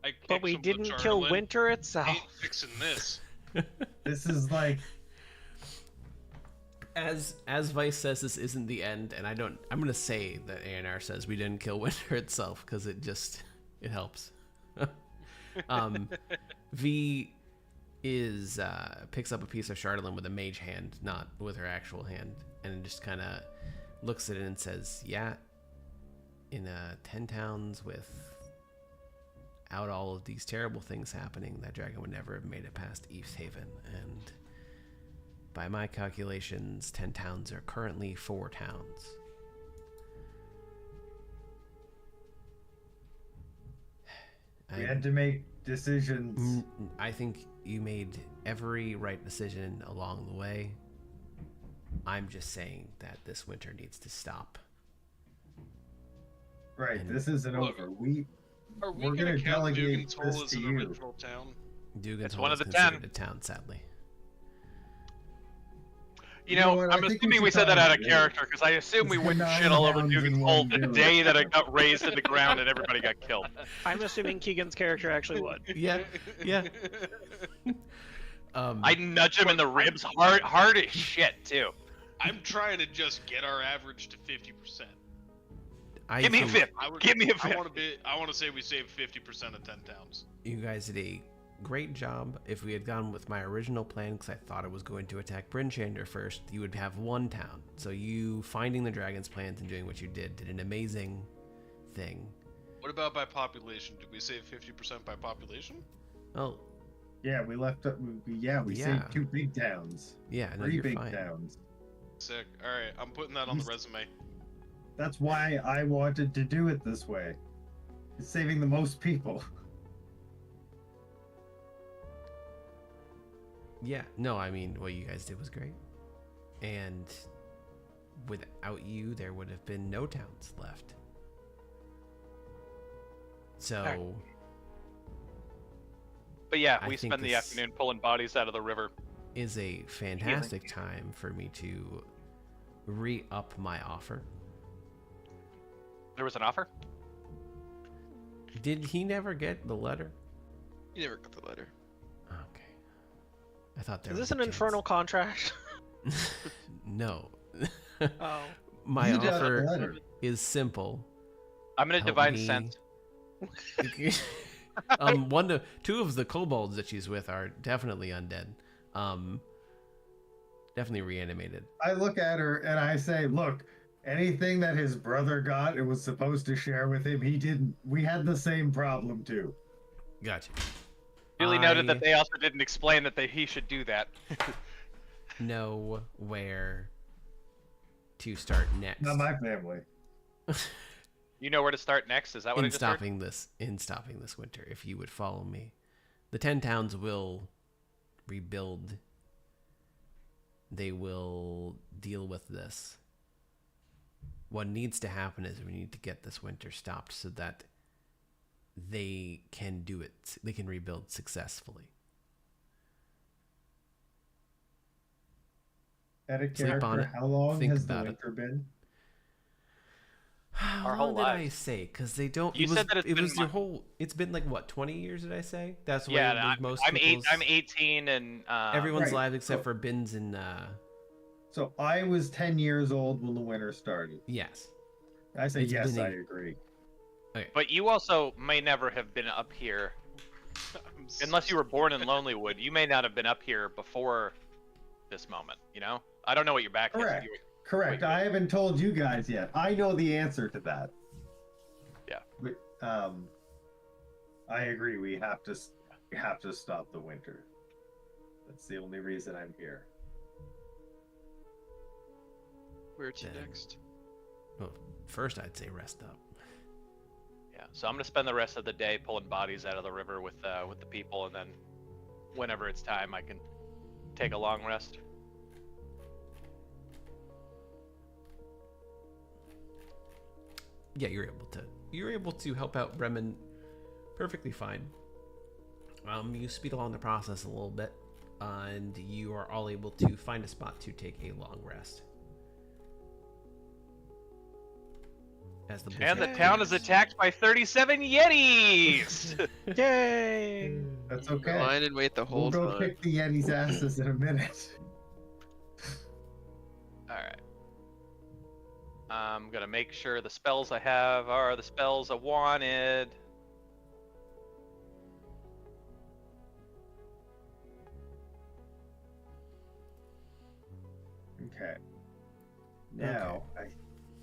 I But kicked we some didn't Charlin. kill Winter itself. Ain't fixing this. This is like As Vice says, this isn't the end, and I'm gonna say that Aionar says we didn't kill Winter itself because it helps. V picks up a piece of Charlin with a mage hand, not with her actual hand, and just kind of looks at it and says, "Yeah, in 10 towns without all of these terrible things happening, that dragon would never have made it past East Haven, and by my calculations, 10 towns are currently 4 towns." we had to make decisions. I think you made every right decision along the way. I'm just saying that this winter needs to stop. Right, and- this isn't Look, over. Are we're we gonna gonna count delegate Dugan's Hole this as to an you. original town? Dugan's It's Hole one is of the considered 10. a town, sadly. You You know know, what, I I'm think we assuming should we said that try out it, of yeah. character because I assume we It's wouldn't the shit all 9 over towns Dugan's in Hole one the village. day that it got razed to the ground and everybody got killed. I'm assuming Keegan's character actually would. Yeah, yeah. I nudge him in the ribs hard as shit too. I'm trying to just get our average to 50%. Give me a think fifth. I would, Give me a I fifth. want to say we save 50% of 10 towns. You guys did a great job. If we had gone with my original plan, because I thought it was going to attack Bryn Shandir first, you would have 1 town. So you finding the dragon's plans and doing what you did an amazing thing. What about by population? Did we save 50% by population? Well, Yeah, we left. We Yeah. saved 2 big towns, yeah, no, 3 you're big fine. towns. Sick. All right, I'm putting that on the resume. That's why I wanted to do it this way. It's saving the most people. Yeah, no, I mean, what you guys did was great. And without you, there would have been no towns left. So, But yeah, I we think spend the this- afternoon pulling bodies out of the river. is a fantastic time for me to re-up my offer. There was an offer? Did he never get the letter? You never got the letter. Okay. I thought there Is was this a an infernal chance. contract? No. Oh. My You got the offer letter. is simple. I'm gonna Help divine me. sense. 2 of the kobolds that she's with are definitely undead. Definitely reanimated. I look at her and I say, "Look, Anything that his brother got and was supposed to share with him, he didn't. We had the same problem too. Gotcha. Really noted that they also didn't explain that he should do that. Know where to start next. Not my family. You know where to start next? Is that what I in just heard? stopping this winter, if you would follow me. The 10 towns will rebuild. They will deal with this. What needs to happen is we need to get this winter stopped so that they can do it. They can rebuild successfully. At a Sleep on character, it. how long Think has the about it. winter been? How Our long whole did I lives. say? Because they don't. You said that it's it been was your whole. It's been like what, 20 years? Did I say? That's what Yeah, most I'm people's. 18 and Everyone's Right. lives except for Bins and. So I was 10 years old when the winter started. Yes. I say It's yes, been I a- agree. But you also may never have been up here I'm unless you were born in Lonelywood. You may not have been up here before this moment. You know, I don't know what your back Correct. is. Correct. Wait. I haven't told you guys yet. I know the answer to that. Yeah. But, I agree. We have to stop the winter. That's the only reason I'm here. Where to Then- next? Well, first I'd say rest up. Yeah. So I'm gonna spend the rest of the day pulling bodies out of the river with the people, and then whenever it's time, I can take a long rest. Yeah, you're able to help out Bremen perfectly fine. You speed along the process a little bit, and you are all able to find a spot to take a long rest. As the And the blizzard town is clears. attacked by 37 Yetis! Yay! That's okay. Line and wait the whole We'll go time. kick the Yeti's asses in a minute. Alright. I'm gonna make sure the spells I have are the spells I wanted. Okay. Now, I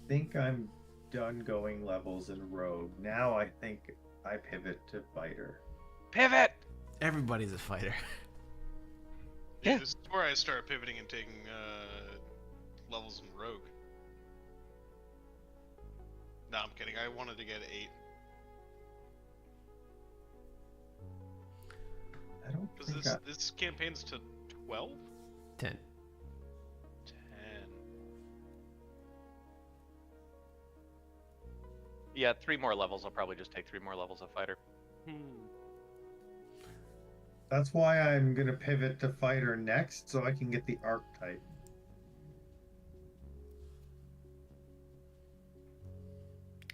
think I'm done going levels in Rogue. Now I think I pivot to Fighter. Pivot! Everybody's a fighter. Yeah, this is where I start pivoting and taking levels in Rogue. No, I'm kidding. I wanted to get 8. I don't Because think this campaign's to 12? 10. 10. Yeah, 3 more levels. I'll probably just take 3 more levels of fighter. that's why I'm gonna pivot to Fighter next, so I can get the archetype.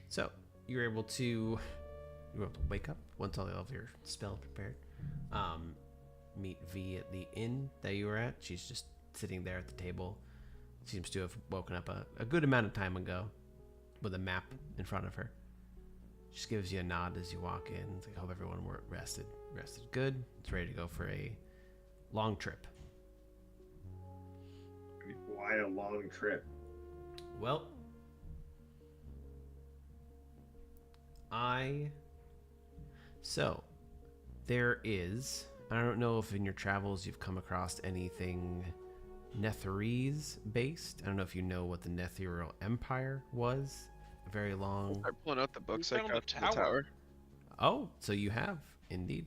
So you're able to wake up once all of your spell prepared. Meet V at the inn that you were at. She's just sitting there at the table. Seems to have woken up a good amount of time ago with a map in front of her. Just gives you a nod as you walk in. It's like, hope everyone were rested good. It's ready to go for a long trip. Why a long trip? Well, there is, I don't know if in your travels you've come across anything Netherese based. I don't know if you know what the Netherreal Empire was. A very long. Start pulling out the books We I found got the from the tower. tower. Oh, so you have indeed.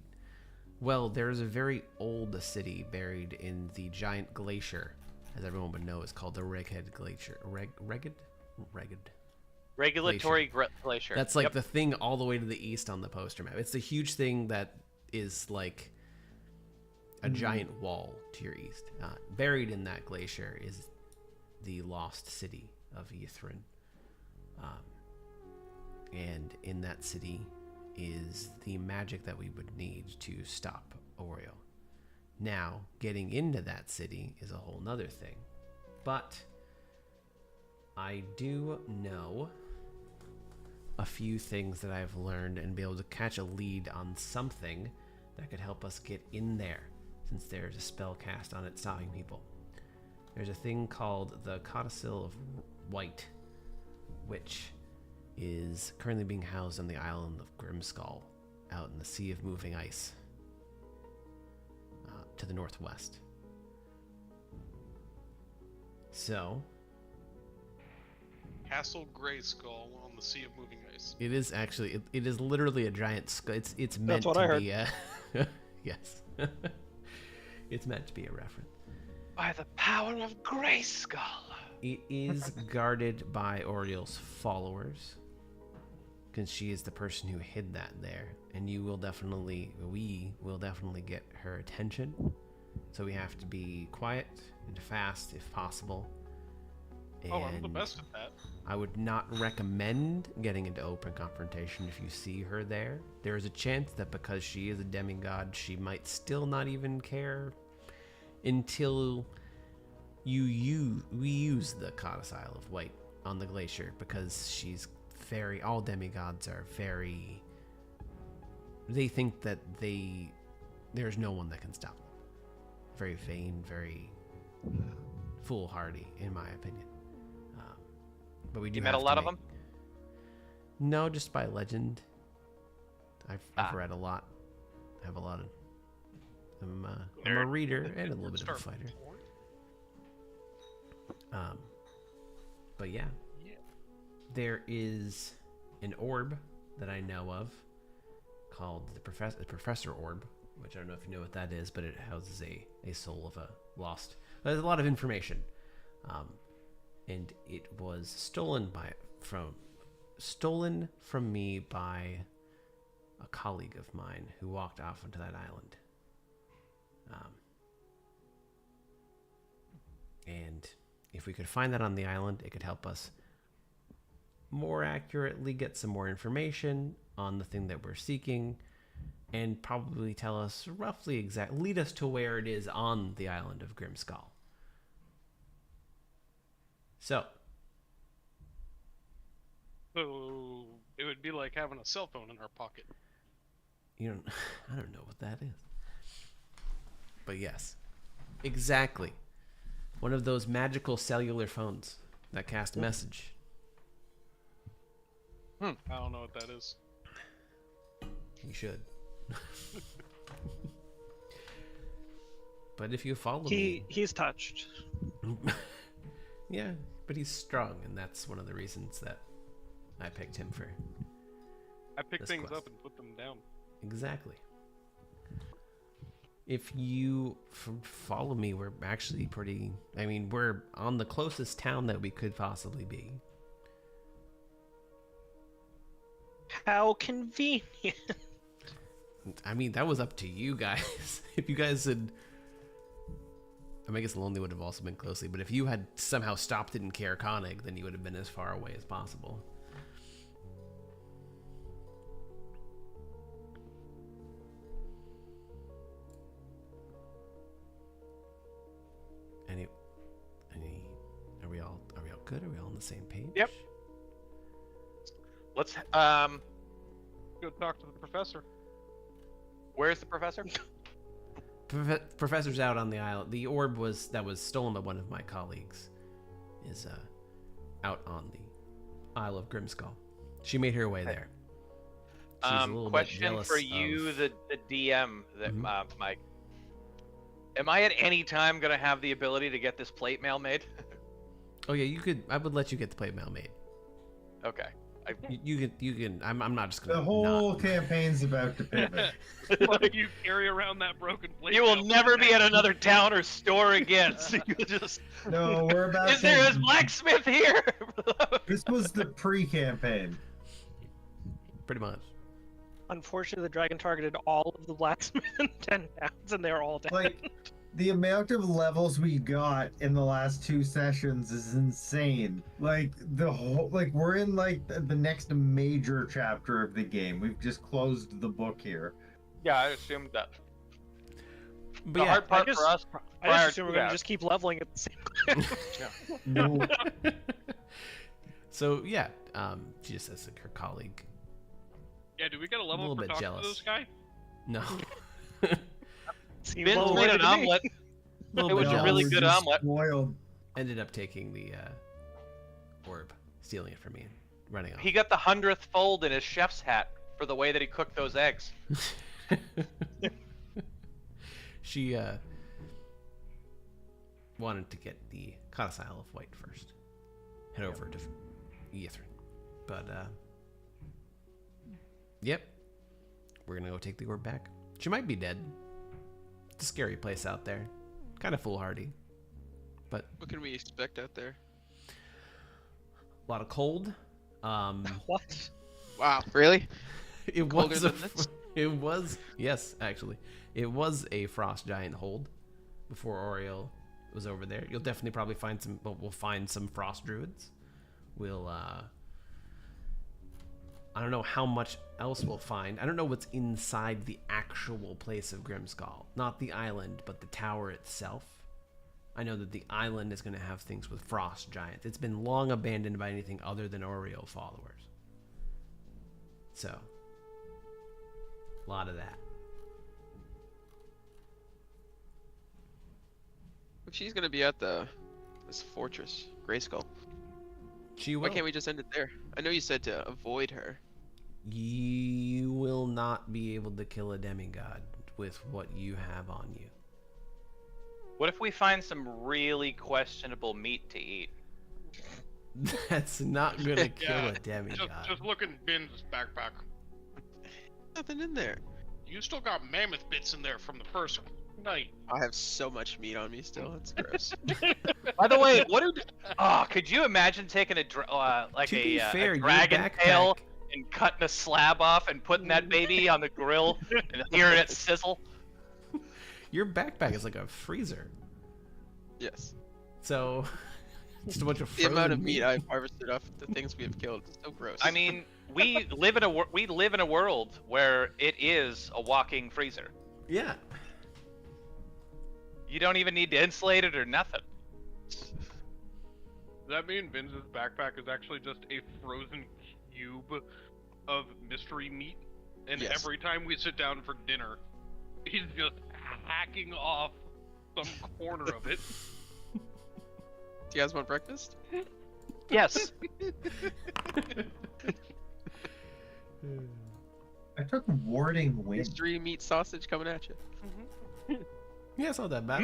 Well, there's a very old city buried in the giant glacier, as everyone would know, is called the Reghed Glacier. Reghed. Regulatory glacier. That's like Yep. the thing all the way to the east on the poster map. It's a huge thing that is like a giant wall to your east. Buried in that glacier is the lost city of Ythrin. And in that city is the magic that we would need to stop Oreo. Now, getting into that city is a whole nother thing. But I do know a few things that I've learned and be able to catch a lead on something that could help us get in there, since there's a spell cast on it stopping people. There's a thing called the Codicil of White, which is currently being housed on the island of Grimskull, out in the Sea of Moving Ice, to the northwest. So, Castle Grayskull on the Sea of Moving Ice. it is actually, it is literally a giant skull. It's meant what to I heard. be a, yes. It's meant to be a reference. By the power of Grayskull. It is guarded by Oriel's followers, because she is the person who hid that there, and we will definitely get her attention. So we have to be quiet and fast if possible. Oh, I'm the And best at that. I would not recommend getting into open confrontation if you see her there. There is a chance that because she is a demigod, she might still not even care until we use the codicil of white on the glacier, because she's all demigods are very, they think that there's no one that can stop them. Very vain, very foolhardy, in my opinion. But we do. You met have a to lot of make- them? No, just by legend. I've read a lot. I have a lot of. I'm a reader and a little bit of a fighter. But yeah, there is an orb that I know of called the Professor Orb, which I don't know if you know what that is, but it houses a soul of a lost. There's a lot of information, and it was stolen from me by a colleague of mine who walked off onto that island. And if we could find that on the island, it could help us more accurately get some more information on the thing that we're seeking, and probably tell us roughly lead us to where it is on the island of Grimskull. So, So it would be like having a cell phone in our pocket. I don't know what that is. But yes, exactly. One of those magical cellular phones that cast a message. I don't know what that is. You should. But if you follow me, He's touched. yeah, but he's strong, and that's one of the reasons that I picked him for. I pick This things quest. up and put them down. Exactly. If you follow me, we're actually pretty. I mean, we're on the closest town that we could possibly be. How convenient. I mean, that was up to you guys. If you guys had. I mean, I guess Lonely would have also been closely, but if you had somehow stopped it in Caer Konig, then you would have been as far away as possible. Are we all good? Are we all on the same page? Yep. Let's Go talk to the professor. where's the professor? Professor's out on the island. The orb that was stolen by one of my colleagues is out on the Isle of Grimskull. She made her way there. She's a little bit Question jealous for you, of- the DM, that Mhm. Mike. Am I at any time gonna have the ability to get this plate mail made? Oh yeah, you could. I would let you get the plate mail made. Okay. You can. I'm not just gonna. The whole not- campaign's about to pivot. Like you carry around that broken plate. You will mail. never be at another town or store again. So you just. No, we're about Is there a blacksmith here? This was the pre-campaign. Pretty much. Unfortunately, the dragon targeted all of the blacksmith in 10 towns, and they're all dead. Like, the amount of levels we got in the last 2 sessions is insane. Like, we're in, like, the next major chapter of the game. We've just closed the book here. Yeah, I assumed that. But The yeah, hard part for us. I prior just assume to we're going that- to just keep leveling at the same time. No, so yeah, she just says like her colleague. Yeah, do we get a level little for bit talking jealous. to this guy? No. Seems Vince low made to an me. omelet. Little It bit was a jealous. really we're good just omelet. Spoiled. Ended up taking the orb. stealing it from me and running off. He got the 100th fold in his chef's hat for the way that he cooked those eggs. She wanted to get the Codicil of White first. Head over to Yithrin. But, yep. We're gonna go take the orb back. She might be dead. It's a scary place out there. Kind of foolhardy. But What can we expect out there? a lot of cold. What? Wow, really? It Colder was than this? it was yes, actually. It was a frost giant hold before Oriel was over there. You'll definitely probably find some, but we'll find some frost druids. We'll I don't know how much else we'll find. I don't know what's inside the actual place of Grimskull. Not the island, but the tower itself. I know that the island is going to have things with frost giants. It's been long abandoned by anything other than Oriel followers. So, a lot of that. If she's gonna be at this fortress, Grayskull, She will. why can't we just end it there? I know you said to avoid her. You will not be able to kill a demigod with what you have on you. What if we find some really questionable meat to eat? That's not gonna kill Yeah, a demigod. Just look in Bin's backpack. Nothing in there. You still got mammoth bits in there from the first night. I have so much meat on me still. It's gross. By the way, could you imagine taking like To be fair, a your dragon backpack- tail and cutting a slab off and putting that baby on the grill and hearing it sizzle? Your backpack is like a freezer. Yes. So, just a bunch of The frozen amount of meat I've harvested off the things we have killed is so gross. I mean, we live in a world where it is a walking freezer. Yeah. You don't even need to insulate it or nothing. Does that mean Vince's backpack is actually just a frozen cube of mystery meat? And Yes. every time we sit down for dinner, he's just hacking off some corner of it. do you guys want breakfast? Yes. I took warding wind. Mystery meat sausage coming at you. Yeah, it's not that bad.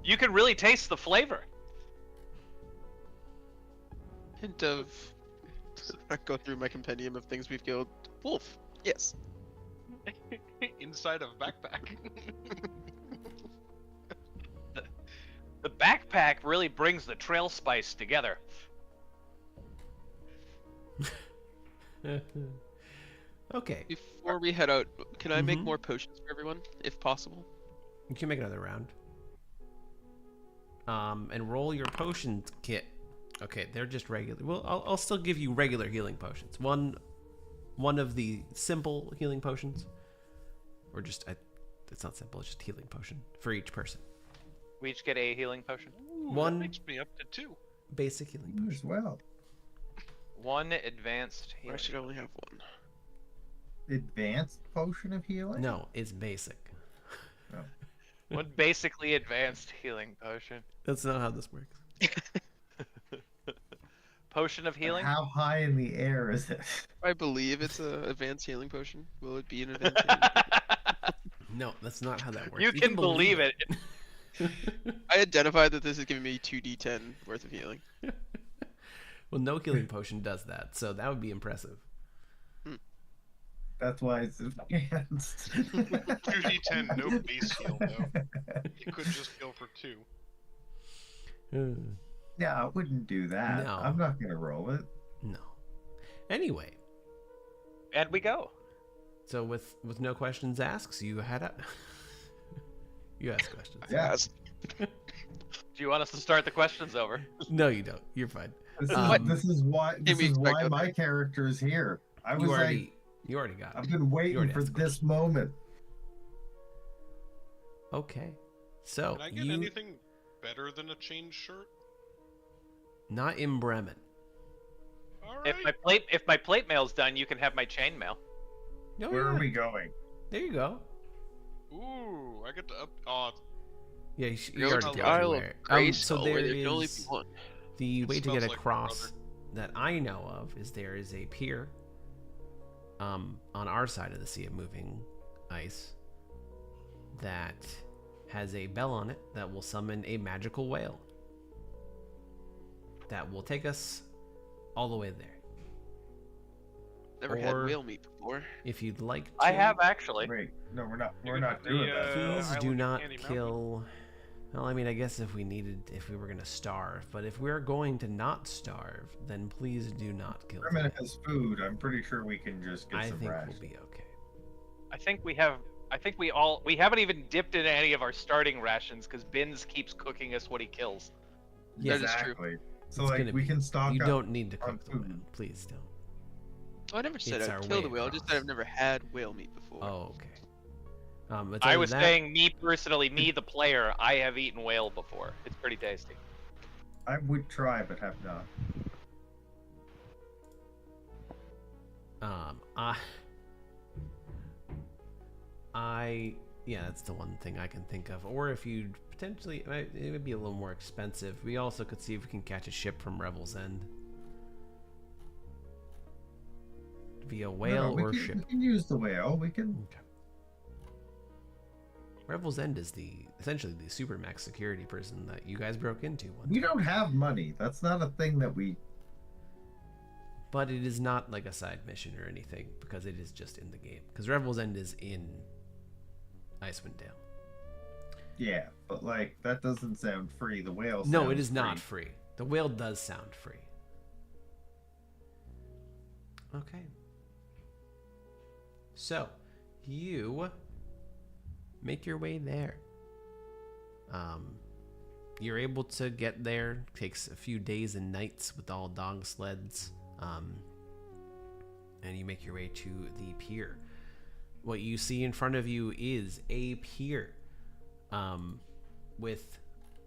You can really taste the flavor. Hint of. I go through my compendium of things we've killed. Wolf. Yes. Inside of backpack. The backpack really brings the trail spice together. Okay. Before we head out, can I make Mhm. more potions for everyone, if possible? You can make another round. And roll your potion kit. Okay, they're just regular. Well, I'll still give you regular healing potions. One of the simple healing potions, or just it's not simple. It's just healing potion for each person. We each get a healing potion. Ooh, One- that makes me up to 2. Basic healing You as potion. well. One advanced Or I healing. should only have one. Advanced potion of healing? No, it's basic. One basically advanced healing potion. That's not how this works. Potion of healing? How high in the air is it? I believe it's a advanced healing potion. Will it be an advanced healing potion? No, that's not how that works. You can believe it. I identified that this is giving me 2d10 worth of healing. Well, no healing potion does that, so that would be impressive. That's why it's advanced. 2d10, no base heal though. You could just heal for 2. Yeah, I wouldn't do that. No. I'm not gonna roll it. No. Anyway, And we go. so with no questions asked, you head out. You ask questions. Yeah. Do you want us to start the questions over? No, you don't. You're fine. This is, What? this is why Can we expect why that? my character is here. I was You already got I've it. been waiting already for asked this moment. Okay. So Can I get you anything better than a chain shirt? not in Bremen. Alright. If my plate mail's done, you can have my chain mail. No, Where yeah. are we going? There you go. Ooh, I get to up. Oh, Yeah, you Go already to told the me Isle of where. Grace. So there there can only be is one. the It way to smells get like my across brother. that I know of is there is a pier on our side of the Sea of Moving Ice that has a bell on it that will summon a magical whale that will take us all the way there. Never had whale meat before. If you'd like to, I have actually. Wait, no, we're not. You We're could not have the, doing that. please Island do of not Candy kill. Well, I mean, I guess if we were gonna starve, but if we're going to not starve, then please do not kill. I mean, them. if it's food, I'm pretty sure we can just get I some think rest. we'll be okay. I think we haven't even dipped into any of our starting rations because Bins keeps cooking us what he kills. Yeah, That is true. Exactly. So It's like gonna we be- can stock You up. don't need to on cook the whale. food. Please don't. Oh, I never said It's I'd our kill the way whale. I just said across. I've never had whale meat before. Oh, okay. But I other was than that, saying, me personally, me the player, I have eaten whale before. It's pretty tasty. I would try, but have not. yeah, that's the one thing I can think of. Or if you'd potentially, it would be a little more expensive. We also could see if we can catch a ship from Revel's End via whale we or can, ship. We can use the whale. We can. Okay. Revel's End is essentially the supermax security prison that you guys broke into one We time. don't have money. That's not a thing that we. But it is not like a side mission or anything because it is just in the game. Because Revel's End is in Icewind Dale. Yeah, but like that doesn't sound free. The whale. No, sounds it is not free. free. The whale does sound free. Okay. So, you make your way there. You're able to get there. Takes a few days and nights with all dog sleds. And you make your way to the pier. What you see in front of you is a pier with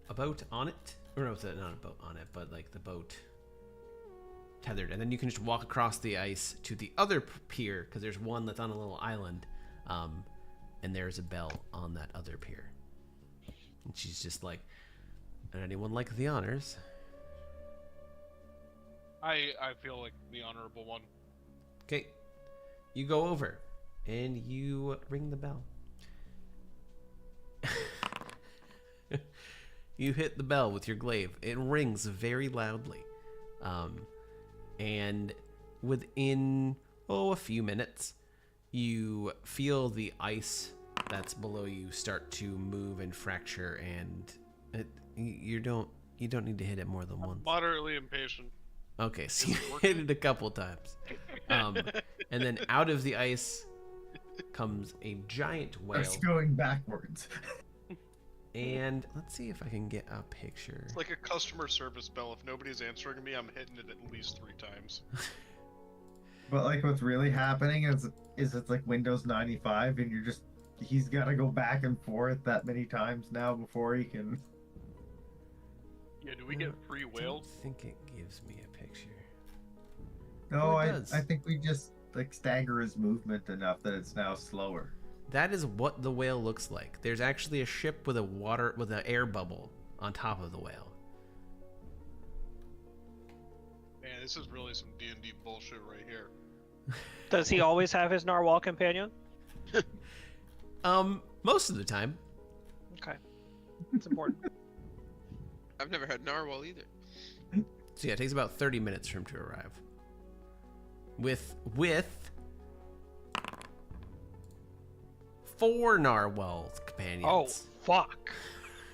a boat on it. Or no, not a boat on it, but like the boat tethered. And then you can just walk across the ice to the other pier because there's one that's on a little island. And there's a bell on that other pier. And she's just like, anyone like the honors? I feel like the honorable one. Okay. You go over and you ring the bell. You hit the bell with your glaive. It rings very loudly. And within, a few minutes, you feel the ice that's below you start to move and fracture, and you don't need to hit it more than once. Moderately impatient. Okay, so you hit it a couple times. And then out of the ice comes a giant whale. It's going backwards. And let's see if I can get a picture. It's like a customer service bell. If nobody's answering me, I'm hitting it at least 3 times. But like, what's really happening is it's like Windows 95, and he's got to go back and forth that many times now before he can. Yeah, do we get free whales? I don't think it gives me a picture. No, it does. I think we just like stagger his movement enough that it's now slower. That is what the whale looks like. There's actually a ship with an air bubble on top of the whale. Man, this is really some D&D bullshit right here. Does he always have his narwhal companion? Most of the time. Okay, it's important. I've never had narwhal either. So yeah, it takes about 30 minutes for him to arrive. With 4 narwhal companions. Oh, fuck.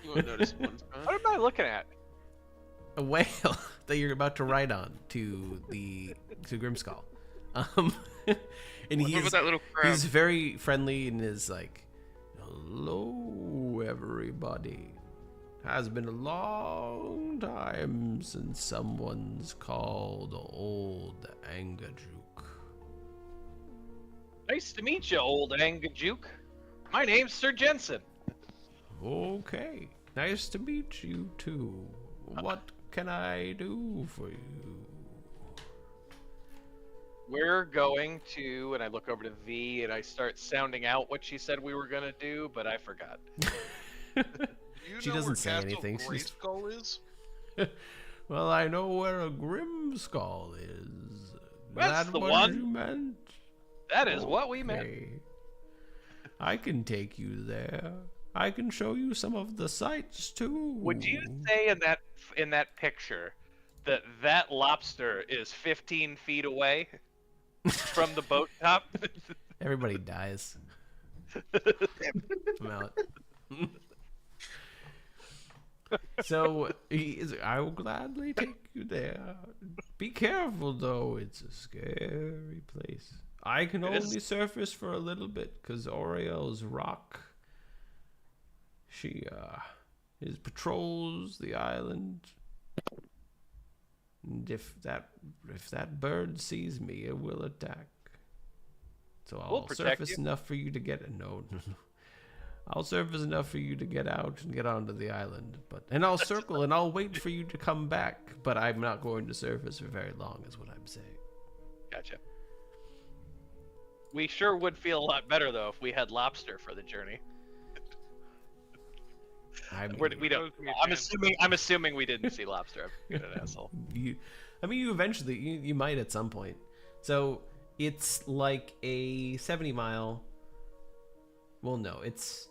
You won't notice one. What am I looking at? A whale that you're about to ride on to Grimskull. And What about that little crab? he's very friendly and is like, hello everybody. Has been a long time since someone's called old Angajuk. Nice to meet you, old Angajuk. My name's Sir Jensen. Okay, nice to meet you too. What can I do for you? We're going to, and I look over to V and I start sounding out what she said we were gonna do, but I forgot. Do you She know doesn't where say Castle anything, she's- Grayskull is? Well, I know where a Grimskull is. That's That the what one. you meant? That is what we meant. Okay. I can take you there. I can show you some of the sights too. Would you say in that picture that lobster is 15 feet away from the boat top? Everybody dies. I'm out. So I will gladly take you there. Be careful though; it's a scary place. I can only surface for a little bit because Oriel's rock. She patrols the island, and if that bird sees me, it will attack. So I'll surface enough for you to get no. I'll surface enough for you to get out and get onto the island, and I'll circle and I'll wait for you to come back. But I'm not going to surface for very long, is what I'm saying. Gotcha. We sure would feel a lot better though if we had lobster for the journey. We don't. I'm assuming we didn't see lobster. I'm being an asshole. You eventually you might at some point. So it's like a 70-mile. Well, no, it's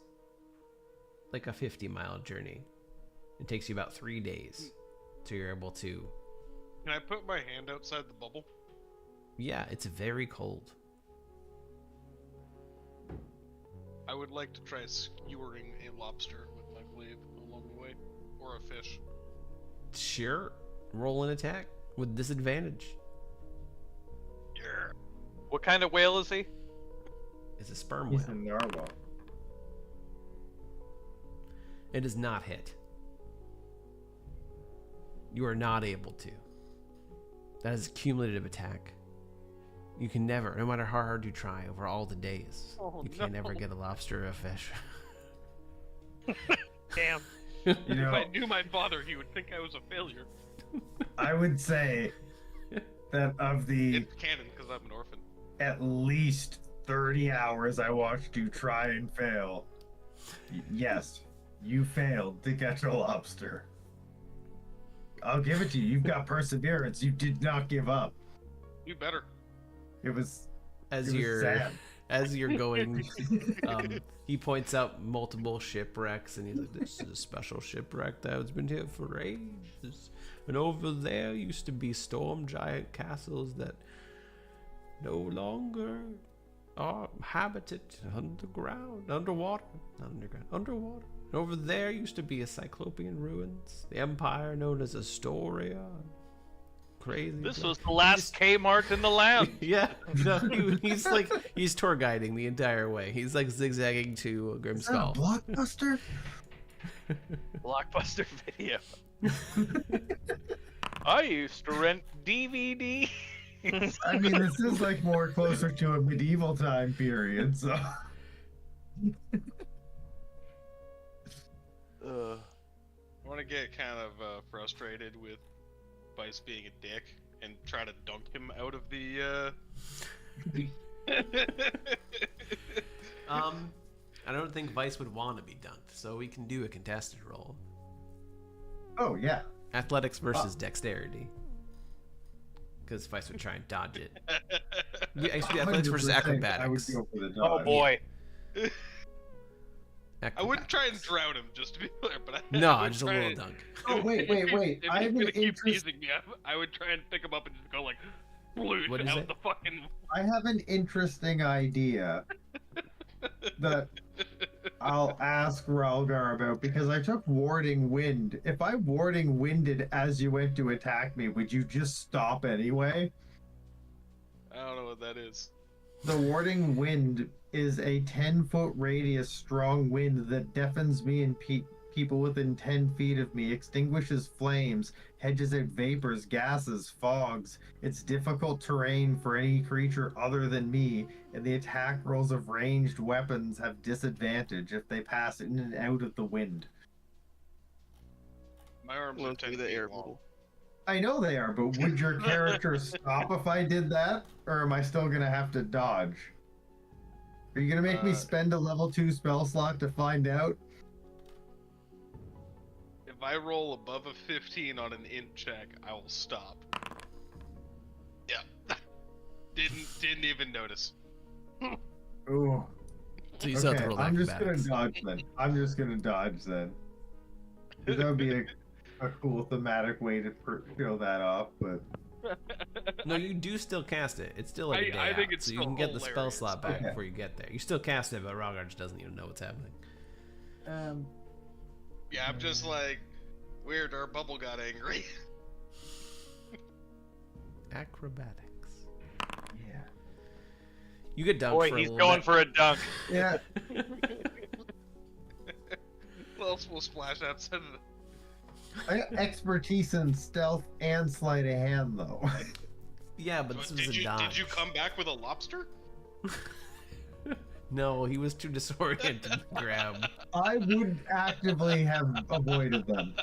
like a 50-mile journey. It takes you about 3 days, so you're able to. Can I put my hand outside the bubble? Yeah, it's very cold. I would like to try skewering a lobster with my glaive along the way, or a fish. Sure, roll an attack with disadvantage. Yeah. What kind of whale is he? It's a sperm He's a whale. narwhal. It does not hit. You are not able to. That is a cumulative attack. You can never, no matter how hard you try over all the days, you can never get a lobster or a fish. Damn. You know, If I knew my father, he would think I was a failure. I would say that of the It's canon because I'm an orphan. at least 30 hours I watched you try and fail. Yes, you failed to catch a lobster. I'll give it to you. You've got perseverance. You did not give up. You better. It was As it was you're sad. as you're going, he points out multiple shipwrecks, and he's like, "This is a special shipwreck that's been here for ages. And over there used to be storm giant castles that no longer are habited underwater. And over there used to be a Cyclopean ruins, the empire known as Astoria. Crazy. This place. was the last Kmart in the land. Yeah, no, he's tour guiding the entire way. He's like zigzagging to a Is that a Grimskull. blockbuster? Blockbuster Video. I used to rent DVD. I mean, this is like more closer to a medieval time period, so. I want to get kind of frustrated with Vice being a dick and try to dunk him out of the. I don't think Vice would want to be dunked, so we can do a contested roll. Oh, yeah. Athletics versus dexterity. Because Vice would try and dodge it. Actually, athletics versus 100% acrobatics. I would go for the Oh dodge. boy. I wouldn't try and drown him, just to be clear, but I No, would just a try little and- dunk. Oh, wait. If I he's have gonna an keep interest. teasing me, I would try and pick him up and just go like, blue What is out it? the fucking. I have an interesting idea that I'll ask Ralgar about because I took warding wind. If I warding winded as you went to attack me, would you just stop anyway? I don't know what that is. The warding wind is a 10-foot radius strong wind that deafens me and people within 10 feet of me, extinguishes flames, hedges out vapors, gases, fogs. It's difficult terrain for any creature other than me, and the attack rolls of ranged weapons have disadvantage if they pass in and out of the wind. My arms are We'll 10 do the feet air long. bubble. I know they are, but would your character stop if I did that? Or am I still gonna have to dodge? Are you gonna make me spend a level 2 spell slot to find out? If If I roll above a 15 on an int check, I will stop. Yeah. Didn't even notice. Ooh. So you still have to Okay, roll I'm just gonna acrobatics. dodge then. I'm just gonna dodge then. 'Cause that would be a cool thematic way to show that off, but No, you do still cast it. It's still like a day I think out, it's so you still can get the spell hilarious. slot back Okay. before you get there. You still cast it, but Ralgar just doesn't even know what's happening. Yeah, I'm just like, weird, our bubble got angry. Acrobatics. yeah. You get dunked Boy, for a he's little going bit. for a dunk. Yeah. What else will splash outside of the... I got expertise in stealth and sleight of hand though. Yeah, but this was Did a you dodge. did you come back with a lobster? No, he was too disoriented to grab. I would actively have avoided them.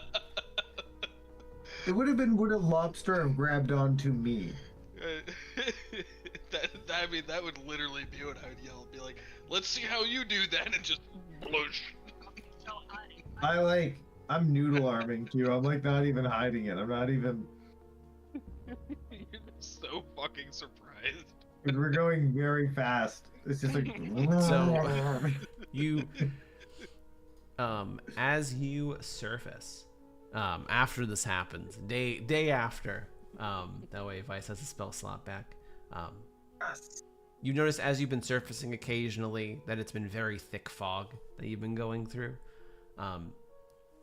It would have been would a lobster have grabbed onto me. I mean, that would literally be what I would yell. Be like, let's see how you do that, and just blush. I'm noodle arming too. I'm like not even hiding it. I'm not even. You're so fucking surprised. We're going very fast. It's just like. So- You, as you surface, after this happens, day after, that way Vice has a spell slot back. You notice as you've been surfacing occasionally that it's been very thick fog that you've been going through.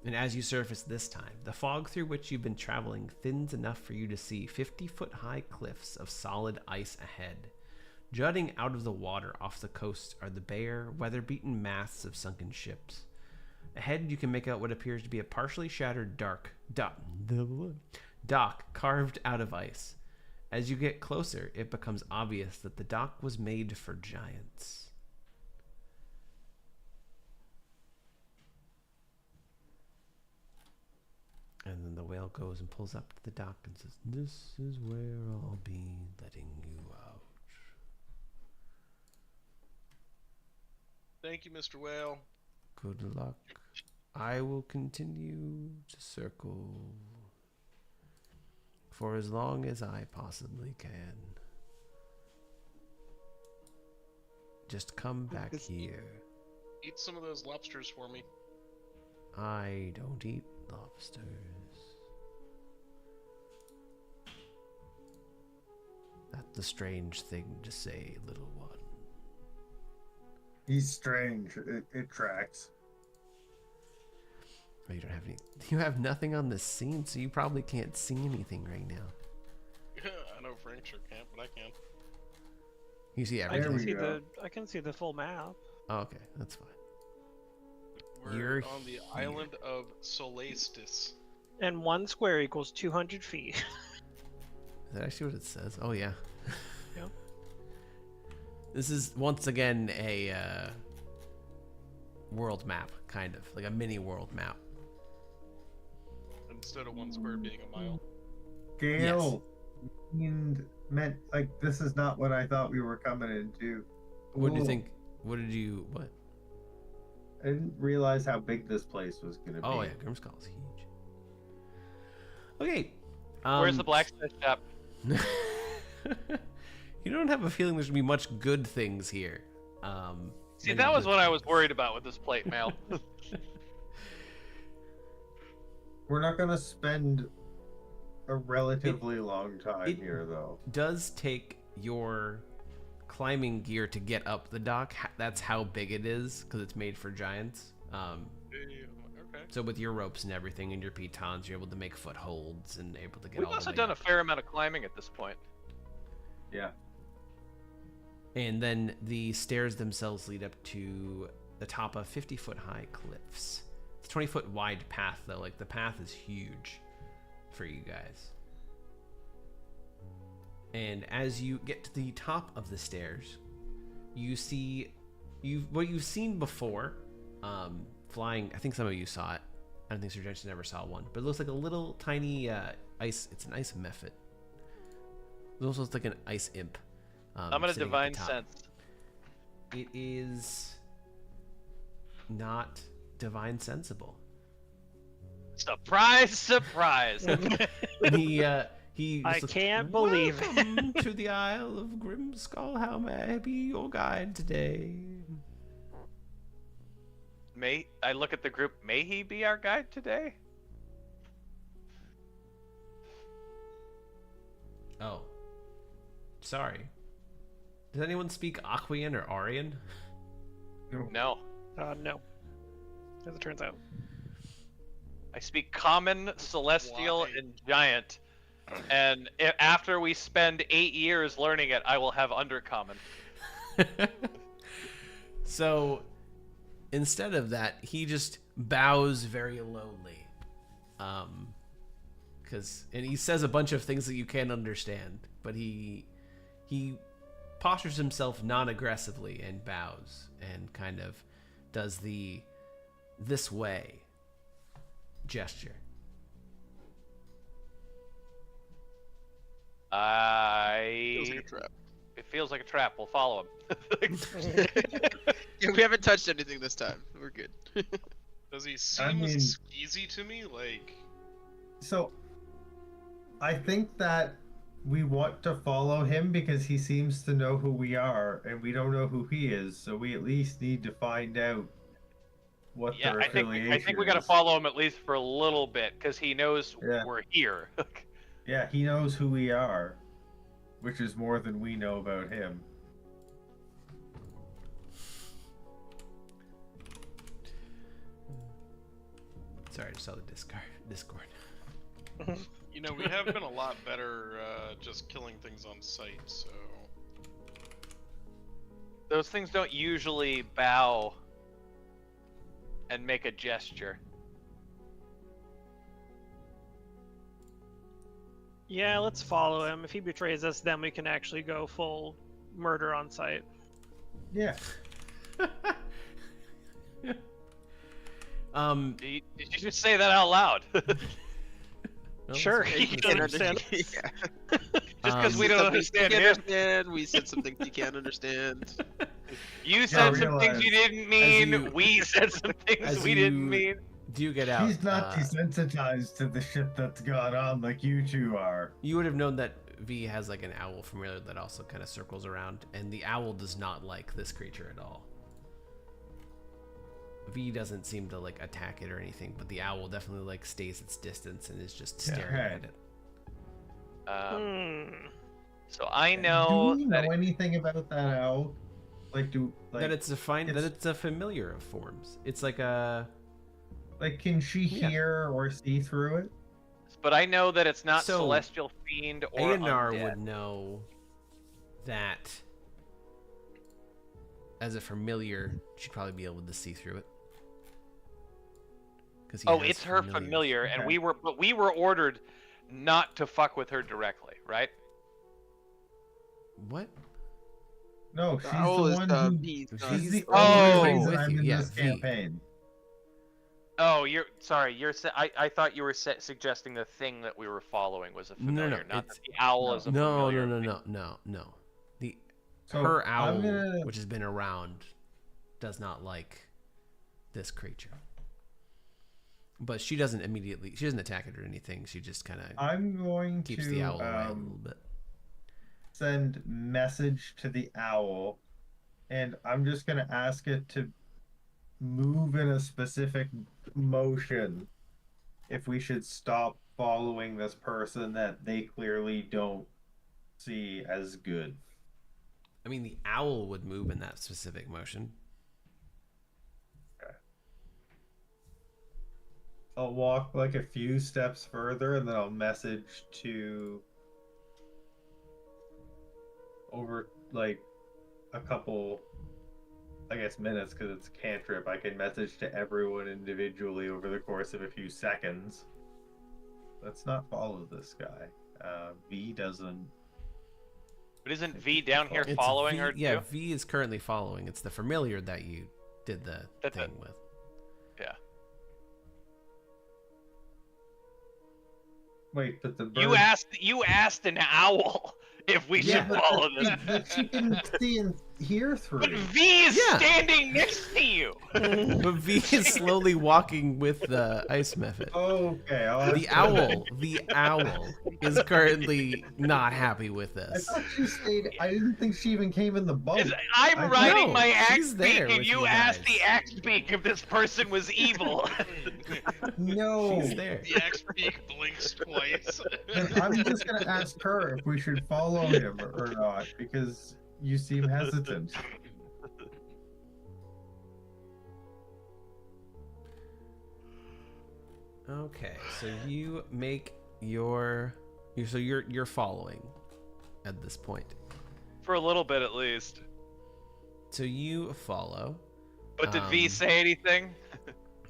And as you surface this time, the fog through which you've been traveling thins enough for you to see 50-foot-high cliffs of solid ice ahead. Jutting out of the water off the coast are the bare, weather-beaten masts of sunken ships. Ahead, you can make out what appears to be a partially shattered dock carved out of ice. As you get closer, it becomes obvious that the dock was made for giants. And then the whale goes and pulls up to the dock and says, "This is where I'll be letting you out." Thank you, Mr. Whale. Good luck. I will continue to circle for as long as I possibly can. Just come back here. Eat some of those lobsters for me. I don't eat lobsters. That's a strange thing to say, little one. He's strange. It tracks. Oh, you don't have any. You have nothing on the scene, so you probably can't see anything right now. I know Frank sure can't, but I can. You see I everything. can we see go. I can see the full map. Oh, okay, that's fine. We're You're on the here. island of Solstice. And 1 square equals 200 feet. Is that actually what it says? Oh yeah. Yep. This is once again a world map, kind of like a mini world map. Instead of 1 square being a mile. Gale meant like this is not what I thought we were coming into. What do you Ooh. think? What did you? What? I didn't realize how big this place was gonna be. Oh yeah, Grimskull is huge. Okay. Where's the blacksmith shop? You don't have a feeling there's gonna be much good things here. See, many that was good- what I was worried about with this plate mail. We're not gonna spend a relatively long time it- here, though. Does take your climbing gear to get up the dock. That's how big it is because it's made for giants. Okay. So with your ropes and everything and your pitons, you're able to make footholds and able to get We've all also the way done a up. fair amount of climbing at this point. Yeah. And then the stairs themselves lead up to the top of 50-foot-high cliffs. It's a 20-foot wide path, though. Like, the path is huge for you guys. And as you get to the top of the stairs, you see what you've seen before, flying. I think some of you saw it. I don't think Sir Jensen ever saw one, but it looks like a little tiny ice. It's an ice mephit. It also looks like an ice imp. I'm gonna sitting at the divine top. sense. It is not divine sensible. Surprise, surprise. he he I was like, can't believe it. "Welcome to the Isle of Grimskull. How may I be your guide today?" May I look at the group? May he be our guide today? Oh, sorry. Does anyone speak Aquian or Arian? No. No. As it turns out. I speak Common, Celestial, Why? and Giant. And after we spend 8 years learning it, I will have Undercommon. So instead of that, he just bows very lowly. And he says a bunch of things that you can't understand, but he postures himself non-aggressively and bows and kind of does the "this way" gesture. Feels like a trap. It feels like a trap. We'll follow him. Yeah, we haven't touched anything this time. We're good. Does he seem mean- skeezy to me? Like, So, I think that we want to follow him because he seems to know who we are, and we don't know who he is. So we at least need to find out what Yeah, their I affiliation think we got to is. follow him at least for a little bit because he knows Yeah. we're here. Yeah, he knows who we are, which is more than we know about him. Sorry, I just saw the Discord. you know, we have been a lot better just killing things on sight, so... Those things don't usually bow and make a gesture. Yeah, let's follow him. If he betrays us, then we can actually go full murder on site. Yeah. Did you just say that out loud? Well, Sure, it's- he You can can't understand. Yeah. Just because we Said don't something understand you him. can't understand. We said something you can't understand. You said some realize, things you didn't mean. you- We said some things as we didn't you- mean. Do you get out? He's not desensitized to the shit that's gone on like you two are. You would have known that V has like an owl familiar that also kind of circles around, and the owl does not like this creature at all. V doesn't seem to like attack it or anything, but the owl definitely like stays its distance and is just staring Okay. at it. So I know Do we that know anything about that owl? Like, that it's a it's- that it's a familiar of forms. It's like a can she Yeah. hear or see through it? but I know that it's not So, celestial fiend or Aionar undead. would know that as a familiar, she'd probably be able to see through it. Oh, it's her familiar, and Okay. we were ordered not to fuck with her directly, right? What? No, she's The owl the is one the who. beast. She's the Oh, only reason with I'm you. in Yeah, this V. campaign. Oh, you're sorry. I thought you were suggesting the thing that we were following was a familiar, not it's- that the owl is a No, familiar. no. The So her owl, I'm gonna. which has been around, does not like this creature. But she doesn't attack it or anything. She just kind of I'm going keeps to the owl away a little bit. send message to the owl, and I'm just gonna ask it to move in a specific motion if we should stop following this person that they clearly don't see as good. I mean, the owl would move in that specific motion. I'll walk like a few steps further, and then I'll message to over like a couple, I guess, minutes, because it's a cantrip. I can message to everyone individually over the course of a few seconds. Let's not follow this guy. V doesn't. But isn't V down here It's following V, her yeah, too? V is currently following. It's the familiar that you did the thing with. Yeah. Wait, but the bird. You asked an owl if we Yeah, should follow this. But she can see and hear through. But V is Yeah. standing next to you. But V is slowly walking with the ice method. Okay. I'll The owl is currently not happy with I this. thought she stayed. I didn't think she even came in the boat. I'm I- riding No, my axe she's there beak, and with you you asked guys. the axe beak if this person was evil. No. She's there. The axe beak blinks twice. Then I'm just gonna ask her if we should follow him or not because you seem hesitant. Okay, so you make your you're following at this point. For a little bit, at least. So you follow. But did V Um, say anything?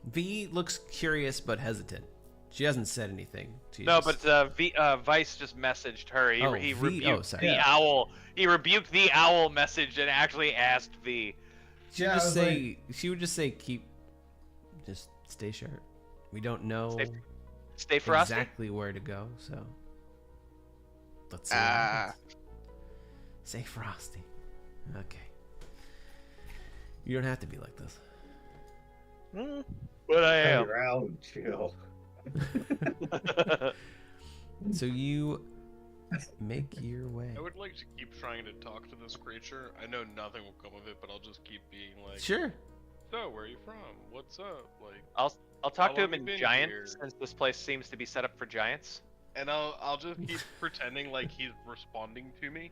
V looks curious but hesitant. She hasn't said anything. She No, just- but Vice just messaged her. He, Oh, he V? rebuked Oh, sorry. the Yeah. owl. He rebuked the owl message and actually asked V. she Yeah, I just was say she would just say just stay sharp. We don't know Stay frosty. exactly where to go, so let's see. What Ah. happens. Say frosty. Okay. You don't have to be like this. But I Hey, am. Ralph, chill. So you make your way. I would like to keep trying to talk to this creature. I know nothing will come of it, but I'll just keep being like, Sure. so where are you from? What's up? Like, I'll talk How to long him you in been giant here? since this place seems to be set up for giants. and I'll just keep pretending like he's responding to me.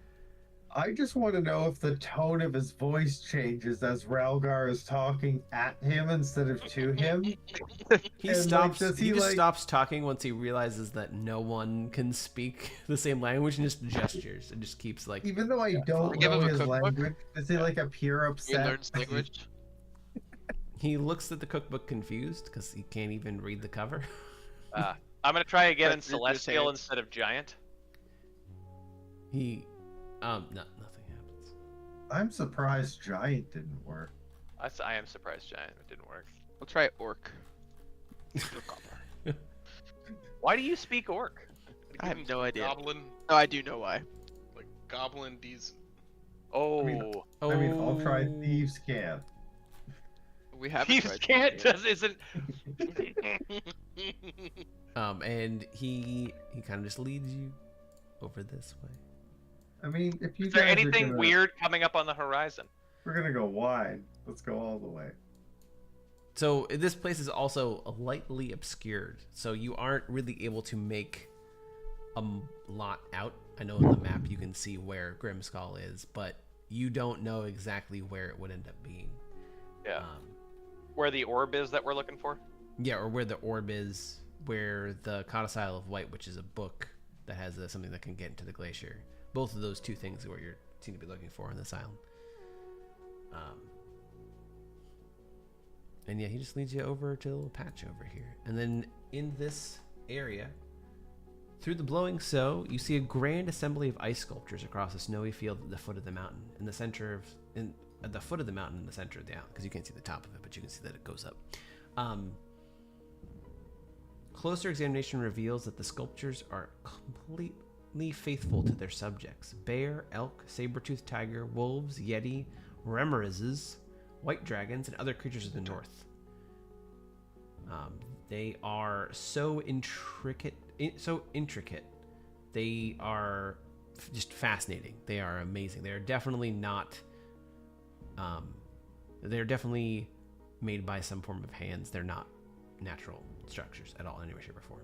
I just want to know if the tone of his voice changes as Ralgar is talking at him instead of to him. He And, like, stops. does he he, just like- stops talking once he realizes that no one can speak the same language and just gestures and just keeps like. Even though I don't Give know him a his cookbook. language, does he like appear He upset? learns language. He looks at the cookbook confused because he can't even read the cover. I'm gonna try again in That's your celestial chance. instead of giant. He, nothing happens. I'm surprised Giant didn't work. I am surprised giant. It didn't work. I'll try orc. Why do you speak orc? I have no idea. Goblin, No, I do know why. like goblin decent. Oh, I mean, I'll try Thieves' Camp. We haven't he tried can't. that Does isn't. And he kind of just leads you over this way. I mean, if you Is there guys are anything gonna- weird coming up on the horizon? We're gonna go wide. Let's go all the way. So this place is also lightly obscured, so you aren't really able to make a lot out. I know on the map you can see where Grimskull is, but you don't know exactly where it would end up being. Yeah. Where the orb is that we're looking for? Yeah, or where the orb is, where the Codicil of White, which is a book that has something that can get into the glacier. Both of those two things are what you seem to be looking for in this island. And yeah, he just leads you over to a little patch over here. And then in this area, through the blowing snow, you see a grand assembly of ice sculptures across a snowy field at the foot of the mountain. In the center of, at the foot of the mountain, in the center of the island, because you can't see the top of it, but you can see that it goes up. Closer examination reveals that the sculptures are completely faithful to their subjects: bear, elk, saber-toothed tiger, wolves, yeti, remerizes, white dragons, and other creatures of the north. They are so intricate. They are just fascinating. They are amazing. They are definitely not. They're definitely made by some form of hands. They're not natural structures at all in any way, shape, or form.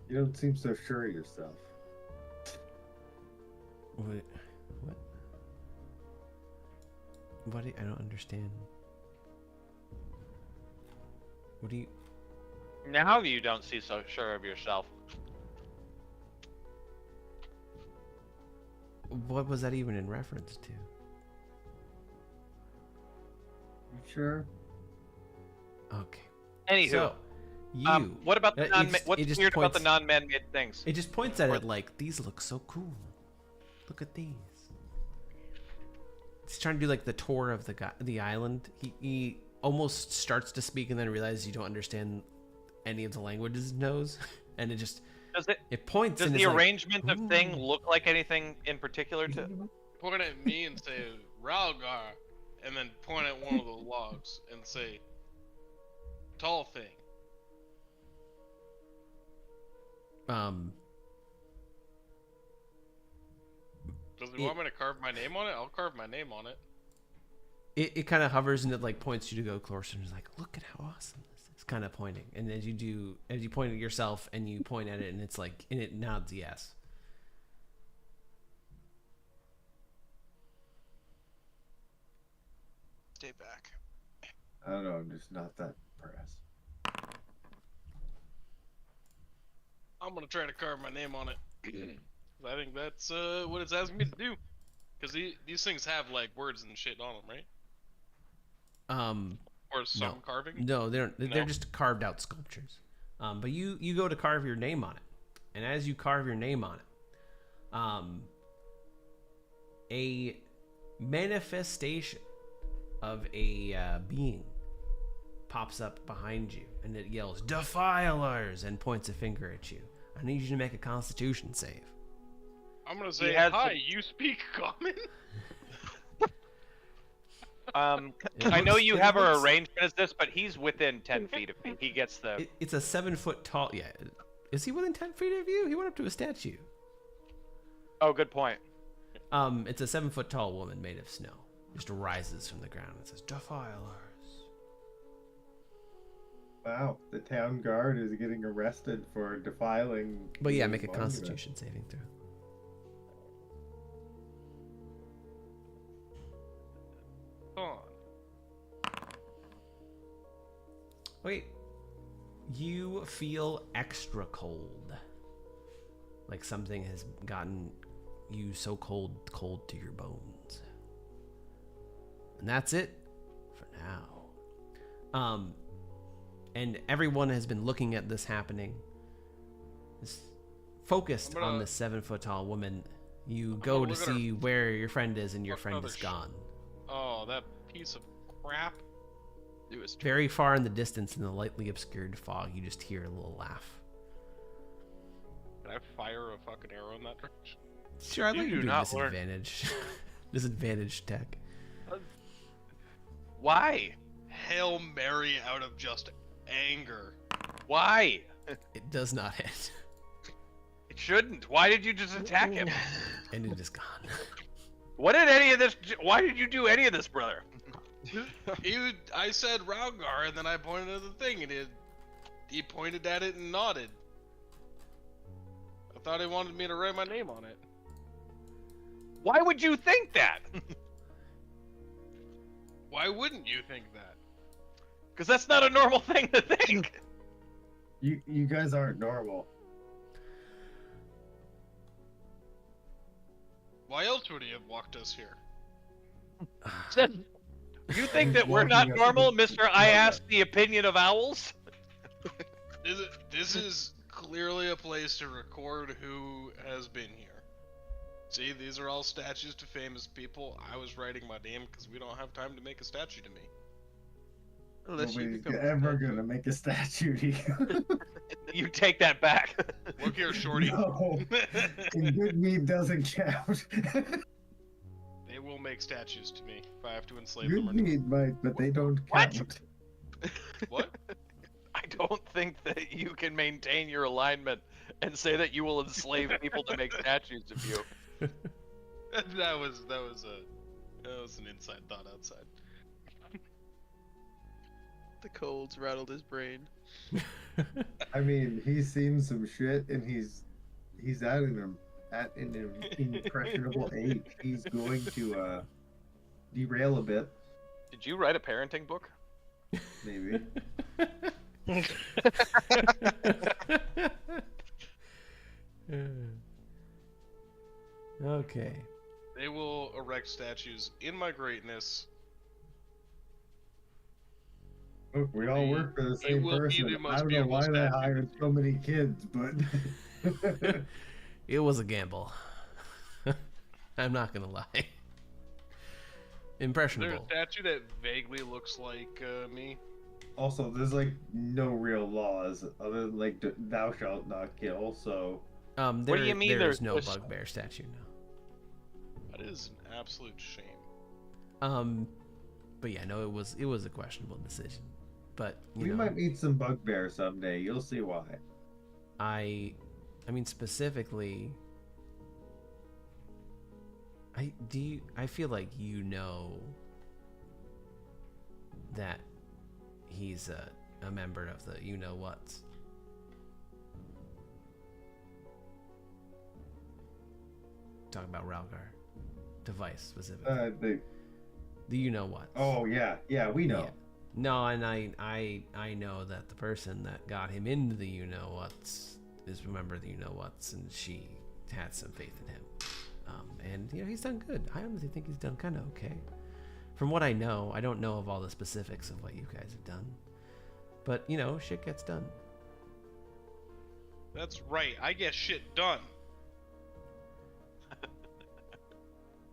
You don't seem so sure of yourself. What? What? I don't understand. What do you? Now you don't seem so sure of yourself. What was that even in reference to? You sure? Okay. Anywho, So, you. what about the it non? just- What's it just weird about the points- non-man-made things? It just points at it like, these look so cool. Look at these. He's trying to do like the tour of the island. He almost starts to speak and then realizes you don't understand any of the languages he knows. and it just Does it points. Does and the it's like, arrangement of thing "Ooh." look like anything in particular to? Point at me and say Ralgar, and then point at one of the logs and say tall thing. Does he want me to carve my name on it? I'll carve my name on it. It kind of hovers and it like points you to go closer and is like, look at how awesome this is. It's kind of pointing, and as you point at yourself and you point at it, and it's like, and it nods yes. Stay back. I don't know. I'm just not that impressed. I'm gonna try to carve my name on it. I think that's what it's asking me to do. Because these things have like words and shit on them, right? Or some No. carving. No, they're No? just carved out sculptures. But you go to carve your name on it, and as you carve your name on it, a manifestation of a being pops up behind you, and it yells "Defilers" and points a finger at you. I need you to make a Constitution save. I'm gonna say, has hi, the- you speak common? I know you have our looks- arrangement as this, but he's within 10 feet of me. He gets the. It's a 7-foot tall. Yeah, is he within 10 feet of you? He went up to a statue. Oh, good point. It's a 7-foot tall woman made of snow. Just rises from the ground and says, "Defilers." Wow, the town guard is getting arrested for defiling. But yeah, the make a monument. Constitution saving throw. Come on. Wait, you feel extra cold. Like something has gotten you so cold to your bones. And that's it for now. And everyone has been looking at this happening. It's focused on this 7-foot tall woman. You go gonna to look at her see where your friend is, and your fuck friend other is shit. gone. Oh, that piece of crap. Do his Very far in the distance, in the lightly obscured fog, you just hear a little laugh. Can I fire a fucking arrow in that direction? Sure, I You think you do do not learn- disadvantage. Disadvantage tech. Why? Hail Mary out of just anger. Why? It does not hit. It shouldn't. Why did you just attack him? And it is gone. What did any of this? Why did you do any of this, brother? I said Ralgar, and then I pointed at the thing, and he pointed at it and nodded. I thought he wanted me to write my name on it. Why would you think that? Why wouldn't you think that? Because that's not a normal thing to think. You guys aren't normal. Why else would he have walked us here? You think that we're not Walking us normal, to- Mr. I asked the opinion of owls? This is clearly a place to record who has been here. See, these are all statues to famous people. I was writing my name because we don't have time to make a statue to me. Unless you Nobody's become ever gonna make a statue to you. You take that back. Look here, Shorty. No, and good meat doesn't count. They will make statues to me if I have to enslave them or Good not. meat might, but they don't What? count. What? I don't think that you can maintain your alignment and say that you will enslave people to make statues of you. that was an inside thought outside. The colds rattled his brain. I mean, he's seen some shit, and he's at an impressionable age. He's going to derail a bit, Did you write a parenting book? maybe. Okay. They will erect statues in my greatness. Look, we all work for the It same will be the person. most I don't know beautiful why they statue. hired so many kids, but It was a gamble. I'm not gonna lie. Is there a Impressionable. statue that vaguely looks like me? Also, there's like no real laws other than like thou shalt not kill. So What do you mean there's no there's- bugbear statue now. That is an absolute shame. But yeah, no, it was a questionable decision. But you we know, might meet some bugbear someday. You'll see why. I mean specifically, I feel like you know that he's a member of the you know what's. Talking about Ralgar, device specifically. The you know what. Oh yeah, we know. Yeah. No, and I know that the person that got him into the you know what's is a member of the you know what's, and she had some faith in him. And you know he's done good. I honestly think he's done kind of okay. From what I know, I don't know of all the specifics of what you guys have done, but you know shit gets done. That's right. I get shit done.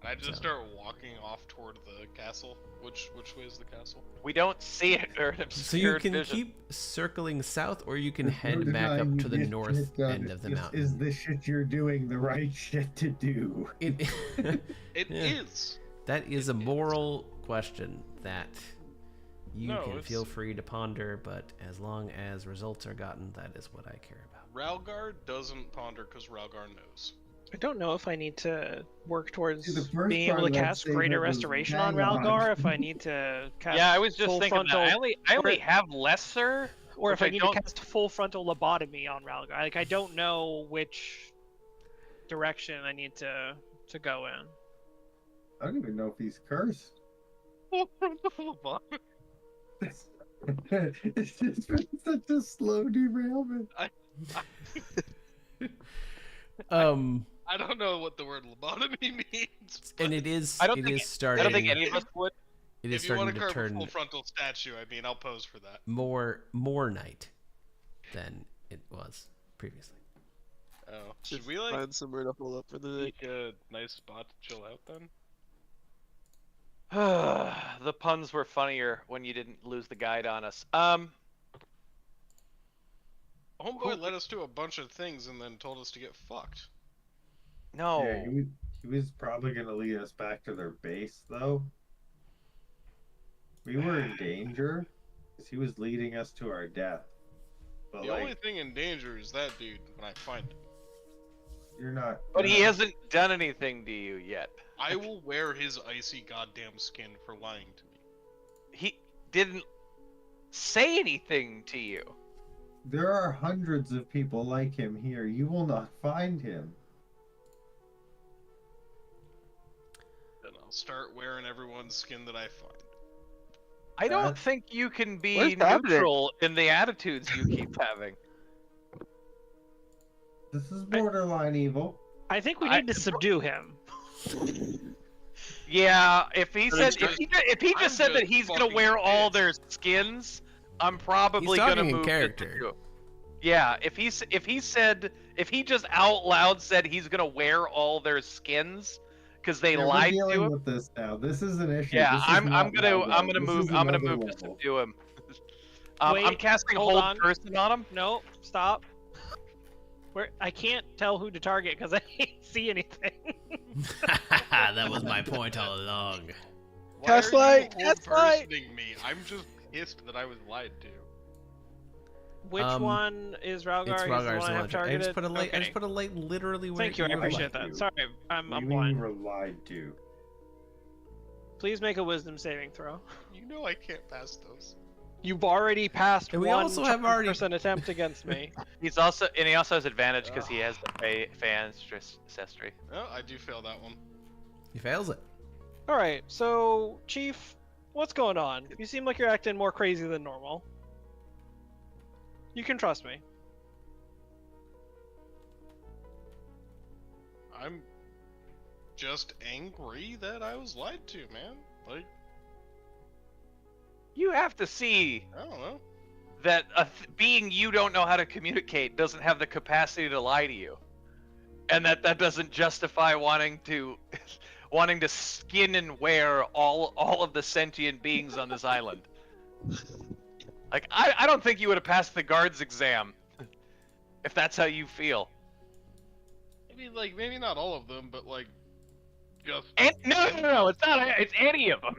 I just start walking off toward the castle. Which way is the castle? We don't see it or an So you obscured can vision. keep circling south, or you can There's no head back up denying to you the get north shit done. end of the Is mountain. the shit you're doing the right shit to do? It It Yeah. is. That is a moral question that you No, can it's- feel free to ponder, but as long as results are gotten, that is what I care about. Ralgar doesn't ponder because Ralgar knows. I don't know if I need to work towards See, the first being able part to of that cast statement Greater was Restoration on bang on. Ralgar, if I need to cast Yeah, I was just full thinking frontal, that. I only or- have lesser. or if which I need don't- to cast full frontal lobotomy on Ralgar. Like I don't know which direction I need to go in. I don't even know if he's cursed. It's just been such a slow derailment. I don't know what the word lobotomy means. And it is I don't it think- is starting I don't think any of us would. it is If you want starting to to carve a turn full frontal statue, I mean, I'll pose for that. more night than it was previously. Oh, Should should we like find somewhere to hold up for the day? make a nice spot to chill out then? The puns were funnier when you didn't lose the guide on us. Homeboy led us to a bunch of things and then told us to get fucked. No. Yeah, he was probably gonna lead us back to their base, though. We were in danger because he was leading us to our death. But The like, only thing in danger is that dude when I find him. you're not. But you're he not- hasn't done anything to you yet. I will wear his icy goddamn skin for lying to me. He didn't say anything to you. There are hundreds of people like him here. You will not find him. Then I'll start wearing everyone's skin that I find. I don't That's- think you can be What's happening? neutral in the attitudes you keep having. This is borderline evil. I think we I- need to subdue him. Yeah, if he But said it's just- if he I'm just said that just he's gonna fucking wear all pissed. their skins, I'm probably He's gonna talking in move character. to Yeah, if he just out loud said he's gonna wear all their skins because they Yeah, we're lied to dealing him. with this now. This is an issue. Yeah, This is I'm not gonna level. This move is I'm gonna another move to level. subdue him. I'm Wait, casting hold hold on. person on him. No, stop. I can't tell who to target because I can't see anything. That was my point all along. Why Gaslight! are you Gaslight! impersonating me? I'm just pissed that I was lied to. Which one is Ralgar? It's He's the Ralgar's one I the have one. I targeted. just put a light. I Okay. just put a light literally where Thank you, I where it appreciate went. that. you. Sorry, I'm You blind. were lied to. Please make a wisdom saving throw. You know I can't pass those. You've already passed And we one also have already- person attempt against me. He also has advantage because he has the fan ancestry. Oh, I do fail that one. He fails it. All right, so Chief, what's going on? You seem like you're acting more crazy than normal. You can trust me. I'm just angry that I was lied to, man. Like, You have to see I don't know. that being you don't know how to communicate doesn't have the capacity to lie to you, and that doesn't justify wanting to skin and wear all of the sentient beings on this island. Like, I don't think you would have passed the guards exam if that's how you feel. Maybe not all of them, but like, just. And, no, it's not. It's any of them.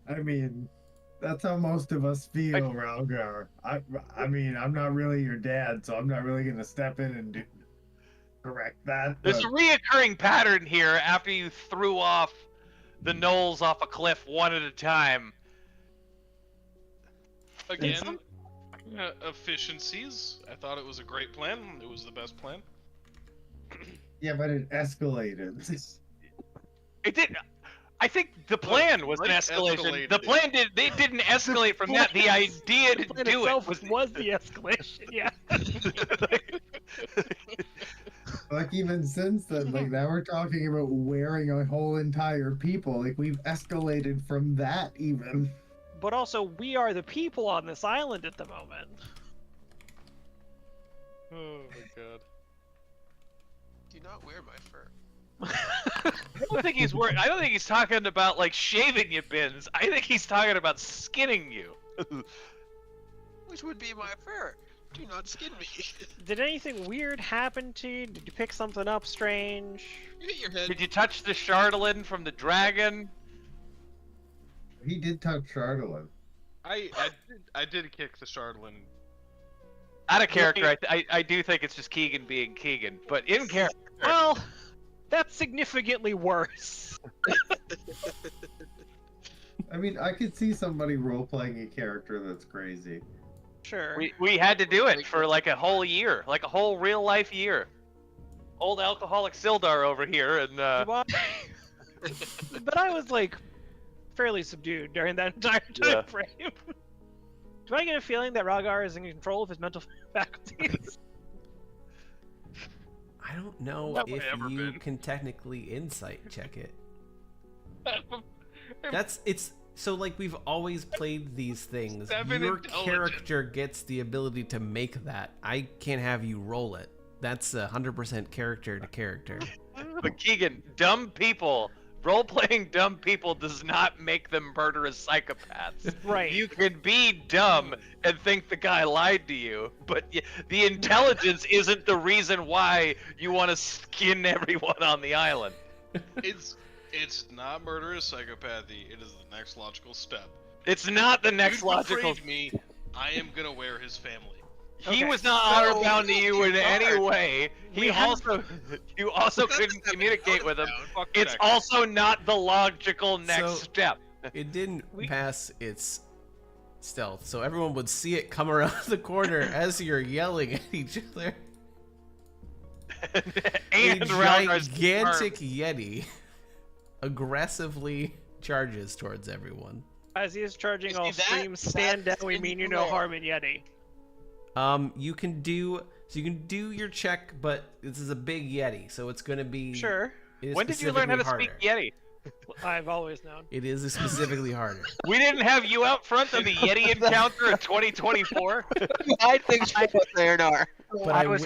I mean, that's how most of us feel, Ralgar. I mean, I'm not really your dad, so I'm not really gonna step in and correct that. There's a reoccurring pattern here after you threw off the gnolls off a cliff one at a time. Again, efficiencies. I thought it was a great plan. It was the best plan. Yeah, but it escalated. It did. I think the plan was an escalation. The plan didn't escalate from that. The idea to do it was the escalation. Yeah. Like, even since then, like, now we're talking about wearing a whole entire people. Like, we've escalated from that even. But also, we are the people on this island at the moment. Oh my god. Do not wear my fur. I don't think he's talking about like shaving you, Bins. I think he's talking about skinning you. Which would be my fur. Do not skin me. Did anything weird happen to you? Did you pick something up strange? You hit your head. Did you touch the Chardalyn from the dragon? He did touch Chardalyn. I did kick the Chardalyn. Out of character, I do think it's just Keegan being Keegan, but in character. Well, that's significantly worse. I mean, I could see somebody role-playing a character that's crazy. Sure. We had to do it for like a whole year, like a whole real life year. Old alcoholic Sildar over here, and But I was like fairly subdued during that entire time frame. Do I get a feeling that Ralgar is in control of his mental faculties? I don't know if you can technically insight check it. So like we've always played these things. Your character gets the ability to make that. I can't have you roll it. That's 100% character to character. But Keegan, dumb people, role-playing dumb people does not make them murderous psychopaths. Right. You can be dumb and think the guy lied to you, but the intelligence isn't the reason why you want to skin everyone on the island. It's not murderous psychopathy. It is the next logical step. It's not the next logical. Betrayed me. I am gonna wear his family. He was not honor bound to you in any way. You also couldn't communicate with him. It's also not the logical next step. It didn't pass its stealth, so everyone would see it come around the corner as you're yelling at each other. And a gigantic Yeti aggressively charges towards everyone. As he is charging, all streams stand down. We mean you no harm in Yeti. You can do your check, but this is a big Yeti, so it's gonna be sure. When did you learn how to speak Yeti? I've always known. It is specifically harder. We didn't have you out front on the Yeti encounter in 2024. I think so, Aionar. But I will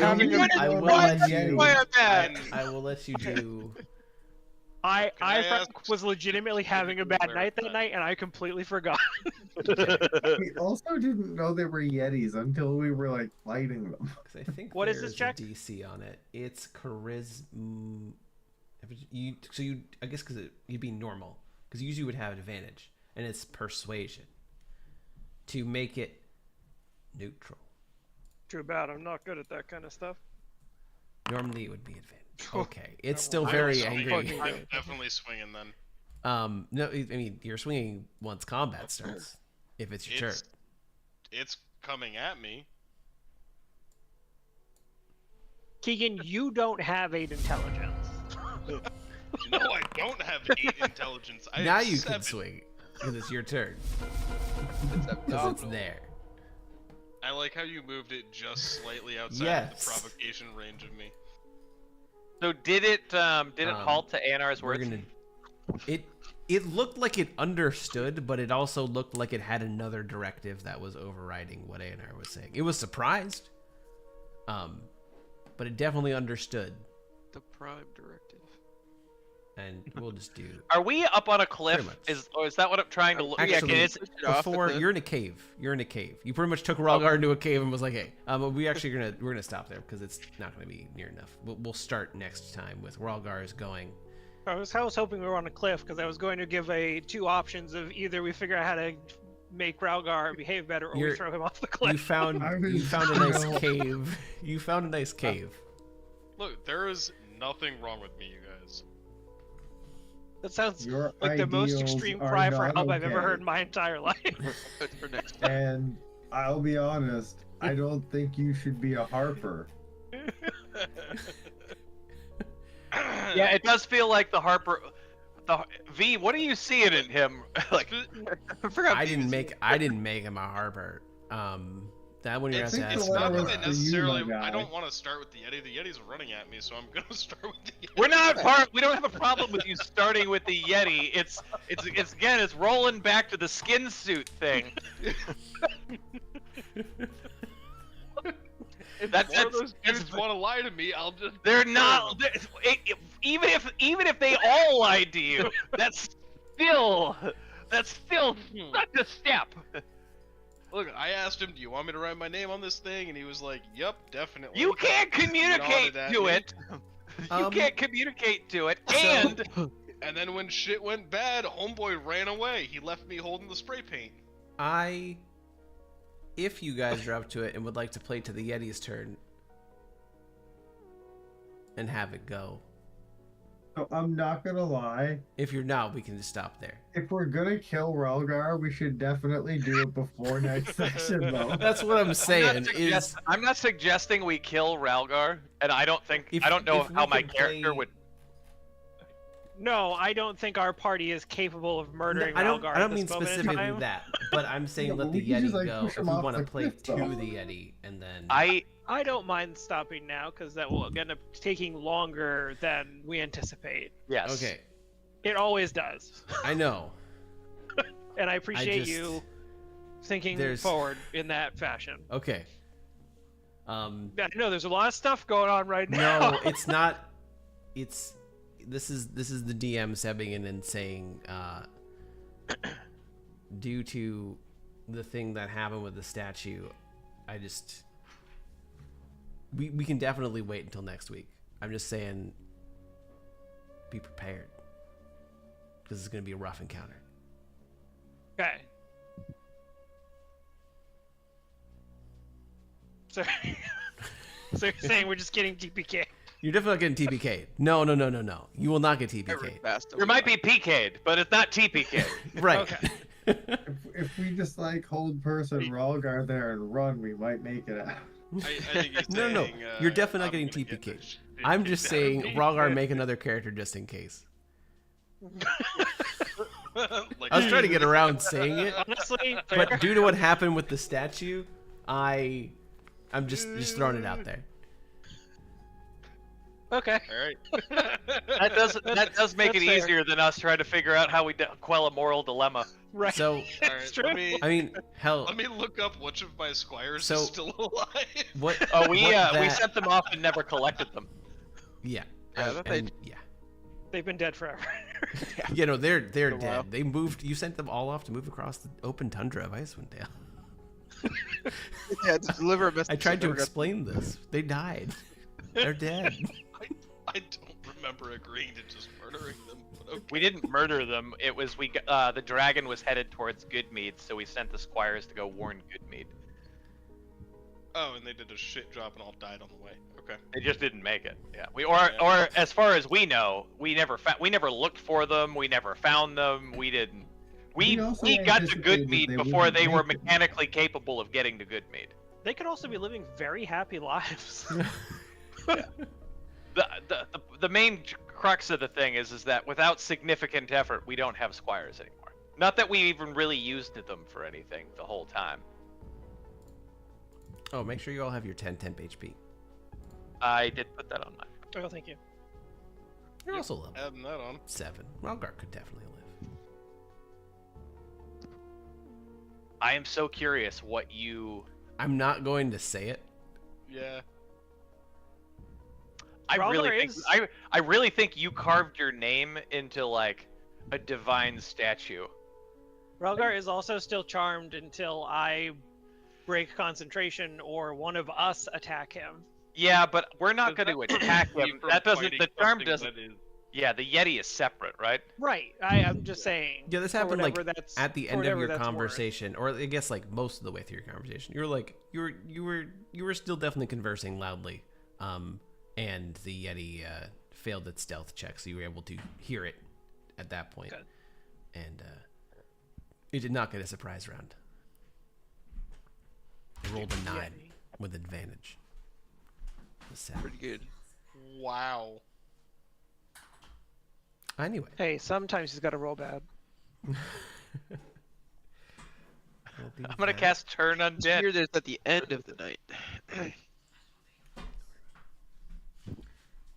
let you do. I was legitimately having a bad night that night, and I completely forgot. We also didn't know they were Yetis until we were like fighting them. I think what is this check? A DC on it. It's charisma. I guess because you'd be normal, because usually you would have advantage, and it's persuasion to make it neutral. Too bad I'm not good at that kind of stuff. Normally it would be advantage. Okay, it's still very angry. I'm definitely swinging then. No, I mean you're swinging once combat starts. If it's your turn. It's coming at me. Keegan, you don't have 8 intelligence. No, I don't have 8 intelligence. I now have you 7. can swing because it's your turn. Because it's there. I like how you moved it just slightly outside of the provocation range of me. So did it halt to Aionar's words? It looked like it understood, but it also looked like it had another directive that was overriding what Aionar was saying. It was surprised, but it definitely understood. The prime directive. and we'll just do. Are we up on a cliff? Pretty much. Is that what I'm trying to look? Actually, yeah, it's, before you're in a cave. You're in a cave. You pretty much took Ralgar into a cave and was like, "Hey, we're gonna stop there because it's not gonna be near enough. We'll start next time with Ralgar's going." I was hoping we were on a cliff because I was going to give two options of either we figure out how to make Ralgar behave better or we throw him off the cliff. You found a nice cave. You found a nice cave. Look, there is nothing wrong with me, you guys. That sounds Your like the most ideals extreme are cry for not help I've ever okay. heard in my entire life. Good for next time. And I'll be honest, I don't think you should be a harper. yeah, it does feel like the Harper. V, what are you seeing in him? Like, I forgot. I didn't make him a harper. That one you have to think ask. the Not one that was they for you, necessarily. my guy. I don't want to start with the Yeti. The Yeti's running at me, so I'm gonna start with the Yeti. we're not we don't have a problem with you starting with the Yeti. It's again, it's rolling back to the skin suit thing. If one of those dudes want to lie to me, I'll just. They're not. Even if they all lied to you, that's still such a step. Look, I asked him, "Do you want me to write my name on this thing?" And he was like, "Yep, definitely." You can't communicate Nodded at to me. it. You can't communicate to it, and And then when shit went bad, homeboy ran away. He left me holding the spray paint. If you guys are up to it and would like to play to the Yeti's turn and have it go. So I'm not gonna lie. If you're not, we can just stop there. If we're gonna kill Ralgar, we should definitely do it before next session, though. That's what I'm saying. I'm not suggesting we kill Ralgar, and I don't know if we how my can character play- would. No, I don't think our party is capable of murdering I don't Ralgar. mean at this moment in specifically time. that, but I'm saying Yeah, let but the we can Yeti just, like, go push if him we off want to the play cliff, to though. the Yeti and then. I don't mind stopping now because that will end up taking longer than we anticipate. Yes. Okay, It always does. I know. And I appreciate just- you thinking there's- forward in that fashion. Okay. I know there's a lot of stuff going on right now. No, it's not. This is the DM stepping in and saying, due to the thing that happened with the statue, we can definitely wait until next week. I'm just saying, be prepared because it's gonna be a rough encounter. Okay. So, so you're saying we're just getting TPK? You're definitely not getting TPK'd. No. You will not get TPK'd. There might be PK'd, but it's not TPK'd. Right. Okay. If we just like hold person Ralgar there and run, we might make it out. I think he's No. saying, You're definitely not I'm getting gonna get TPK'd. this shit I'm just out of saying, me. Ralgar, make another character just in case. Like, I was trying to get around saying it, Honestly, but due to what happened with the statue, I'm just throwing it out there. okay. All right. That does make it That's fair. easier than us trying to figure out how we quell a moral dilemma. Right. So, All It's right. true. I mean, hell, Let me look up which of my squires So- is still alive. what? Oh, we what sent them off and never collected them. Yeah. Yeah, that they- Yeah. They've been dead forever. You know, they're a dead. while. They moved. You sent them all off to move across the open tundra of Icewind Dale. Yeah, to deliver a message. I tried to never got- explain this. They died. They're dead. I don't remember agreeing to just murdering them. But okay. We didn't murder them. It was the dragon was headed towards Goodmead, so we sent the squires to go warn Goodmead. Oh, and they did a shit job and all died on the way. Okay. They just didn't make it. Yeah. Or as far as we know, we never looked for them. We never found them. We didn't. We also got to anticipated Goodmead they before wouldn't they were make it. mechanically capable of getting to Goodmead. They could also be living very happy lives. The main crux of the thing is that without significant effort, we don't have squires anymore. Not that we even really used them for anything the whole time. Oh, make sure you all have your 10 temp HP. I did put that on mine. Oh, thank you. You're also level Adding that on. 7. Ralgar could definitely live. I am so curious what you. I'm not going to say it. Yeah. I really think you carved your name into like a divine statue. Ralgar is also still charmed until I break concentration or one of us attack him. Yeah, but we're not going to attack him. From That doesn't. fighting The charm something doesn't. that is- Yeah, the Yeti is separate, right? Right. I'm just saying. Yeah, this for happened like whatever that's- at the for end of whatever your that's worth. conversation, or I guess like most of the way through your conversation. You were still definitely conversing loudly, and the Yeti failed its stealth check, so you were able to hear it at that point. Good. And it did not get a surprise round. It rolled a 9 with advantage. Pretty good. Wow. Anyway, Hey, sometimes he's got to roll bad. I'm gonna cast Turn Here, Undead. there's at the end of the night.